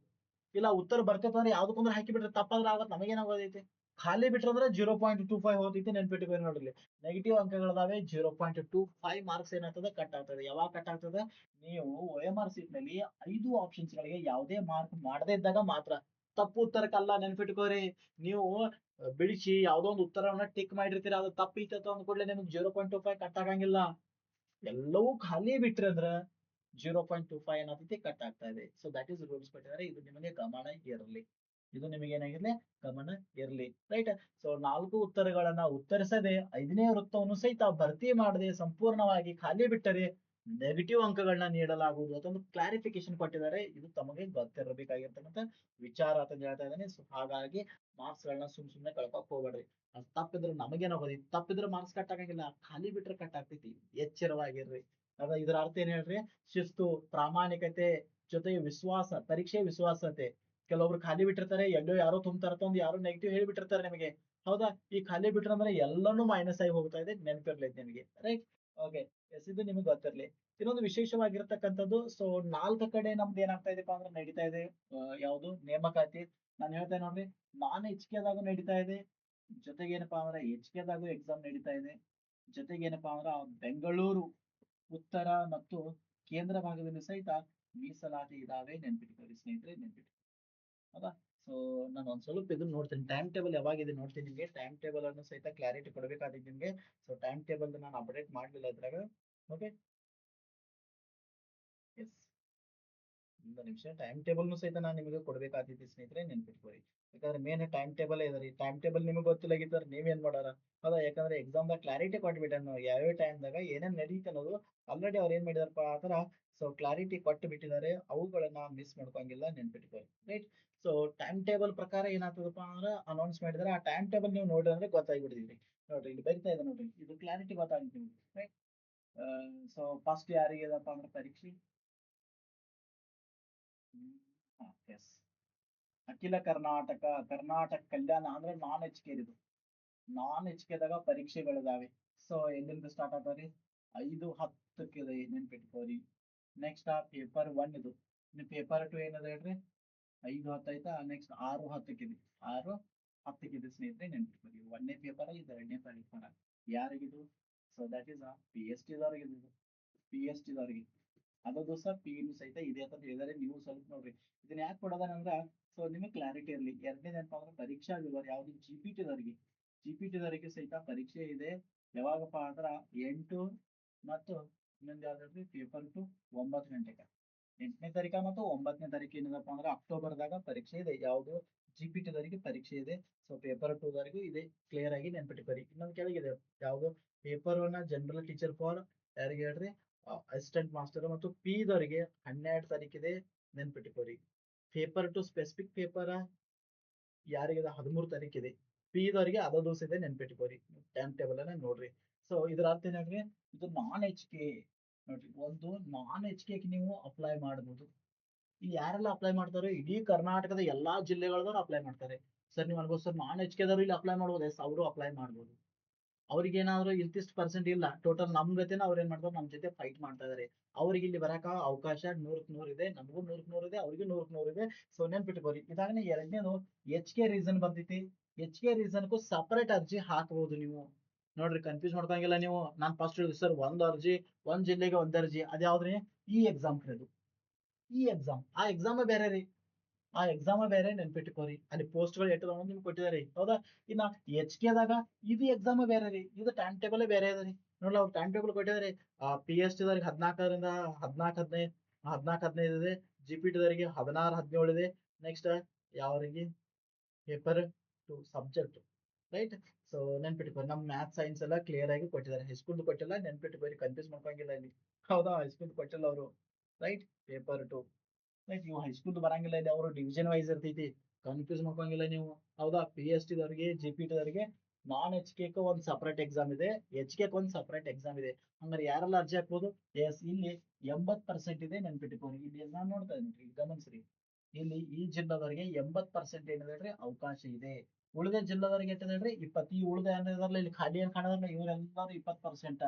ಇಲ್ಲ ಉತ್ತರ ಬರ್ತೈತಂದ್ರೆ ಯಾವ್ದಕ್ಕಂದ್ರೆ ಹಾಕಿ ಬಿಟ್ರೆ ತಪ್ಪಾದ್ರೆ ಆಗತ್, ನಮಗೇನಾಗೋದೈತಿ. ಖಾಲಿ ಬಿಟ್ರಂದ್ರೆ 0.25 ಹೋಗ್ತೈತಿ, ನೆನ್ಪಿಟ್ಕೋರಿ. ನೋಡ್ರಿ, ನೆಗೆಟಿವ್ ಅಂಕಗಳಿದಾವೆ. 0.25 ಮಾರ್ಕ್ಸ್ ಏನಾಗ್ತದೆ, ಕಟ್ ಆಗ್ತದೆ. ಯಾವಾಗ ಕಟ್ ಆಗ್ತದೆ, ನೀವು OMR ಸೀಟ್ ನಲ್ಲಿ 5 ಆಪ್ಷನ್ಸ್ ಗಳಿಗೆ ಯಾವುದೇ ಮಾರ್ಕ್ ಮಾಡದೇ ಇದ್ದಾಗ ಮಾತ್ರ. ತಪ್ಪು ಉತ್ತರಕ್ಕಲ್ಲ, ನೆನ್ಪಿಟ್ಕೋರಿ. ನೀವು ಬಿಡಿಸಿ ಯಾವ್ದೋ ಒಂದು ಉತ್ತರವನ್ನ ಟಿಕ್ ಮಾಡಿರ್ತೀರ, ಅದು ತಪ್ಪಿತ್ತು ಅಂದ ಕೂಡಲೇ ನಿಮ್ಗೆ 0.25 ಕಟ್ ಆಗಂಗಿಲ್ಲ. ಎಲ್ಲವೂ ಖಾಲಿ ಬಿಟ್ರಿ ಅಂದ್ರ 0.25 ಏನಾಗ್ತೈತಿ, ಕಟ್ ಆಗ್ತಾ ಇದೆ. ಸೊ ದಟ್ ಈಸ್ ರೂಲ್ಸ್ ಕೊಟ್ಟಿದ್ದಾರೆ. ಇದು ನಿಮಗೆ ಗಮನ ಇರಲಿ. ಇದು ನಿಮಗೆ ಏನಾಗಿರ್ಲಿ, ಗಮನ ಇರಲಿ. ರೈಟ್. ಸೊ 4 ಉತ್ತರಗಳನ್ನ ಉತ್ತರಿಸದೆ 5ನೇ ವೃತ್ತವನ್ನು ಸಹಿತ ಭರ್ತಿ ಮಾಡದೆ ಸಂಪೂರ್ಣವಾಗಿ ಖಾಲಿ ಬಿಟ್ಟರೆ ನೆಗೆಟಿವ್ ಅಂಕಗಳನ್ನ ನೀಡಲಾಗುವುದು ಅಂತ ಒಂದು ಕ್ಲಾರಿಫಿಕೇಶನ್ ಕೊಟ್ಟಿದ್ದಾರೆ. ಇದು ತಮಗೆ ಗೊತ್ತಿರಬೇಕಾಗಿರ್ತಕ್ಕಂಥ ವಿಚಾರ ಅಂತ ಹೇಳ್ತಾ ಇದ್ದಾನೆ. ಸೊ ಹಾಗಾಗಿ ಮಾರ್ಕ್ಸ್ ಗಳನ್ನ ಸುಮ್ನೆ ಕಳ್ಕೊಕ್ ಹೋಗ್ಬೇಡ್ರಿ. ಅದು ತಪ್ಪಿದ್ರೆ ನಮಗೇನಾಗೋದಿ, ತಪ್ಪಿದ್ರೆ ಮಾರ್ಕ್ಸ್ ಕಟ್ ಆಗಂಗಿಲ್ಲ, ಖಾಲಿ ಬಿಟ್ರೆ ಕಟ್ ಆಗ್ತೈತಿ. ಎಚ್ಚರವಾಗಿರ್ರಿ. ಅದ ಇದ್ರ ಅರ್ಥ ಏನ್ ಹೇಳ್ರಿ, ಶಿಸ್ತು, ಪ್ರಾಮಾಣಿಕತೆ, ಜೊತೆಗೆ ವಿಶ್ವಾಸ, ಪರೀಕ್ಷೆ ವಿಶ್ವಾಸತೆ. ಕೆಲವೊಬ್ರು ಖಾಲಿ ಬಿಟ್ಟಿರ್ತಾರೆ, ಎಲ್ಲೋ ಯಾರೋ ತುಂಬ್ತಾರ ಒಂದು ಯಾರೋ ನೆಗೆಟಿವ್ ಹೇಳಿಬಿಟ್ಟಿರ್ತಾರೆ ನಿಮಗೆ. ಹೌದಾ, ಈ ಖಾಲಿ ಬಿಟ್ರಂದ್ರೆ ಎಲ್ಲಾನು ಮೈನಸ್ ಆಗಿ ಹೋಗ್ತಾ ಇದೆ, ನೆನಪಿರ್ಲೈತಿ ನಿಮಗೆ. ರೈಟ್. ಓಕೆ. ಎಸ್, ಇದು ನಿಮಗೆ ಗೊತ್ತಿರ್ಲಿ. ಇನ್ನೊಂದು ವಿಶೇಷವಾಗಿರ್ತಕ್ಕಂಥದ್ದು, ಸೊ 4 ಕಡೆ ನಮ್ದು ಏನಾಗ್ತಾ ಇದೆಪ್ಪ ಅಂದ್ರೆ ನಡೀತಾ ಇದೆ ಯಾವುದು ನೇಮಕಾತಿ. ನಾನು ಹೇಳ್ತೇನೆ ನೋಡ್ರಿ, ನಾನ್ HK ನಡೀತಾ ಇದೆ. ಜೊತೆಗೆ ಏನಪ್ಪಾ ಅಂದ್ರೆ HK ಎಕ್ಸಾಮ್ ನಡೀತಾ ಇದೆ. ಜೊತೆಗೆ ಏನಪ್ಪಾ ಅಂದ್ರೆ ಬೆಂಗಳೂರು ಉತ್ತರ ಮತ್ತು ಕೇಂದ್ರ ಭಾಗದಲ್ಲಿ ಸಹಿತ ಮೀಸಲಾತಿ ಇದಾವೆ, ನೆನ್ಪಿಟ್ಕೊಳ್ಳಿ ಸ್ನೇಹಿತರೆ, ನೆನ್ಪಿಟ್ಕೊಳ್ಳಿ. ಹೌದಾ. ಸೊ ನಾನು ಒಂದ್ ಸ್ವಲ್ಪ ಇದನ್ನ ನೋಡ್ತೀನಿ, ಟೈಮ್ ಟೇಬಲ್ ಯಾವಾಗಿದೆ ನೋಡ್ತೀನಿ. ನಿಮಗೆ ಟೈಮ್ ಟೇಬಲ್ ಅನ್ನು ಸಹಿತ ಕ್ಲಾರಿಟಿ ಕೊಡಬೇಕಾಗಿದೆ ನಿಮಗೆ. ಸೊ ಟೈಮ್ ಟೇಬಲ್ ನಾನು ಅಪ್ಡೇಟ್ ಮಾಡ್ಲಿಲ್ಲ ಇದ್ರಾಗ. ಓಕೆ. ಎಸ್, ಒಂದು ನಿಮಿಷ. ಟೈಮ್ ಟೇಬಲ್ ಸಹಿತ ನಾನು ನಿಮಗೆ ಕೊಡ್ಬೇಕಾಗ್ತೈತಿ ಸ್ನೇಹಿತರೆ, ನೆನ್ಪಿಟ್ಕೊಳ್ಳಿ. ಯಾಕಂದ್ರೆ ಮೇನ್ ಟೈಮ್ ಟೇಬಲ್ ಇದರಿ. ಟೈಮ್ ಟೇಬಲ್ ನಿಮಗೆ ಗೊತ್ತಿಲ್ಲಾಗಿದ್ದಾರೆ ನೀವೇನ್ ಮಾಡಾರ. ಹೌದಾ, ಯಾಕಂದ್ರೆ ಎಕ್ಸಾಮ್ ದಾಗ ಕ್ಲಾರಿಟಿ ಕೊಟ್ಬಿಟ್ಟೆ ನಾವು ಯಾವ್ಯಾವ ಟೈಮ್ದಾಗ ಏನೇನ್ ನಡೀತ ಅನ್ನೋದು. ಆಲ್ರೆಡಿ ಅವ್ರು ಏನ್ ಮಾಡಿದಾರಪ್ಪ ಆತರ, ಸೊ ಕ್ಲಾರಿಟಿ ಕೊಟ್ಟು ಬಿಟ್ಟಿದ್ದಾರೆ. ಅವುಗಳನ್ನ ಮಿಸ್ ಮಾಡ್ಕೊಂಗಿಲ್ಲ, ನೆನ್ಪಿಟ್ಕೊಳ್ಳಿ. ರೈಟ್. ಸೊ ಟೈಮ್ ಟೇಬಲ್ ಪ್ರಕಾರ ಏನಾಗ್ತದಪ್ಪ ಅಂದ್ರೆ ಅನೌನ್ಸ್ ಮಾಡಿದಾರೆ. ಆ ಟೈಮ್ ಟೇಬಲ್ ನೀವು ನೋಡ್ರಿ ಅಂದ್ರೆ ಗೊತ್ತಾಗ್ಬಿಡ್ತೀವಿ. ನೋಡ್ರಿ, ಇಲ್ಲಿ ಬರಿತಾ ಇದೆ ನೋಡ್ರಿ, ಇದು ಕ್ಲಾರಿಟಿ ಗೊತ್ತಾಗುತ್ತೆ ನಿಮ್ಗೆ. ರೈಟ್. ಸೊ ಫಸ್ಟ್ ಯಾರಿಗೆ ಇದಪ್ಪ ಅಂದ್ರೆ ಪರೀಕ್ಷೆ. ಎಸ್, ಅಖಿಲ ಕರ್ನಾಟಕ ಕಲ್ಯಾಣ ಅಂದ್ರೆ ನಾನ್ HK ಇದು. ನಾನ್ HK ಪರೀಕ್ಷೆಗಳಿದಾವೆ. ಸೊ ಎಲ್ಲಿಂದ ಸ್ಟಾರ್ಟ್ ಆಗ್ತಾವ್ರಿ, 5:10 ಇದೆ, ನೆನ್ಪಿಟ್ಕೋರಿ. ನೆಕ್ಸ್ಟ್ ಪೇಪರ್ 1 ಇದು. ಇನ್ನು ಪೇಪರ್ 2 ಏನದ ಹೇಳ್ರಿ, 5:10 ಆಯ್ತಾ. ನೆಕ್ಸ್ಟ್ 6:10 ಇದೆ. 6:10 ಇದೆ ಸ್ನೇಹಿತರೆ, ನೆನ್ಪಿಟ್ಕೋರಿ. 1ನೇ ಪೇಪರ್, ಇದು 2ನೇ ಪೇಪರ್. ಯಾರಿಗಿದು, ಸೊ ದಟ್ ಈಸ್ PST ದವ್ರಿಗೆ. PST ದವ್ರಿಗೆ ಅದು ದಿವಸ PU ಸಹಿತ ಇದೆ ಅಂತ ಹೇಳಿದಾರೆ. ನೀವು ಸ್ವಲ್ಪ ನೋಡ್ರಿ. ಇದನ್ನ ಯಾಕೆ ಕೊಡೋದಂದ್ರ, ಸೊ ನಿಮಗೆ ಕ್ಲಾರಿಟಿ ಇರಲಿ. ಎರಡನೇದೇನಪ್ಪ ಅಂದ್ರೆ ಪರೀಕ್ಷಾ ವಿವರ ಯಾವ್ದು GPT ದವರಿಗೆ ಸಹಿತ ಪರೀಕ್ಷೆ ಇದೆ. ಯಾವಾಗಪ್ಪ ಅಂದ್ರ 8 ಮತ್ತು ಇನ್ನೊಂದು ಯಾವ್ದು ಪೇಪರ್ 2 9 ಗಂಟೆಗೆ. 8ನೇ ತಾರೀಕ ಮತ್ತು 9ನೇ ತಾರೀಕು ಏನದಪ್ಪ ಅಂದ್ರೆ ಅಕ್ಟೋಬರ್ದಾಗ ಪರೀಕ್ಷೆ ಇದೆ. ಯಾವುದು GPT ಪರೀಕ್ಷೆ ಇದೆ. ಸೊ ಪೇಪರ್ 2 ಇದೆ. ಕ್ಲಿಯರ್ ಆಗಿ ನೆನ್ಪಿಟ್ಕೋರಿ. ಇನ್ನೊಂದು ಕೆಳಗಿದೆ ಯಾವುದು, ಪೇಪರ್ 1 ಜನರಲ್ ಟೀಚರ್ ಫಾರ್ ಯಾರಿಗೆ ಹೇಳ್ರಿ, ಅಸಿಸ್ಟೆಂಟ್ ಮಾಸ್ಟರ್. ಮತ್ತು P ದವರಿಗೆ 12 ತಾರೀಕಿದೆ, ನೆನ್ಪಿಟ್ಕೋರಿ. ಪೇಪರ್ 2 ಸ್ಪೆಸಿಫಿಕ್ ಪೇಪರ್ ಯಾರಿಗಿದೆ, 13 ತಾರೀಕಿದೆ. P ದವರಿಗೆ ಅದ ದಿವಸ ಇದೆ, ನೆನ್ಪಿಟ್ಕೋರಿ. ಟೈಮ್ ಟೇಬಲ್ ಅನ್ನ ನೋಡ್ರಿ. ಸೊ ಇದ್ರ ಅರ್ಥ ಏನಾಗ್ರಿ, ಇದು ನಾನ್ HK ನೋಡ್ರಿ. ಒಂದು ನಾನ್ HK ನೀವು ಅಪ್ಲೈ ಮಾಡಬಹುದು. ಇಲ್ಲಿ ಯಾರೆಲ್ಲ ಅಪ್ಲೈ ಮಾಡ್ತಾರೆ, ಇಡೀ ಕರ್ನಾಟಕದ ಎಲ್ಲಾ ಜಿಲ್ಲೆಗಳದವ್ರು ಅಪ್ಲೈ ಮಾಡ್ತಾರೆ. ಸರ್ ನೀವು ಅನ್ಬೋದು ಸರ್ ನಾನ್ ಎಚ್ ಕೆದವ್ರು ಇಲ್ಲಿ ಅಪ್ಲೈ ಮಾಡ್ಬೋದು, ಎಸ್ ಅವರು ಅಪ್ಲೈ ಮಾಡ್ಬೋದು. ಅವ್ರಿಗೆ ಏನಾದ್ರು ಇಂತಿಷ್ಟು ಪರ್ಸೆಂಟ್ ಇಲ್ಲ, ಟೋಟಲ್ ನಮ್ ಜೊತೆನ ಅವ್ರು ಏನ್ ಮಾಡ್ತಾರೆ, ನಮ್ ಜೊತೆ ಫೈಟ್ ಮಾಡ್ತಾ ಇದಾರೆ. ಅವ್ರಿಗೆ ಇಲ್ಲಿ ಬರಕ ಅವಕಾಶ 100ಕ್ಕೆ 100 ಇದೆ, ನಮಗೂ 100ಕ್ಕೆ 100 ಇದೆ, ಅವ್ರಿಗೂ 100ಕ್ಕೆ 100 ಇದೆ. ಸೊ ನೆನ್ಪಿಟ್ಕೋರಿ. ಇದಾಗನೇ ಎರಡನೇದು ಎಚ್ ಕೆ ರೀಸನ್ ಬಂದೈತಿ. ಎಚ್ ಕೆ ರೀಸನ್ಗೂ ಸಪರೇಟ್ ಅರ್ಜಿ ಹಾಕಬಹುದು ನೀವು. ನೋಡ್ರಿ ಕನ್ಫ್ಯೂಸ್ ಮಾಡ್ಕೊಂಗಿಲ್ಲ ನೀವು. ನಾನ್ ಫಸ್ಟ್ ಹೇಳಿದೆ ಸರ್ ಒಂದ್ ಅರ್ಜಿ, ಒಂದ್ ಜಿಲ್ಲೆಗೆ ಒಂದ್ ಅರ್ಜಿ, ಅದ್ಯಾವ್ದ್ರಿ? ಈ ಎಕ್ಸಾಮ್ ಕರೆದು, ಈ ಎಕ್ಸಾಮ್, ಆ ಎಕ್ಸಾಮ್ ಬೇರೆ ರೀ. ಆ ಎಕ್ಸಾಮ್ ಬೇರೆ, ನೆನ್ಪಿಟ್ಕೋರಿ. ಅಲ್ಲಿ ಪೋಸ್ಟ್ ಗಳು ಎಷ್ಟು ನಿಮ್ಗೆ ಕೊಟ್ಟಿದ್ದಾರೆ, ಹೌದಾ? ಇನ್ನ ಎಚ್ ಕೆದಾಗ ಇದು ಎಕ್ಸಾಮ್ ಬೇರೆ ರೀ, ಇದು ಟೈಮ್ ಟೇಬಲ್ ಬೇರೆ ಇದೆ ರೀ. ನೋಡ್ಲ ಅವ್ರು ಟೈಮ್ ಟೇಬಲ್ ಕೊಟ್ಟಿದ್ದಾರೆ. ಪಿ ಎಸ್ ಟಿ ದವ್ರಿಗೆ 14ರಿಂದ 14 15 ಇದೆ. ಜಿ ಪಿ ಟಿ ದವರಿಗೆ 16 17 ಇದೆ. ನೆಕ್ಸ್ಟ್ ಯಾವ್ರಿಗೆ ಪೇಪರ್ 2 ಸಬ್ಜೆಕ್ಟ್, ರೈಟ್? ಸೊ ನೆನ್ಪಿಟ್ಕೋರಿ, ನಮ್ ಮ್ಯಾಥ್ಸ್ ಸೈನ್ಸ್ ಎಲ್ಲ ಕ್ಲಿಯರ್ ಆಗಿ ಕೊಟ್ಟಿದ್ದಾರೆ. ಹೈಸ್ಕೂಲ್ ಕೊಟ್ಟಿಲ್ಲ, ನೆನ್ಪಿಟ್ಕೋರಿ, ಕನ್ಫ್ಯೂಸ್ ಮಾಡ್ಕೊಂಗಿಲ್ಲ ಇಲ್ಲಿ. ಹೌದಾ? ಹೈಸ್ಕೂಲ್ ಕೊಟ್ಟಿಲ್ಲ ಅವರು, ರೈಟ್? Paper 2, right? ನೀವು ಹೈಸ್ಕೂಲ್ ಬರಂಗಿಲ್ಲ, ಇಲ್ಲಿ ಅವರು ಡಿವಿಷನ್ ವೈಸ್ ಇರ್ತೈತಿ, ಕನ್ಫ್ಯೂಸ್ ಮಾಡ್ಕೊಂಗಿಲ್ಲ ನೀವು. ಹೌದಾ? ಪಿ ಎಸ್ ಟಿ ದವರಿಗೆ, ಜಿ ಪಿ ಟಿ ದವರಿಗೆ ನಾನ್ ಎಚ್ ಕೆ ಒಂದ್ ಸಪರೇಟ್ ಎಕ್ಸಾಮ್ ಇದೆ, ಎಚ್ ಕೆ ಒಂದ್ ಸಪರೇಟ್ ಎಕ್ಸಾಮ್ ಇದೆ. ಹಂಗಾರೆ ಯಾರೆಲ್ಲ ಅರ್ಜಿ ಹಾಕ್ಬೋದು? ಎಸ್, ಇಲ್ಲಿ 80% ಇದೆ, ನೆನ್ಪಿಟ್ಕೋರಿ. ಇಲ್ಲಿ ನಾನ್ ನೋಡ್ತಾ ಇದ್ದೀನಿ, ಗಮನಿಸ್ರಿ. ಇಲ್ಲಿ ಈ ಜಿಲ್ಲಾದವರಿಗೆ 80% ಏನಿದೆ ಅವಕಾಶ ಇದೆ. ಉಳಿದ ಜಿಲ್ಲಾದವರಿಗೆ ಎಷ್ಟಿದೆ? 20. ಈ ಉಳಿದ ಏನಿದಾರಲ್ಲ ಇಲ್ಲಿ ಖಾಲಿ ಏನ್ ಕಾಣೋದಿಲ್ಲ, ಇವರೆಲ್ಲರೂ 20%.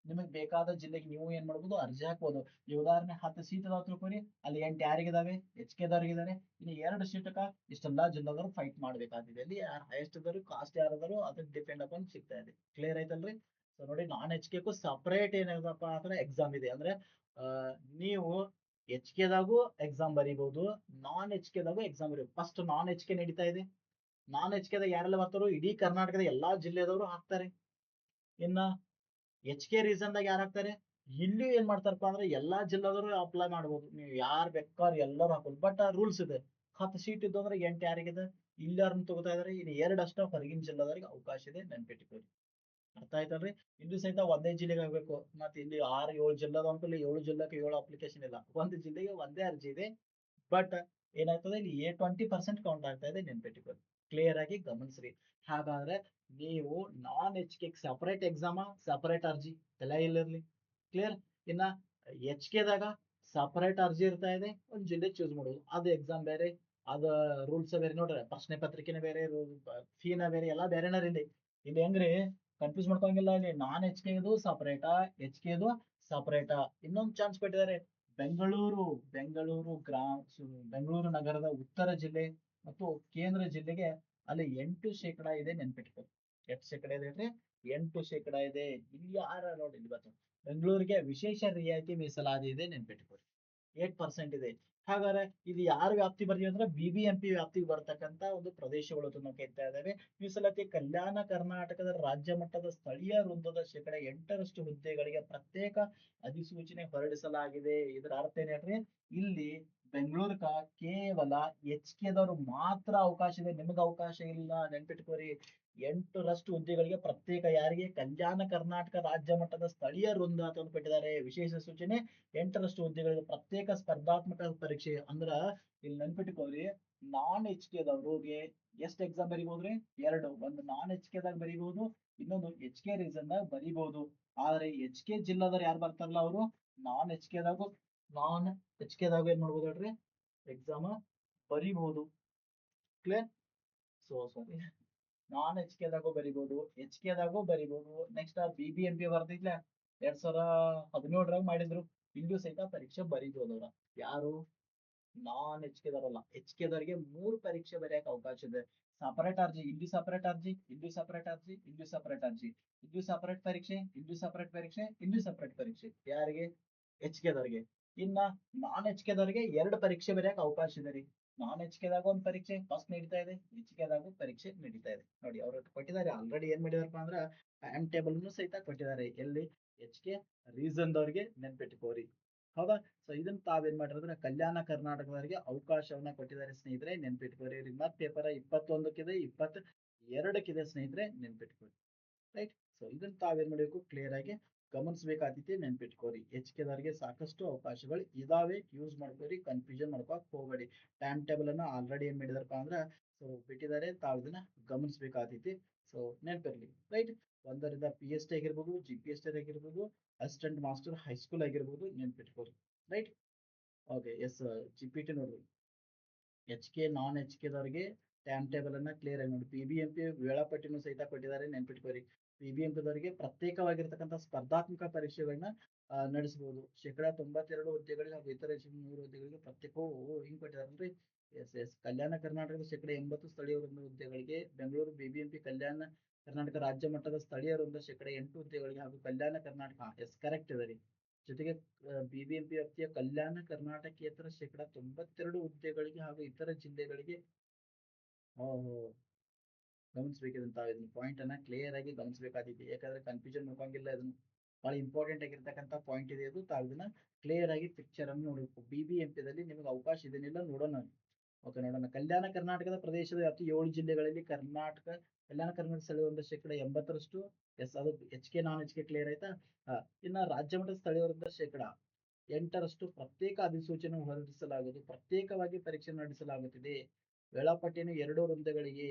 ನಿಮಗೆ ಬೇಕಾದ ಜಿಲ್ಲೆಗೆ ನೀವು ಏನ್ ಮಾಡ್ಬೋದು? ಅರ್ಜಿ ಹಾಕ್ಬೋದು. ಈ ಉದಾಹರಣೆ 10 ಸೀಟ್ ಅದಾವ ತಿಳ್ಕೊರಿ, ಅಲ್ಲಿ 8 ಯಾರಿಗಿದಾವೆ? H K ದವ್ರಿಗಿದಾವೆ. ಇನ್ನು 2 ಸೀಟಕ್ಕ ಇಷ್ಟೆಲ್ಲಾ ಜಿಲ್ಲಾದವರು ಫೈಟ್ ಮಾಡ್ಬೇಕಾಗಿದೆ. ಅಲ್ಲಿ ಯಾರು ಹೈಯೆಸ್ಟ್ ಇದಾರು, ಕಾಸ್ಟ್ ಯಾರದಾರು, ಅದಕ್ಕೆ ಡಿಪೆಂಡ್ ಅಪಾನ್ ಸಿಗ್ತಾ ಇದೆ. ಕ್ಲಿಯರ್ ಆಯ್ತಲ್ರಿ? ಸೊ ನೋಡಿ, ನಾನ್ ಎಚ್ ಕೆ ಸಪರೇಟ್ ಏನಿದೆಪ್ಪ ಅಂದ್ರೆ ಎಕ್ಸಾಮ್ ಇದೆ. ಅಂದ್ರೆ ಆ ನೀವು ಎಚ್ ಕೆದಾಗೂ ಎಕ್ಸಾಮ್ ಬರೀಬಹುದು, ನಾನ್ ಎಚ್ ಕೆದಾಗೂ ಎಕ್ಸಾಮ್ ಬರೀಬಹುದು. ಫಸ್ಟ್ ನಾನ್ ಎಚ್ ಕೆ ನಡೀತಾ ಇದೆ. ನಾನ್ ಎಚ್ ಕೆದಾಗ ಯಾರೆಲ್ಲ ಬರ್ತಾರೋ ಇಡೀ ಕರ್ನಾಟಕದ ಎಲ್ಲಾ ಜಿಲ್ಲೆದವರು ಹಾಕ್ತಾರೆ. ಇನ್ನ ಎಚ್ ಕೆ ರೀಸನ್ದಾಗ ಯಾರು ಹಾಕ್ತಾರೆ? ಇಲ್ಲಿ ಏನ್ ಮಾಡ್ತಾರಪ್ಪ ಅಂದ್ರೆ ಎಲ್ಲಾ ಜಿಲ್ಲಾದವರು ಅಪ್ಲೈ ಮಾಡ್ಬೋದು. ನೀವು ಯಾರು ಬೇಕಾದ್ರೆ ಎಲ್ಲರೂ ಹಾಕೋದು. ಬಟ್ ರೂಲ್ಸ್ ಇದೆ. 10 ಸೀಟ್ ಇದ್ದು ಅಂದ್ರೆ 8 ಯಾರಿಗಿದೆ? ಇಲ್ಲಾರನ್ನ ತಗೋತಾ ಇದಾರೆ. ಇನ್ನು 2 ಅಷ್ಟ ಹೊರಗಿನ ಜಿಲ್ಲಾದವರಿಗೆ ಅವಕಾಶ ಇದೆ, ನೆನ್ಪಿಟ್ಕೊಳ್ಳಿ. ಅರ್ಥ ಆಯ್ತಲ್ರಿ? ಇಲ್ಲಿ ಸಹಿತ ಒಂದೇ ಜಿಲ್ಲೆಗೆ ಆಗ್ಬೇಕು. ಮತ್ತೆ ಇಲ್ಲಿ 6 7 ಜಿಲ್ಲಾದ ಅನ್ಕೊಳ್ಳಿ, 7 ಜಿಲ್ಲೆಗೆ 7 ಅಪ್ಲಿಕೇಶನ್ ಇಲ್ಲ, ಒಂದು ಜಿಲ್ಲೆಗೆ ಒಂದೇ ಅರ್ಜಿ ಇದೆ. ಬಟ್ ಏನಾಗ್ತದೆ, ಇಲ್ಲಿ 20% ಕೌಂಟ್ ಆಗ್ತಾ ಇದೆ, ನೆನ್ಪಿಟ್ಕೊಳ್ಳಿ. ಕ್ಲಿಯರ್ ಆಗಿ ಗಮನಿಸ್ರಿ. ಹಾಗಾದ್ರೆ ನೀವು non H K separate exam, separate ಅರ್ಜಿ ಎಲ್ಲ ಇಲ್ಲಿರ್ಲಿ. ಕ್ಲಿಯರ್? ಇನ್ನ ಎಚ್ ಕೆದಾಗ ಸಪರೇಟ್ ಅರ್ಜಿ ಇರ್ತಾ ಇದೆ, ಒಂದ್ ಜಿಲ್ಲೆ ಚೂಸ್ ಮಾಡೋದು, ಅದು ಎಕ್ಸಾಮ್ ಬೇರೆ, ಅದ ರೂಲ್ಸ್ ಬೇರೆ. ನೋಡ್ರಿ, ಪ್ರಶ್ನೆ ಪತ್ರಿಕೆನೇ ಬೇರೆ, ಫೀನ ಬೇರೆ, ಎಲ್ಲಾ ಬೇರೆನ ಇಲ್ಲಿ. ಇಲ್ಲಿ ಹೆಂಗ್ರಿ, ಕನ್ಫ್ಯೂಸ್ ಮಾಡ್ಕೊಂಗಿಲ್ಲ. ಇಲ್ಲಿ ನಾನ್ ಎಚ್ ಕೆ ಇದು ಸಪರೇಟಾ, ಎಚ್ ಕೆ ಇದು ಸಪರೇಟಾ. ಇನ್ನೊಂದು ಚಾನ್ಸ್ ಕೊಟ್ಟಿದ್ದಾರೆ. ಬೆಂಗಳೂರು ಬೆಂಗಳೂರು ಗ್ರಾಮ ಬೆಂಗಳೂರು ನಗರದ ಉತ್ತರ ಜಿಲ್ಲೆ ಮತ್ತು ಕೇಂದ್ರ ಜಿಲ್ಲೆಗೆ ಅಲ್ಲಿ 8% ಇದೆ, ನೆನ್ಪಿಟ್ಕೊಳ್ಳಿ. ಎಷ್ಟು ಶೇಕಡ ಇದೆ ಹೇಳ್ರಿ? 8% ಇದೆ. ಇಲ್ಲಿ ಯಾರ ನೋಡಿ, ಇಲ್ಲಿ ಬರ್ತಾರೆ, ಬೆಂಗಳೂರಿಗೆ ವಿಶೇಷ ರಿಯಾಯಿತಿ ಮೀಸಲಾತಿ ಇದೆ, ನೆನ್ಪಿಟ್ಕೊಳ್ಳಿ. 8% ಇದೆ. ಹಾಗಾದ್ರೆ ಇದು ಯಾರ ವ್ಯಾಪ್ತಿ ಬರ್ತೀವಿ ಅಂದ್ರೆ BBMP ವ್ಯಾಪ್ತಿಗೆ ಬರ್ತಕ್ಕಂತ ಒಂದು ಪ್ರದೇಶಗಳು ಕರೀತಾ ಇದಾವೆ. ಮೀಸಲಾತಿ ಕಲ್ಯಾಣ ಕರ್ನಾಟಕದ ರಾಜ್ಯ ಮಟ್ಟದ ಸ್ಥಳೀಯ ವೃಂದದ 8% ಹುದ್ದೆಗಳಿಗೆ ಪ್ರತ್ಯೇಕ ಅಧಿಸೂಚನೆ ಹೊರಡಿಸಲಾಗಿದೆ. ಇದರ ಅರ್ಥ ಏನ್ ಹೇಳ್ರಿ? ಇಲ್ಲಿ ಬೆಂಗಳೂರ್ಗ ಕೇವಲ ಎಚ್ ಕೆದವ್ರು ಮಾತ್ರ ಅವಕಾಶ ಇದೆ, ನಿಮ್ಗೆ ಅವಕಾಶ ಇಲ್ಲ, ನೆನ್ಪಿಟ್ಕೋರಿ. 8% ಹುದ್ದೆಗಳಿಗೆ ಪ್ರತ್ಯೇಕ, ಯಾರಿಗೆ? ಕಲ್ಯಾಣ ಕರ್ನಾಟಕ ರಾಜ್ಯ ಮಟ್ಟದ ಸ್ಥಳೀಯ ವೃಂದ ಅಂತ ಕೊಟ್ಟಿದ್ದಾರೆ. ವಿಶೇಷ ಸೂಚನೆ, 8% ಹುದ್ದೆಗಳಿಗೆ ಪ್ರತ್ಯೇಕ ಸ್ಪರ್ಧಾತ್ಮಕ ಪರೀಕ್ಷೆ. ಅಂದ್ರ ಇಲ್ಲಿ ನೆನ್ಪಿಟ್ಕೋರಿ, ನಾನ್ ಎಚ್ ಕೆದವ್ರಿಗೆ ಎಷ್ಟು ಎಕ್ಸಾಮ್ ಬರೀಬಹುದ್ರಿ? 2. ಒಂದು ನಾನ್ ಎಚ್ ಕೆದಾಗ ಬರೀಬಹುದು, ಇನ್ನೊಂದು ಎಚ್ ಕೆ ರೀಸನ್ ದಾಗ ಬರೀಬಹುದು. ಆದ್ರೆ ಎಚ್ ಕೆ ಜಿಲ್ಲಾದವ್ರು ಯಾರು ಬರ್ತಾರಲ್ಲ, ಅವರು ನಾನ್ ಎಚ್ ಕೆದಾಗು ನಾನ್ ಎಚ್ ಕೆದಾಗ ಏನ್ ಮಾಡ್ಬೋದು ಹೇಳ್ರಿ? ಎಕ್ಸಾಮ್ ಬರೀಬಹುದು. ಕ್ಲಿಯರ್? ಸೊ ಸಾರಿ, ನಾನ್ ಎಚ್ ಕೆದಾಗೂ ಬರೀಬಹುದು, ಎಚ್ ಕೆದಾಗೂ ಬರೀಬಹುದು. ನೆಕ್ಸ್ಟ್ BBMP ಬರ್ದಿದ್ಲ 2017ರಾಗ ಮಾಡಿದ್ರು, ಇಲ್ಲೂ ಸಹಿತ ಪರೀಕ್ಷೆ ಬರೀಬಹುದು ಅವ್ರ. ಯಾರು? ನಾನ್ ಎಚ್ ಕೆದವರಲ್ಲ. ಎಚ್ ಕೆದವರಿಗೆ 3 ಪರೀಕ್ಷೆ ಬರೆಯಕ್ಕೆ ಅವಕಾಶ ಇದೆ. ಸಪರೇಟ್ ಅರ್ಜಿ, ಇಲ್ಲಿ ಸಪರೇಟ್ ಅರ್ಜಿ, ಇಲ್ಲಿ ಸಪರೇಟ್ ಅರ್ಜಿ, ಇಲ್ಲಿ ಸಪರೇಟ್ ಅರ್ಜಿ, ಇಲ್ಲಿ ಸಪರೇಟ್ ಪರೀಕ್ಷೆ, ಇಲ್ಲಿ ಸಪರೇಟ್ ಪರೀಕ್ಷೆ, ಇಲ್ಲಿ ಸಪರೇಟ್ ಪರೀಕ್ಷೆ. ಯಾರಿಗೆ? ಎಚ್ ಕೆದವರಿಗೆ. ಇನ್ನ ನಾನ್ ಎಚ್ ಕೆದವರಿಗೆ 2 ಪರೀಕ್ಷೆ ಬರೆಯಕ್ಕೆ ಅವಕಾಶ ಇದೆ ರೀ. ನಾನ್ ಎಚ್ ಕೆದಾಗ ಒಂದು ಪರೀಕ್ಷೆ ಫಸ್ಟ್ ನಡೀತಾ ಇದೆ, ಎಚ್ ಕೆದಾಗ ಪರೀಕ್ಷೆ ನಡೀತಾ ಇದೆ. ನೋಡಿ, ಅವ್ರು ಕೊಟ್ಟಿದ್ದಾರೆ ಆಲ್ರೆಡಿ. ಏನ್ ಮಾಡಿದಾರಪ್ಪ ಅಂದ್ರ ಟೈಮ್ ಟೇಬಲ್ ಸಹಿತ ಕೊಟ್ಟಿದ್ದಾರೆ. ಎಲ್ಲಿ? ಎಚ್ ಕೆ ರೀಸನ್ ದವ್ರಿಗೆ, ನೆನ್ಪಿಟ್ಕೋರಿ. ಹೌದಾ? ಸೊ ಇದನ್ನ ತಾವೇನ್ ಮಾಡಿದ್ರೆ ಕಲ್ಯಾಣ ಕರ್ನಾಟಕದವರಿಗೆ ಅವಕಾಶವನ್ನ ಕೊಟ್ಟಿದ್ದಾರೆ ಸ್ನೇಹಿತರೆ, ನೆನ್ಪಿಟ್ಕೋರಿ. ಮತ್ತೆ ಪೇಪರ್ 21ಕ್ಕಿದೆ, 22ಕ್ಕಿದೆ ಸ್ನೇಹಿತರೆ, ನೆನ್ಪಿಟ್ಕೋರಿ. ರೈಟ್? ಸೊ ಇದನ್ನ ತಾವೇನ್ ಮಾಡಬೇಕು? ಕ್ಲಿಯರ್ ಆಗಿ ಗಮನಿಸಬೇಕಾಗ್ತೈತಿ, ನೆನ್ಪಿಟ್ಕೋರಿ. ಎಚ್ ಕೆದವರಿಗೆ ಸಾಕಷ್ಟು ಅವಕಾಶಗಳು ಇದಾವೆ, ಯೂಸ್ ಮಾಡ್ಕೋರಿ, ಕನ್ಫ್ಯೂಷನ್ ಮಾಡ್ಕೋಕ್ ಹೋಗಬೇಡಿ. ಟೈಮ್ ಟೇಬಲ್ ಅನ್ನ ಆಲ್ರೆಡಿ ಏನ್ ಮಾಡಿದಾರಪ್ಪ ಅಂದ್ರ ಸೊ ಬಿಟ್ಟಿದ್ದಾರೆ, ತಾವ್ ಇದನ್ನ ಗಮನಿಸಬೇಕಾಗ್ತೈತಿ. ಸೊ ನೆನ್ಪಿರ್ಲಿ, ರೈಟ್? ಒಂದರಿಂದ PST ಆಗಿರ್ಬೋದು, GPST ಆಗಿರ್ಬೋದು, ಅಸಿಸ್ಟೆಂಟ್ ಮಾಸ್ಟರ್ ಹೈಸ್ಕೂಲ್ ಆಗಿರ್ಬೋದು, ನೆನ್ಪಿಟ್ಕೋರಿ. ರೈಟ್? ಓಕೆ ಎಸ್ ಜಿಪಿಟಿ ನೋಡ್ರಿ ಎಚ್ ಕೆ ನಾನ್ ಎಚ್ ಕೆದವರಿಗೆ ಟೈಮ್ ಟೇಬಲ್ ಅನ್ನ ಕ್ಲಿಯರ್ ಆಗಿ ನೋಡಿ. PBMP ವೇಳಾಪಟ್ಟಿನೂ ಸಹಿತ ಕೊಟ್ಟಿದ್ದಾರೆ, ನೆನ್ಪಿಟ್ಕೋರಿ. PBMPದವರಿಗೆ ಪ್ರತ್ಯೇಕವಾಗಿರ್ತಕ್ಕಂಥ ಸ್ಪರ್ಧಾತ್ಮಕ ಪರೀಕ್ಷೆಗಳನ್ನ ನಡೆಸಬಹುದು. 92% ಹುದ್ದೆಗಳಿಗೆ ಹಾಗೂ ಇತರೆ 100 ಹುದ್ದೆಗಳಿಗೆ ಪ್ರತ್ಯೇಕವು ಹಿಂಗ್ ಕೊಟ್ಟಿದ್ದಾರೆ ಅಂದ್ರೆ ಎಸ್ ಎಸ್ ಕಲ್ಯಾಣ ಕರ್ನಾಟಕದ 80% ಸ್ಥಳೀಯ ಹುದ್ದೆಗಳಿಗೆ, ಬೆಂಗಳೂರು BBMP ಕಲ್ಯಾಣ ಕರ್ನಾಟಕ ರಾಜ್ಯ ಮಟ್ಟದ ಸ್ಥಳೀಯ ವೃಂದ 8 ಹುದ್ದೆಗಳಿಗೆ ಹಾಗೂ ಕಲ್ಯಾಣ ಕರ್ನಾಟಕ ಎಸ್ ಕರೆಕ್ಟ್ ಇದೆ ರೀ. ಜೊತೆಗೆ BBMP ವ್ಯಾಪ್ತಿಯ ಕಲ್ಯಾಣ ಕರ್ನಾಟಕೇತರ 92% ಹುದ್ದೆಗಳಿಗೆ ಹಾಗೂ ಇತರ ಜಿಲ್ಲೆಗಳಿಗೆ ಗಮನಿಸಬೇಕಿದೆ. ತಾವು ಇದನ್ನ ಪಾಯಿಂಟ್ ಅನ್ನ ಕ್ಲಿಯರ್ ಆಗಿ ಗಮನಿಸಬೇಕಾಗಿದೆ, ಯಾಕಂದ್ರೆ ಕನ್ಫ್ಯೂಷನ್ ಹೋಗಂಗಿಲ್ಲ. ಇದನ್ನು ಬಹಳ ಇಂಪಾರ್ಟೆಂಟ್ ಆಗಿರ್ತಕ್ಕಂಥ ಪಾಯಿಂಟ್ ಇದೆ ಇದು. ತಾವು ಇದನ್ನ ಕ್ಲಿಯರ್ ಆಗಿ ಪಿಕ್ಚರ್ ಅನ್ನು ನೋಡಬೇಕು. BBMP ದಲ್ಲಿ ನಿಮಗೆ ಅವಕಾಶ ಇದನ್ನೆಲ್ಲ ನೋಡೋಣ. ಓಕೆ ನೋಡೋಣ. ಕಲ್ಯಾಣ ಕರ್ನಾಟಕದ ಪ್ರದೇಶದ ವ್ಯಾಪ್ತಿ 7 ಜಿಲ್ಲೆಗಳಲ್ಲಿ ಕಲ್ಯಾಣ ಕರ್ನಾಟಕ ಸ್ಥಳೀಯರಿಂದ 80% ಎಸ್ ಅದು H K non H K clear ಆಯ್ತಾ. ಇನ್ನ ರಾಜ್ಯ ಮಟ್ಟದ ಸ್ಥಳೀಯರಿಂದ 8% ಪ್ರತ್ಯೇಕ ಅಧಿಸೂಚನೆ ಹೊರಡಿಸಲಾಗುವುದು. ಪ್ರತ್ಯೇಕವಾಗಿ ಪರೀಕ್ಷೆ ನಡೆಸಲಾಗುತ್ತಿದೆ. ವೇಳಾಪಟ್ಟಿಯನ್ನು 2 ವೃಂದಗಳಿಗೆ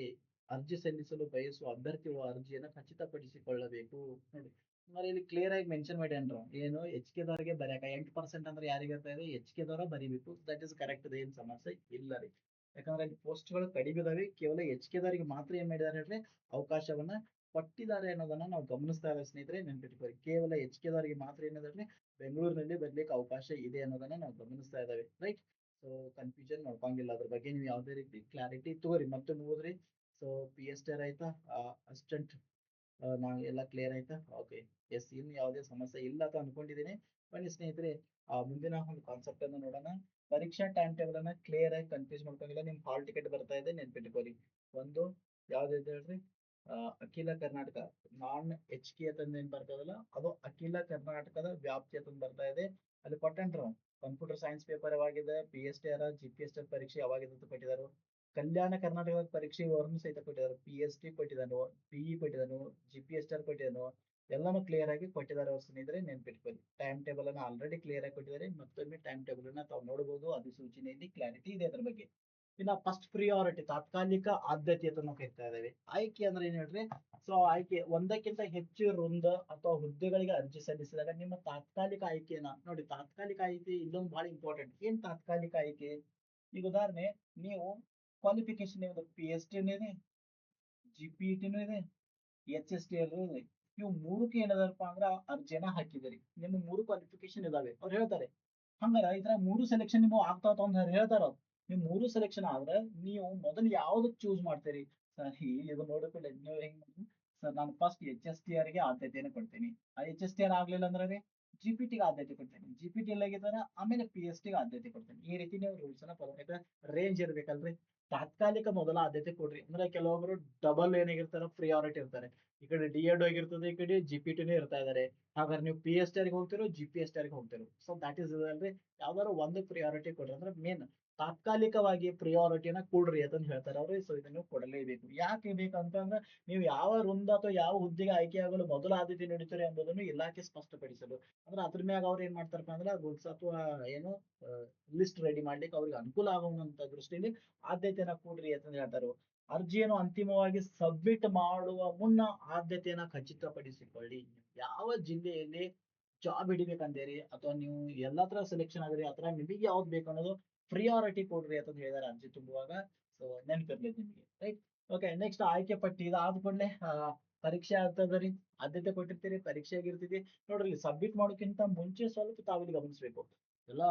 ಅರ್ಜಿ ಸಲ್ಲಿಸಲು ಬಯಸುವ ಅಭ್ಯರ್ಥಿಗಳು ಅರ್ಜಿಯನ್ನು ಖಚಿತಪಡಿಸಿಕೊಳ್ಳಬೇಕು. ನೋಡಿ ಸುಮಾರು ಇಲ್ಲಿ ಕ್ಲಿಯರ್ ಆಗಿ ಮೆನ್ಷನ್ ಮಾಡ್ಯಾನ್ರು. ಏನು ಎಚ್ ಕೆ ದವರಿಗೆ ಬರೆಯಕ 8% ಅಂದ್ರೆ ಯಾರಿಗೆ ಇರ್ತಾ ಇದೆ, ಎಚ್ ಕೆ ದವರ ಬರಿಬೇಕು. That is correct. ಏನ್ ಸಮಸ್ಯೆ ಇಲ್ಲ ರೀ. ಯಾಕಂದ್ರೆ ಅಲ್ಲಿ ಪೋಸ್ಟ್ಗಳು ಕಡಿಮೆ ಇದಾವೆ. ಕೇವಲ ಎಚ್ ಕೆ ದವರಿಗೆ ಮಾತ್ರ ಏನ್ ಮಾಡಿದಾರೆ ಹೇಳ್ರಿ, ಅವಕಾಶವನ್ನ ಕೊಟ್ಟಿದ್ದಾರೆ ಅನ್ನೋದನ್ನ ನಾವು ಗಮನಿಸ್ತಾ ಇದ್ದೇವೆ ಸ್ನೇಹಿತರೆ, ನೆನ್ಪಿಟ್ಕೊಳ್ಳಿ. ಕೇವಲ ಎಚ್ ಕೆ ದವರಿಗೆ ಮಾತ್ರ ಏನಿದೆ ಬೆಂಗಳೂರಿನಲ್ಲಿ ಬರ್ಲಿಕ್ಕೆ ಅವಕಾಶ ಇದೆ ಅನ್ನೋದನ್ನ ನಾವು ಗಮನಿಸ್ತಾ ಇದ್ದೇವೆ. ರೈಟ್. ಸೊ ಕನ್ಫ್ಯೂಷನ್ ಮಾಡ್ಕೊಂಗಿಲ್ಲ, ಅದ್ರ ಬಗ್ಗೆ ನೀವು ಯಾವುದೇ ರೀತಿ ಕ್ಲಾರಿಟಿ ತಗೋರಿ. ಮತ್ತೆ ಓದ್ರಿ. ಸೊ PSTR ಆಯ್ತಾ, ಅಸಿಸ್ಟೆಂಟ್ ನಾವು ಎಲ್ಲ ಕ್ಲಿಯರ್ ಆಯ್ತಾ. ಓಕೆ ಎಸ್ ಇನ್ನು ಯಾವುದೇ ಸಮಸ್ಯೆ ಇಲ್ಲ ಅಂತ ಅನ್ಕೊಂಡಿದ್ದೀನಿ. ಬನ್ನಿ ಸ್ನೇಹಿತರೆ, ಮುಂದಿನ ಒಂದು ಕಾನ್ಸೆಪ್ಟ್ ಅನ್ನು ನೋಡೋಣ. ಪರೀಕ್ಷಾ ಟೈಮ್ ಟೇಬಲ್ ಅನ್ನ ಕ್ಲಿಯರ್ ಆಗಿ ಕನ್ಫ್ಯೂಸ್ ಮಾಡ್ಕೊಂಡಿಲ್ಲ. ನಿಮ್ ಹಾಲ್ ಟಿಕೆಟ್ ಬರ್ತಾ ಇದೆ, ನೆನ್ಪಿಟ್ಕೊಳ್ಳಿ. ಒಂದು ಯಾವ್ದು ಹೇಳ್ರಿ, ಅಖಿಲ ಕರ್ನಾಟಕ ನಾನ್ ಎಚ್ ಕೆ ಅಂತಂದು ಏನ್ ಬರ್ತದಲ್ಲ, ಅದು ಅಖಿಲ ಕರ್ನಾಟಕದ ವ್ಯಾಪ್ತಿ ಅಂತಂದು ಬರ್ತಾ ಇದೆ. ಅಲ್ಲಿ ಕೊಟ್ಟನ್ರು ಕಂಪ್ಯೂಟರ್ ಸೈನ್ಸ್ ಪೇಪರ್ ಯಾವಾಗಿದೆ, PSTR GPSTR ಪರೀಕ್ಷೆ ಯಾವಾಗಿದೆ ಅಂತ ಕೊಟ್ಟಿದ್ದಾರೆ. ಕಲ್ಯಾಣ ಕರ್ನಾಟಕದ ಪರೀಕ್ಷೆ ಅವರನ್ನು ಸಹಿತ ಕೊಟ್ಟಿದ್ದಾರೆ. PST ಕೊಟ್ಟಿದ್ದಾನು, PE ಕೊಟ್ಟಿದ್ದಾನು, GPSTR ಕೊಟ್ಟಿದ್ದಾನು, ಎಲ್ಲಾನು ಕ್ಲಿಯರ್ ಆಗಿ ಕೊಟ್ಟಿದ್ದಾರೆ ಅವ್ರ ಸ್ನೇಹಿತರೆ, ನೆನ್ಪಿಟ್ಕೊಳ್ಳಿ. ಟೈಮ್ ಟೇಬಲ್ ಅನ್ನ ಆಲ್ರೆಡಿ ಕ್ಲಿಯರ್ ಆಗಿ ಕೊಟ್ಟಿದ್ದಾರೆ. ಮತ್ತೊಮ್ಮೆ ಟೈಮ್ ಟೇಬಲ್ ಅನ್ನ ತಾವು ನೋಡಬಹುದು, ಅಧಿಸೂಚನೆಯಲ್ಲಿ ಕ್ಲಾರಿಟಿ ಇದೆ ಅದ್ರ ಬಗ್ಗೆ. ಇನ್ನ ಫಸ್ಟ್ ಪ್ರಿಯಾರಿಟಿ ತಾತ್ಕಾಲಿಕ ಆದ್ಯತೆ ಅಂತ ನಾವು ಕರಿತಾ ಇದ್ದೇವೆ. ಆಯ್ಕೆ ಅಂದ್ರೆ ಏನ್ ಹೇಳ್ರಿ, ಸೊ ಆಯ್ಕೆ ಒಂದಕ್ಕಿಂತ ಹೆಚ್ಚು ವೃಂದ ಅಥವಾ ಹುದ್ದೆಗಳಿಗೆ ಅರ್ಜಿ ಸಲ್ಲಿಸಿದಾಗ ನಿಮ್ಮ ತಾತ್ಕಾಲಿಕ ಆಯ್ಕೆನ ನೋಡಿ. ತಾತ್ಕಾಲಿಕ ಆಯ್ಕೆ ಇಲ್ಲೊಂದು ಬಹಳ ಇಂಪಾರ್ಟೆಂಟ್. ಏನ್ ತಾತ್ಕಾಲಿಕ ಆಯ್ಕೆ? ಈಗ ಉದಾಹರಣೆ, ನೀವು ಕ್ವಾಲಿಫಿಕೇಶನ್ PST ಇದೆ, GPET ಇದೆ, HSTL ಇದೆ. ನೀವು ಮೂರಕ್ಕೆ ಏನದಪ್ಪ ಅಂದ್ರ ಅರ್ಜಿಯನ್ನ ಹಾಕಿದಿರಿ. ನಿಮ್ಮ 3 ಕ್ವಾಲಿಫಿಕೇಶನ್ ಇದಾವೆ. ಅವ್ರು ಹೇಳ್ತಾರೆ ಹಂಗಾರ ಇದ್ರ 3 ಸೆಲೆಕ್ಷನ್ ನಿಮ್ಗೆ ಆಗ್ತಾವ ಅಂತ ಹೇಳ್ತಾರ. ನೀವು 3 ಸೆಲೆಕ್ಷನ್ ಆದ್ರೆ ನೀವು ಮೊದಲು ಯಾವ್ದಕ್ ಚೂಸ್ ಮಾಡ್ತೀರಿ? ಸರ್ ಇದು ನೋಡಿಕೊಳ್ಳಿ, ನೀವು ಹೆಂಗ್ ಸರ್ ನಾನು ಫಸ್ಟ್ HSTR ಗೆ ಆದ್ಯತೆಯನ್ನು ಕೊಡ್ತೀನಿ. HSTR ಆಗ್ಲಿಲ್ಲ ಅಂದ್ರೆ GPT ಗೆ ಆದ್ಯತೆ ಕೊಡ್ತೀನಿ. GPT ಆಗಿದ್ದಾರೆ ಆಮೇಲೆ PST ಗೆ ಆದ್ಯತೆ ಕೊಡ್ತೀನಿ. ಈ ರೀತಿ ನೀವು ರೂಲ್ಸ್ ಅನ್ನ ಫಾಲೋ ಮಾಡಿದ್ರೆ ರೇಂಜ್ ಇರ್ಬೇಕಲ್ರಿ. ತಾತ್ಕಾಲಿಕ ಮೊದಲ ಆದ್ಯತೆ ಕೊಡ್ರಿ. ಅಂದ್ರೆ ಕೆಲವೊಬ್ರು ಡಬಲ್ ಏನಾಗಿರ್ತಾರ, ಪ್ರಿಯಾರಿಟಿ ಇರ್ತಾರೆ. ಈ ಕಡೆ DED ಆಗಿರ್ತದೆ, ಈ ಕಡೆ GPT ಇರ್ತಾ ಇದಾರೆ. ಹಾಗಾದ್ರೆ ನೀವು PSTR ಗೆ ಹೋಗ್ತಿರೋ, GPSTR ಗೆ ಹೋಗ್ತಿರೋ. ಸೊ ದಟ್ ಇಸ್ ಅಲ್ರಿ, ಯಾವ್ದಾದ್ರು ಒಂದು ಪ್ರಿಯಾರಿಟಿ ಕೊಡ್ರಿ. ಅಂದ್ರೆ ಮೇನ್ ತಾತ್ಕಾಲಿಕವಾಗಿ ಪ್ರಿಯಾರಿಟಿನ ಕೊಡ್ರಿ ಅಂತ ಹೇಳ್ತಾರೆ ಅವ್ರು. ಸೊ ಇದನ್ನು ಕೊಡಲೇಬೇಕು. ಯಾಕೆ ಬೇಕಂತಂದ್ರೆ ನೀವು ಯಾವ ವೃಂದ ಅಥವಾ ಯಾವ ಹುದ್ದೆಗೆ ಆಯ್ಕೆಯಾಗಲು ಮೊದಲ ಆದ್ಯತೆ ನೀಡುತ್ತಾರೆ ಎಂಬುದನ್ನು ಇಲಾಖೆ ಸ್ಪಷ್ಟಪಡಿಸಲು. ಅಂದ್ರೆ ಅದ್ರ ಮ್ಯಾಗ ಅವ್ರು ಏನ್ ಮಾಡ್ತಾರಪ್ಪ ಅಂದ್ರೆ ರೂಲ್ಸ್ ಅಥವಾ ಏನು ಲಿಸ್ಟ್ ರೆಡಿ ಮಾಡ್ಲಿಕ್ಕೆ ಅವ್ರಿಗೆ ಅನುಕೂಲ ಆಗುವಂತ ದೃಷ್ಟಿಯಲ್ಲಿ ಆದ್ಯತೆಯನ್ನ ಕೊಡ್ರಿ ಅಂತ ಹೇಳ್ತಾರೆ. ಅರ್ಜಿಯನ್ನು ಅಂತಿಮವಾಗಿ ಸಬ್ಮಿಟ್ ಮಾಡುವ ಮುನ್ನ ಆದ್ಯತೆಯನ್ನ ಖಚಿತಪಡಿಸಿಕೊಳ್ಳಿ. ಯಾವ ಜಿಲ್ಲೆಯಲ್ಲಿ ಜಾಬ್ ಹಿಡಿಬೇಕಂದೇರಿ ಅಥವಾ ನೀವು ಎಲ್ಲತ್ರ ಸೆಲೆಕ್ಷನ್ ಆಗಿರಿ ಅಥವಾ ನಿಮಗೆ ಯಾವ್ದು ಬೇಕು ಅನ್ನೋದು ಪ್ರಿಯಾರಿಟಿ ಕೊಡ್ರಿ ಅಂತ ಹೇಳಿದಾರೆ ಅರ್ಜಿ ತುಂಬುವಾಗ. ಸೊ ನೆನಪಿರ್ಲಿ ನಿಮಗೆ. ರೈಟ್. ಓಕೆ ನೆಕ್ಸ್ಟ್ ಆಯ್ಕೆ ಪಟ್ಟಿ. ಇದಾದ ಕೂಡಲೇ ಪರೀಕ್ಷೆ ಆಗ್ತದ್ರಿ, ಆದ್ಯತೆ ಕೊಟ್ಟಿರ್ತೀರಿ, ಪರೀಕ್ಷೆ ಆಗಿರ್ತೀವಿ. ನೋಡ್ರಿ ಸಬ್ಮಿಟ್ ಮಾಡೋಕ್ಕಿಂತ ಮುಂಚೆ ಸ್ವಲ್ಪ ತಾವಿಲ್ಲಿ ಗಮನಿಸ್ಬೇಕು. ಎಲ್ಲ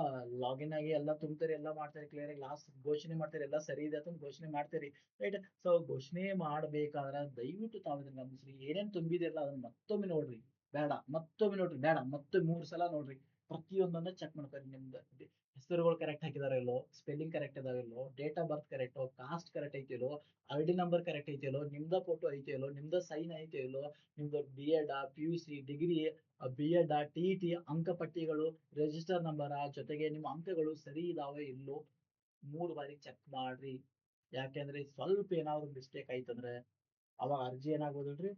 ಲಾಗಿನ್ ಆಗಿ ಎಲ್ಲ ತುಂಬ್ತಾರೆ, ಎಲ್ಲ ಮಾಡ್ತಾರೆ, ಕ್ಲಿಯರ್ ಆಗಿ ಲಾಸ್ಟ್ ಘೋಷಣೆ ಮಾಡ್ತಾರೆ, ಎಲ್ಲ ಸರಿ ಇದೆ ಅಂತ ಘೋಷಣೆ ಮಾಡ್ತೀರಿ. ರೈಟ್. ಸೊ ಘೋಷಣೆ ಮಾಡ್ಬೇಕಾದ್ರೆ ದಯವಿಟ್ಟು ತಾವು ಇದನ್ನ ಗಮನಿಸ್ರಿ. ಏನೇನ್ ತುಂಬಿದಿರಲ್ಲ ಅದನ್ನ ಮತ್ತೊಮ್ಮೆ ನೋಡ್ರಿ. ಬೇಡ ಮತ್ತೊಮ್ಮೆ ನೋಡ್ರಿ, ಬೇಡ ಮತ್ತೆ 3 ಸಲ ನೋಡ್ರಿ. ಪ್ರತಿಯೊಂದನ್ನ ಚೆಕ್ ಮಾಡ್ತಾರೆ. ನಿಮ್ದು ಹೆಸರುಗಳು ಕರೆಕ್ಟ್ ಹಾಕಿದಾರ ಇಲ್ಲೋ, ಸ್ಪೆಲ್ಲಿಂಗ್ ಕರೆಕ್ಟ್ ಇದಾವಿಲ್ಲೋ, date of birth correct, caste correct ಐತಿಲ್ಲೋ, ID ನಂಬರ್ ಕರೆಕ್ಟ್ ಐತಿಲ್ಲೋ, ನಿಮ್ದ ಫೋಟೋ ಐತಿಲ್ಲೋ, ನಿಮ್ದ ಸೈನ್ ಐತಿಲ್ಲೋ, ನಿಮ್ದು BEd PUC degree, BEd TET ಅಂಕಪಟ್ಟಿಗಳು, ರಿಜಿಸ್ಟರ್ ನಂಬರ್ ಜೊತೆಗೆ ನಿಮ್ಮ ಅಂಕಗಳು ಸರಿ ಇದಾವೆ ಇಲ್ಲೋ 3 ಬಾರಿ ಚೆಕ್ ಮಾಡ್ರಿ. ಯಾಕೆಂದ್ರೆ ಸ್ವಲ್ಪ ಏನಾದ್ರು ಮಿಸ್ಟೇಕ್ ಆಯ್ತಂದ್ರೆ ಅವಾಗ ಅರ್ಜಿ ಏನಾಗೋದಿಲ್ರಿ,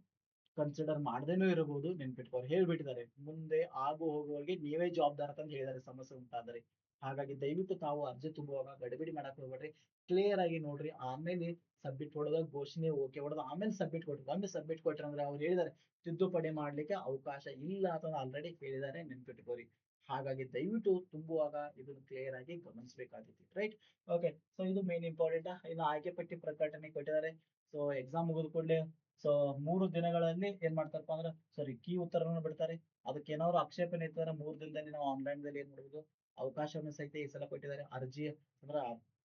ಕನ್ಸಿಡರ್ ಮಾಡದೇನೂ ಇರಬಹುದು. ನೆನ್ಪಿಟ್ಕೋರಿ ಹೇಳ್ಬಿಟ್ಟಿದ್ದಾರೆ, ಮುಂದೆ ಆಗು ಹೋಗುವವರೆಗೆ ನೀವೇ ಜವಾಬ್ದಾರ ಅಂತ ಹೇಳಿದ್ದಾರೆ ಸಮಸ್ಯೆ ಉಂಟಾದರೆ. ಹಾಗಾಗಿ ದಯವಿಟ್ಟು ತಾವು ಅರ್ಜಿ ತುಂಬುವಾಗ ಗಡಿಬಿಡಿ ಮಾಡಕ್ ಹೋಗ್ಬೇಡ್ರಿ. ಕ್ಲಿಯರ್ ಆಗಿ ನೋಡ್ರಿ, ಆಮೇಲೆ ಸಬ್ಮಿಟ್ ಹೊಡೆದ ಘೋಷಣೆ ಓಕೆ ಹೊಡೆದ ಆಮೇಲೆ ಸಬ್ಮಿಟ್ ಕೊಟ್ರಿ. ಒಮ್ಮೆ ಸಬ್ಮಿಟ್ ಕೊಟ್ರಿ ಅಂದ್ರೆ ಅವ್ರು ಹೇಳಿದ್ದಾರೆ ತಿದ್ದುಪಡಿ ಮಾಡ್ಲಿಕ್ಕೆ ಅವಕಾಶ ಇಲ್ಲ ಅಂತ ಆಲ್ರೆಡಿ ಹೇಳಿದ್ದಾರೆ, ನೆನ್ಪಿಟ್ಕೋರಿ. ಹಾಗಾಗಿ ದಯವಿಟ್ಟು ತುಂಬುವಾಗ ಇದನ್ನು ಕ್ಲಿಯರ್ ಆಗಿ ಗಮನಿಸಬೇಕಾಗುತ್ತೆ, ರೈಟ್. ಓಕೆ, ಸೊ ಇದು ಮೇನ್ ಇಂಪಾರ್ಟೆಂಟ್. ಇನ್ನು ಆಯ್ಕೆ ಪಟ್ಟಿ ಪ್ರಕಟಣೆ ಕೊಟ್ಟಿದ್ದಾರೆ. ಸೊ ಎಕ್ಸಾಮ್ ಮುಗಿದ ಕೂಡಲೇ ಸೊ 3 ದಿನಗಳಲ್ಲಿ ಏನ್ ಮಾಡ್ತಾರಪ್ಪ ಅಂದ್ರೆ ಸಾರಿ ಕೀ ಉತ್ತರವನ್ನು ಬಿಡ್ತಾರೆ. ಅದಕ್ಕೆ ಏನಾದ್ರು ಆಕ್ಷೇಪಣೆ ಇತ್ತಂದ್ರೆ 3 ದಿನದಲ್ಲಿ ನಾವು ಆನ್ಲೈನ್ ದಲ್ಲಿ ಏನ್ ಮಾಡ್ಬೋದು, ಅವಕಾಶವನ್ನು ಸಹಿತ ಈ ಸಲ ಕೊಟ್ಟಿದ್ದಾರೆ. ಅರ್ಜಿ ಅಂದ್ರ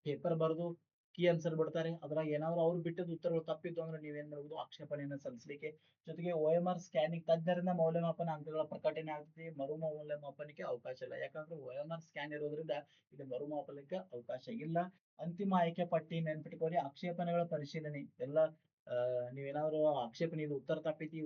ಪೇಪರ್ ಬರೆದು ಕೀ ಆನ್ಸರ್ ಬಿಡ್ತಾರೆ. ಅದ್ರಾಗ ಏನಾದ್ರು ಅವ್ರು ಬಿಟ್ಟದ್ದು ಉತ್ತರಗಳು ತಪ್ಪಿದ್ದು ಅಂದ್ರೆ ನೀವೇನ್ ಮಾಡ್ಬೋದು, ಆಕ್ಷೇಪಣೆಯನ್ನು ಸಲ್ಲಿಸಲಿಕ್ಕೆ. ಜೊತೆಗೆ OMR ಸ್ಕ್ಯಾನಿಂಗ್ ತಜ್ಞರಿಂದ ಮೌಲ್ಯಮಾಪನ ಅಂಕಗಳ ಪ್ರಕಟಣೆ ಆಗ್ತದೆ. ಮರು ಮೌಲ್ಯಮಾಪನಕ್ಕೆ ಅವಕಾಶ ಇಲ್ಲ, ಯಾಕಂದ್ರೆ OMR ಸ್ಕ್ಯಾನ್ ಇರೋದ್ರಿಂದ ಇಲ್ಲಿ ಮರುಮಾಪನಕ್ಕೆ ಅವಕಾಶ ಇಲ್ಲ. ಅಂತಿಮ ಆಯ್ಕೆ ಪಟ್ಟಿ ನೆನ್ಪಿಟ್ಕೊಳ್ಳಿ. ಆಕ್ಷೇಪಣೆಗಳ ಪರಿಶೀಲನೆ ಎಲ್ಲ ನೀವೇನಾದ್ರು ಆಕ್ಷೇಪಣೆ ಇದು ಉತ್ತರ ತಪ್ಪೈತಿ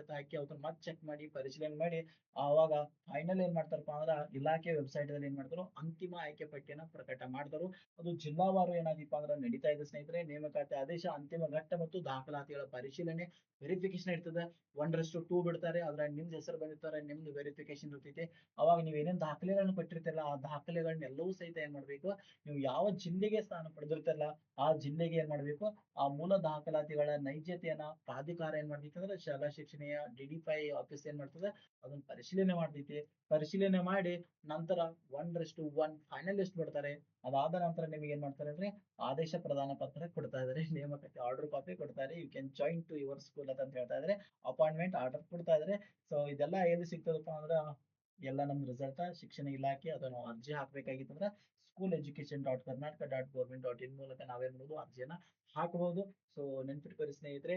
ಅಂತ ಹಾಕಿ ಅವ್ರನ್ನ ಮತ್ತೆ ಚೆಕ್ ಮಾಡಿ ಪರಿಶೀಲನೆ ಮಾಡಿ ಆವಾಗ ಫೈನಲ್ ಏನ್ ಮಾಡ್ತಾರಪ್ಪ ಅಂದ್ರ ಇಲಾಖೆ ವೆಬ್ಸೈಟ್ ದಲ್ಲಿ ಏನ್ ಮಾಡ್ತಾರೋ ಅಂತಿಮ ಆಯ್ಕೆ ಪಟ್ಟಿಯನ್ನ ಪ್ರಕಟ ಮಾಡ್ತಾರೋ. ಅದು ಜಿಲ್ಲಾವಾರು ಏನಾದೀಪ ಅಂದ್ರೆ ನಡೀತಾ ಇದೆ ಸ್ನೇಹಿತರೆ. ನೇಮಕಾತಿ ಆದೇಶ ಅಂತಿಮ ಘಟ್ಟ ಮತ್ತು ದಾಖಲಾತಿಗಳ ಪರಿಶೀಲನೆ ವೆರಿಫಿಕೇಶನ್ ಇರ್ತದೆ. 1:2 ಬಿಡ್ತಾರೆ, ಅದ್ರ ನಿಮ್ದು ಹೆಸರು ಬಂದಿರ್ತಾರೆ, ನಿಮ್ದು ವೆರಿಫಿಕೇಶನ್ ಇರ್ತೈತಿ. ಅವಾಗ ನೀವು ಏನೇನ್ ದಾಖಲೆಗಳನ್ನ ಕೊಟ್ಟಿರ್ತಿರಲ್ಲ ಆ ದಾಖಲೆಗಳನ್ನ ಎಲ್ಲವೂ ಸಹಿತ ಏನ್ ಮಾಡ್ಬೇಕು, ನೀವು ಯಾವ ಜಿಲ್ಲೆಗೆ ಸ್ಥಾನ ಪಡೆದಿರ್ತಿರಲ್ಲ ಆ ಜಿಲ್ಲೆಗೆ ಏನ್ ಮಾಡ್ಬೇಕು, ಆ ಮೂಲ ದಾಖಲಾತಿಗಳ ನೈಜತೆಯನ್ನ ಪ್ರಾಧಿಕಾರ ಏನ್ ಮಾಡ್ತೈತೆ ಅಂದ್ರೆ ಶಾಲಾ ಶಿಕ್ಷಣೆಯ DD5 ಆಫೀಸ್ ಏನ್ ಮಾಡ್ತದೆ, ಅದನ್ನ ಪರಿಶೀಲನೆ ಮಾಡ್ತೈತಿ. ಪರಿಶೀಲನೆ ಮಾಡಿ ನಂತರ 1:1 ಫೈನಲ್ ಲಿಸ್ಟ್ ಬಿಡ್ತಾರೆ. ಅದಾದ ನಂತರ ನಿಮಗೆ ಏನ್ ಮಾಡ್ತಾರೆ ಅಂದ್ರೆ ಆದೇಶ ಪ್ರದಾನ ಪತ್ರ ಕೊಡ್ತಾ ಇದಾರೆ, ನೇಮಕಾತಿ ಆರ್ಡರ್ ಕಾಪಿ ಕೊಡ್ತಾರೆ. You can join to your school ಅಂತ ಹೇಳ್ತಾ ಇದಾರೆ, ಅಪಾಯಿಂಟ್ಮೆಂಟ್ ಆರ್ಡರ್ ಕೊಡ್ತಾ ಇದಾರೆ. ಸೊ ಇದೆಲ್ಲ ಎಲ್ಲಿ ಸಿಗ್ತದಪ್ಪ ಅಂದ್ರೆ ಎಲ್ಲ ನಮ್ ರಿಸಲ್ಟ್ ಶಿಕ್ಷಣ ಇಲಾಖೆ ಅದನ್ನು ಅರ್ಜಿ ಹಾಕ್ಬೇಕಾಗಿತ್ತಂದ್ರೆ school.education.karnataka.government.in ಮೂಲಕ ನಾವೇನ್ ಮಾಡ್ಬೋದು ಅರ್ಜಿಯನ್ನ ಹಾಕಬಹುದು. ಸೊ ನೆನ್ಪಿಟ್ಕೊಳ್ಳಿ ಸ್ನೇಹಿತರೆ,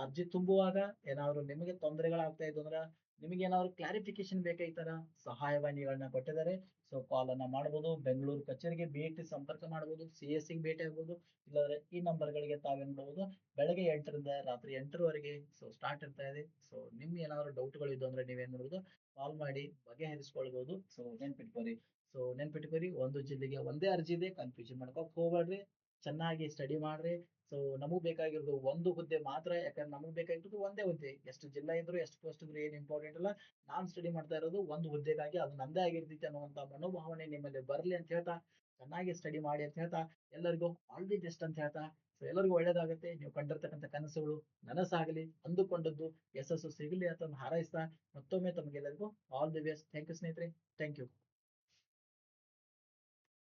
ಅರ್ಜಿ ತುಂಬುವಾಗ ಏನಾದ್ರು ನಿಮಗೆ ತೊಂದರೆಗಳಾಗ್ತಾ ಇದ್ದು ಅಂದ್ರೆ ನಿಮಗೆ ಏನಾದ್ರು ಕ್ಲಾರಿಫಿಕೇಶನ್ ಬೇಕಾಯ್ತಾರ ಸಹಾಯವಾಣಿಗಳನ್ನ ಕೊಟ್ಟಿದ್ದಾರೆ. ಸೊ ಕಾಲ್ ಅನ್ನ ಮಾಡಬಹುದು, ಬೆಂಗಳೂರು ಕಚೇರಿಗೆ ಭೇಟಿ ಸಂಪರ್ಕ ಮಾಡಬಹುದು, CSC ಭೇಟಿ ಆಗ್ಬಹುದು. ಇಲ್ಲಾಂದ್ರೆ ಈ ನಂಬರ್ ಗಳಿಗೆ ತಾವೇನ್ ಮಾಡಬಹುದು, ಬೆಳಗ್ಗೆ 8ರಿಂದ ರಾತ್ರಿ 8ರವರೆಗೆ ಸೊ ಸ್ಟಾರ್ಟ್ ಇರ್ತಾ ಇದೆ. ಸೊ ನಿಮ್ಗೆ ಏನಾದ್ರು ಡೌಟ್ಗಳು ಇದ್ದು ಅಂದ್ರೆ ನೀವೇನ್ ಮಾಡಬಹುದು, ಕಾಲ್ ಮಾಡಿ ಬಗೆಹರಿಸ್ಕೊಳ್ಬಹುದು. ಸೊ ನೆನ್ಪಿಟ್ಕೋರಿ ಒಂದು ಜಿಲ್ಲೆಗೆ ಒಂದೇ ಅರ್ಜಿ ಇದೆ, ಕನ್ಫ್ಯೂಷನ್ ಮಾಡ್ಕೋಕ್ ಹೋಗ್ಬೇಡ್ರಿ. ಚೆನ್ನಾಗಿ ಸ್ಟಡಿ ಮಾಡ್ರಿ. ಸೊ ನಮಗ್ ಬೇಕಾಗಿರೋದು ಒಂದು ಹುದ್ದೆ ಮಾತ್ರ, ಯಾಕಂದ್ರೆ ನಮಗ್ ಬೇಕಾಗಿರೋದು ಒಂದೇ ಹುದ್ದೆ. ಎಷ್ಟು ಜಿಲ್ಲಾ ಇದ್ರು ಎಷ್ಟು ಪೋಸ್ಟ್ ಇದ್ರು ಏನ್ ಇಂಪಾರ್ಟೆಂಟ್ ಅಲ್ಲ. ನಾನ್ ಸ್ಟಡಿ ಮಾಡ್ತಾ ಇರೋದು ಒಂದು ಹುದ್ದೆಗಾಗಿ, ಅದು ನಂದೇ ಆಗಿರ್ತೈತಿ ಅನ್ನುವಂತ ಮನೋಭಾವನೆ ನಿಮ್ಮಲ್ಲಿ ಬರ್ಲಿ ಅಂತ ಹೇಳ್ತಾ, ಚೆನ್ನಾಗಿ ಸ್ಟಡಿ ಮಾಡಿ ಅಂತ ಹೇಳ್ತಾ, ಎಲ್ಲರಿಗೂ ಆಲ್ ದಿ ಬೆಸ್ಟ್ ಅಂತ ಹೇಳ್ತಾ, ಸೊ ಎಲ್ಲರಿಗೂ ಒಳ್ಳೇದಾಗುತ್ತೆ. ನೀವು ಕಂಡಿರ್ತಕ್ಕಂಥ ಕನಸುಗಳು ನನಸಾಗಲಿ, ಅಂದುಕೊಂಡದ್ದು ಯಶಸ್ಸು ಸಿಗಲಿ ಅಂತ ಹಾರೈಸ್ತಾ ಮತ್ತೊಮ್ಮೆ ತಮಗೆಲ್ಲರಿಗೂ all the best. Thank you ಸ್ನೇಹಿತರೆ, ಥ್ಯಾಂಕ್ ಯು.